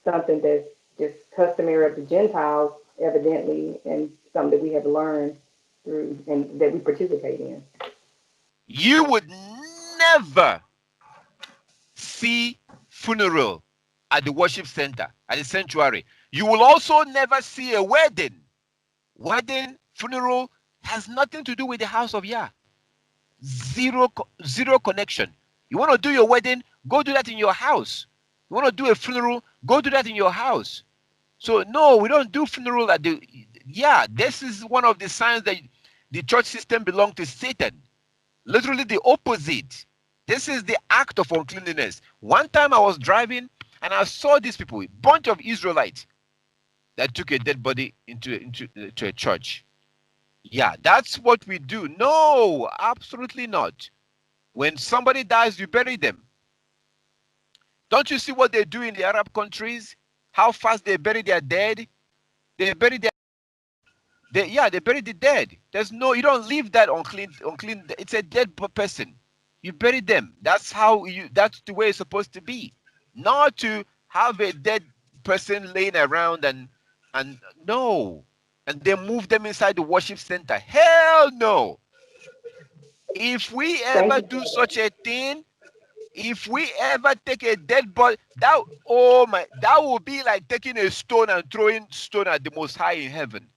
something that's just customary of the Gentiles, evidently, and something that we have learned through and that we participate in. You would never see funeral at the worship center, at the sanctuary. You will also never see a wedding. Wedding, funeral has nothing to do with the house of Yah. Zero connection. You want to do your wedding, go do that in your house. You want to do a funeral, go do that in your house. So no, we don't do funeral at the. Yeah, this is one of the signs that the church system belongs to Satan. Literally the opposite. This is the act of uncleanliness. One time I was driving and I saw these people, a bunch of Israelites that took a dead body into a church. Yeah, that's what we do. No, absolutely not. When somebody dies, you bury them. Don't you see what they do in the Arab countries? How fast they bury their dead? They bury their they bury the dead. There's no, you don't leave that unclean. It's a dead person. You bury them. That's the way it's supposed to be. Not to have a dead person laying around and no. And they move them inside the worship center. Hell no. If we Thank ever you. do such a thing, if we ever take a dead body, that would be like taking a stone and throwing stone at the Most High in heaven.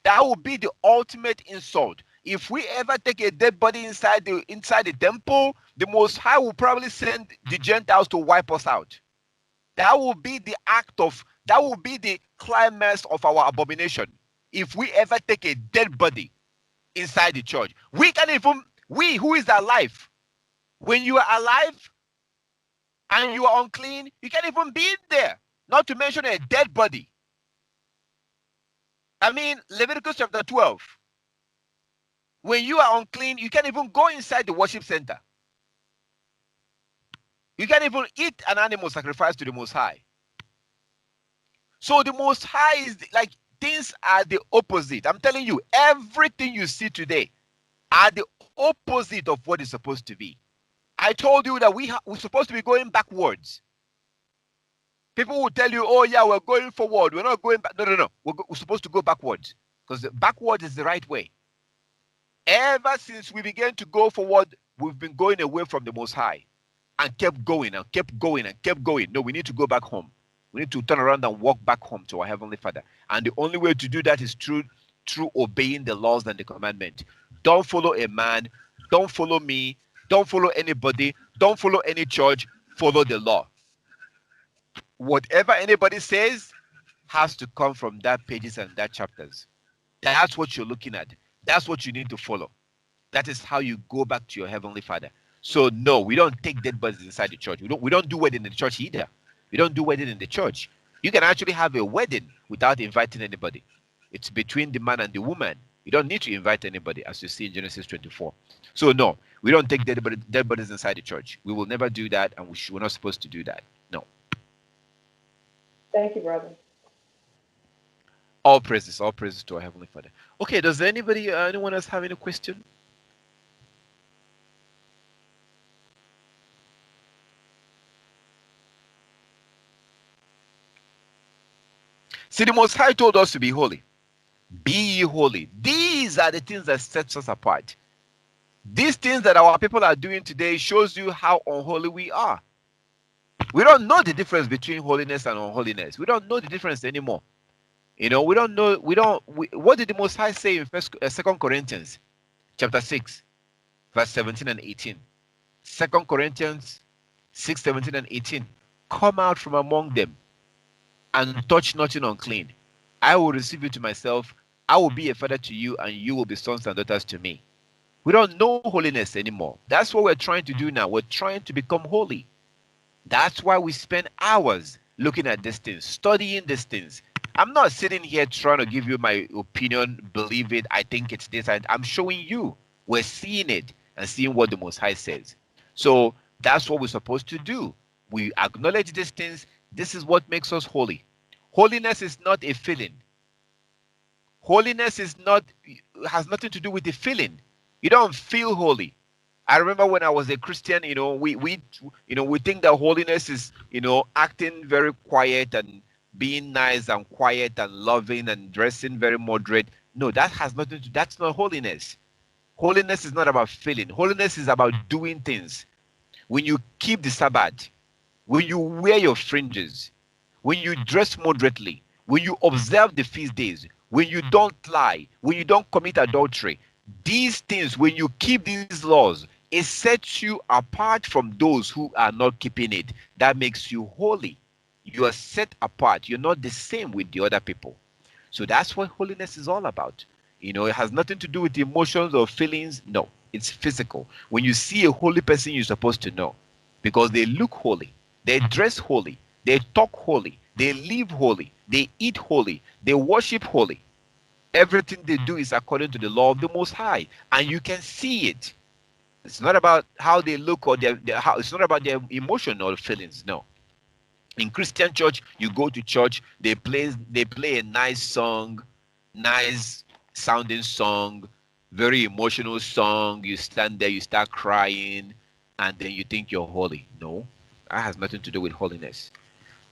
That would be the ultimate insult. If we ever take a dead body inside the temple, the Most High will probably send the Gentiles to wipe us out. That will be the climax of our abomination. If we ever take a dead body inside the church, we who is alive, when you are alive and you are unclean, you can't even be in there. Not to mention a dead body. I mean, Leviticus chapter 12. When you are unclean, you can't even go inside the worship center. You can't even eat an animal sacrificed to the Most High. So the Most High is like, things are the opposite. I'm telling you, everything you see today are the opposite of what is supposed to be. I told you that we're supposed to be going backwards. People will tell you, oh yeah, we're going forward. We're not going back. No. We're supposed to go backwards, because backward is the right way. Ever since we began to go forward, we've been going away from the Most High and kept going and kept going and kept going. No, we need to go back home. We need to turn around and walk back home to our Heavenly Father. And the only way to do that is through obeying the laws and the commandment. Don't follow a man. Don't follow me. Don't follow anybody. Don't follow any church. Follow the law. Whatever anybody says has to come from that pages and that chapters. That's what you're looking at. That's what you need to follow. That is how you go back to your Heavenly Father. So no, we don't take dead bodies inside the church. We don't do wedding in the church either. We don't do wedding in the church. You can actually have a wedding without inviting anybody. It's between the man and the woman. You don't need to invite anybody, as you see in Genesis 24. So no, we don't take dead bodies inside the church. We will never do that, and we're not supposed to do that. No. Thank you, brother. All praises to our Heavenly Father. Okay, does anyone else have any question? See, the Most High told us to be holy. Be ye holy. These are the things that sets us apart. These things that our people are doing today shows you how unholy we are. We don't know the difference between holiness and unholiness. We don't know the difference anymore. You know, we don't know. What did the Most High say in 2 Corinthians chapter 6, verse 17 and 18? 2 Corinthians 6, 17 and 18. Come out from among them and touch nothing unclean. I will receive you to myself. I will be a father to you, and you will be sons and daughters to me. We don't know holiness anymore. That's what we're trying to do now. We're trying to become holy. That's why we spend hours looking at these things, studying these things. I'm not sitting here trying to give you my opinion, believe it, I think it's this. I'm showing you. We're seeing it and seeing what the Most High says. So that's what we're supposed to do. We acknowledge these things. This is what makes us holy. Holiness is not a feeling. Holiness has nothing to do with the feeling. You don't feel holy. I remember when I was a Christian, we think that holiness is, acting very quiet and being nice and quiet and loving and dressing very moderate. No, that's not holiness. Holiness is not about feeling. Holiness is about doing things. When you keep the Sabbath, when you wear your fringes, when you dress moderately, when you observe the feast days, when you don't lie, when you don't commit adultery, these things, when you keep these laws, it sets you apart from those who are not keeping it. That makes you holy. You are set apart. You're not the same with the other people. So that's what holiness is all about. It has nothing to do with emotions or feelings. No, it's physical. When you see a holy person, you're supposed to know, because they look holy, they dress holy, they talk holy, they live holy, they eat holy, they worship holy. Everything they do is according to the law of the Most High, and you can see it. It's not about how they look or how. It's not about their emotion or feelings. No. In Christian church, you go to church, they play a nice song, nice sounding song, very emotional song. You stand there, you start crying, and then you think you're holy. No, that has nothing to do with holiness.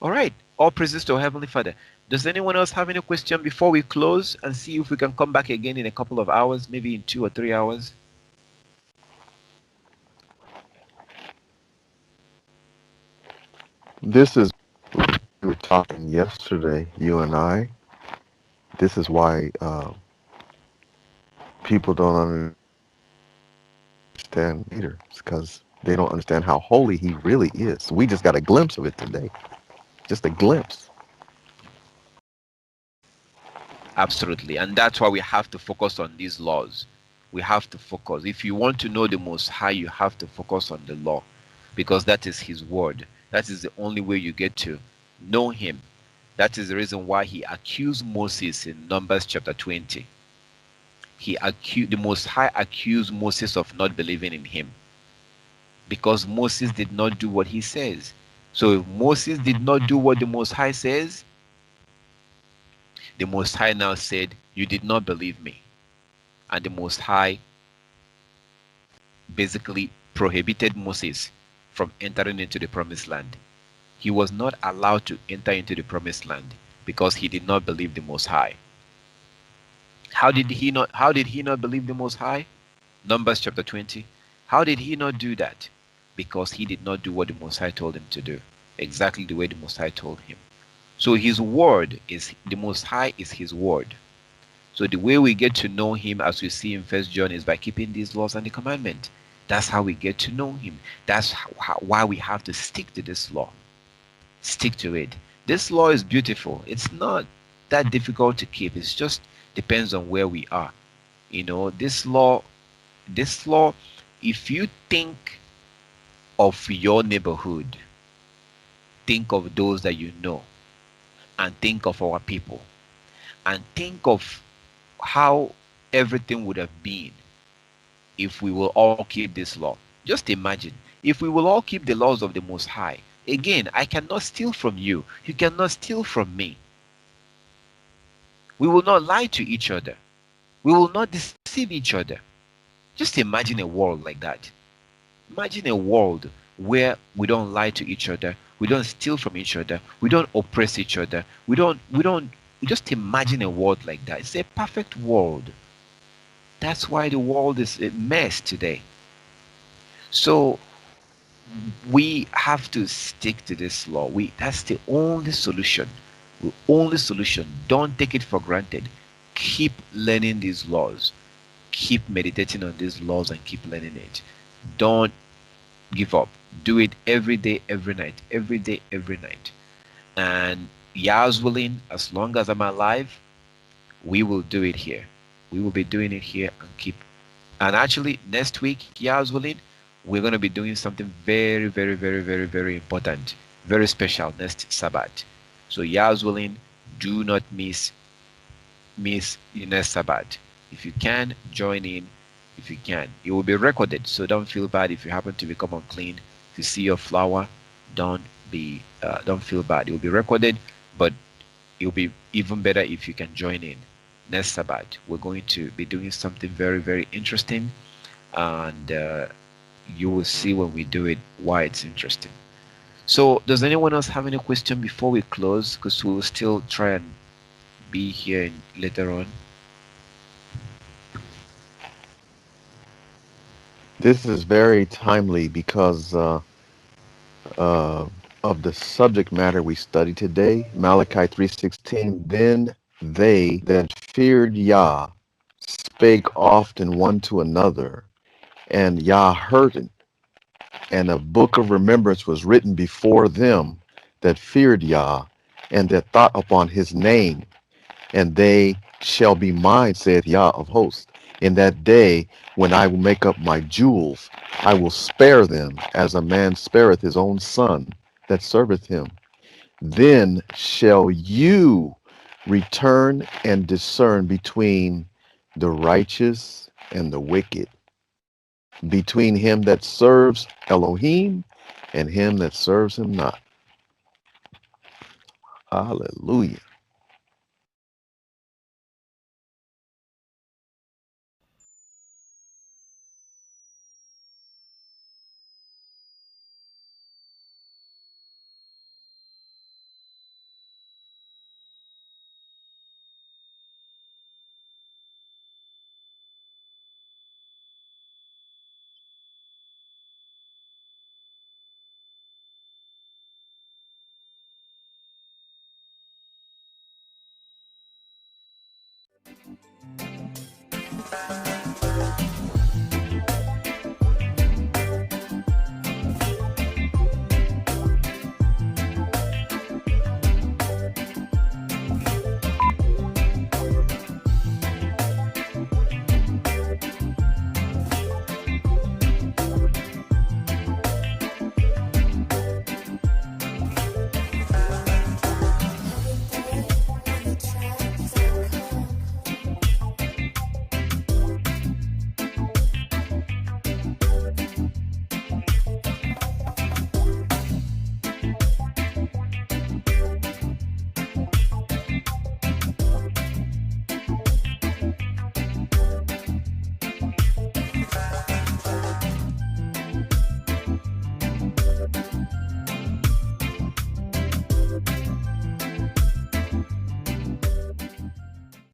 All right. All praises to our Heavenly Father. Does anyone else have any question before we close and see if we can come back again in a couple of hours, maybe in 2 or 3 hours? This is we were talking yesterday, you and I. This is why people don't understand leaders, because they don't understand how holy he really is. We just got a glimpse of it today, just a glimpse. Absolutely. And that's why we have to focus on these laws. We have to focus. If you want to know the Most High, you have to focus on the law, because that is His word. That is the only way you get to know Him. That is the reason why He accused Moses in Numbers chapter 20. The Most High accused Moses of not believing in Him, because Moses did not do what He says. So if Moses did not do what the Most High says, the Most High now said, "You did not believe me." And the Most High basically prohibited Moses from entering into the promised land. He was not allowed to enter into the promised land because he did not believe the Most High. How did he not believe the Most High? Numbers chapter 20. How did he not do that? Because he did not do what the Most High told him to do, exactly the way the Most High told him. So his word is the Most High is his word. So the way we get to know him, as we see in First John, is by keeping these laws and the commandment. That's how we get to know him. That's why we have to stick to this law. Stick to it. This law is beautiful. It's not that difficult to keep. It just depends on where we are. This law, if you think of your neighborhood, think of those that you know, and think of our people, and think of how everything would have been if we will all keep this law. Just imagine if we will all keep the laws of the Most High. Again, I cannot steal from you. You cannot steal from me. We will not lie to each other. We will not deceive each other. Just imagine a world like that. Imagine a world where we don't lie to each other, we don't steal from each other, we don't oppress each other, we don't just imagine a world like that. It's a perfect world. That's why the world is a mess today. So we have to stick to this law. That's the only solution. The only solution. Don't take it for granted. Keep learning these laws. Keep meditating on these laws and keep learning it. Don't give up. Do it every day, every night, every day, every night. And Yah's willing, as long as I'm alive, we will do it here. We will be doing it here and keep. And actually, next week, Yah's willing, we're going to be doing something very, very, very, very, very important, very special next Sabbath. So Yah's willing, do not miss the next Sabbath. If you can, join in. If you can, it will be recorded, so don't feel bad if you happen to become unclean. If you see your flower, don't feel bad. It will be recorded, but it will be even better if you can join in next Sabbath. We're going to be doing something very, very interesting, and you will see when we do it why it's interesting. So does anyone else have any question before we close? Because we'll still try and be here later on. This is very timely because of the subject matter we studied today, Malachi 3:16. Then they that feared Yah spake often one to another, and Yah heard it, and a book of remembrance was written before them that feared Yah, and that thought upon his name, and they shall be mine, saith Yah of hosts. In that day when I will make up my jewels, I will spare them as a man spareth his own son that serveth him. Then shall you return and discern between the righteous and the wicked, between him that serves Elohim and him that serves him not. Hallelujah.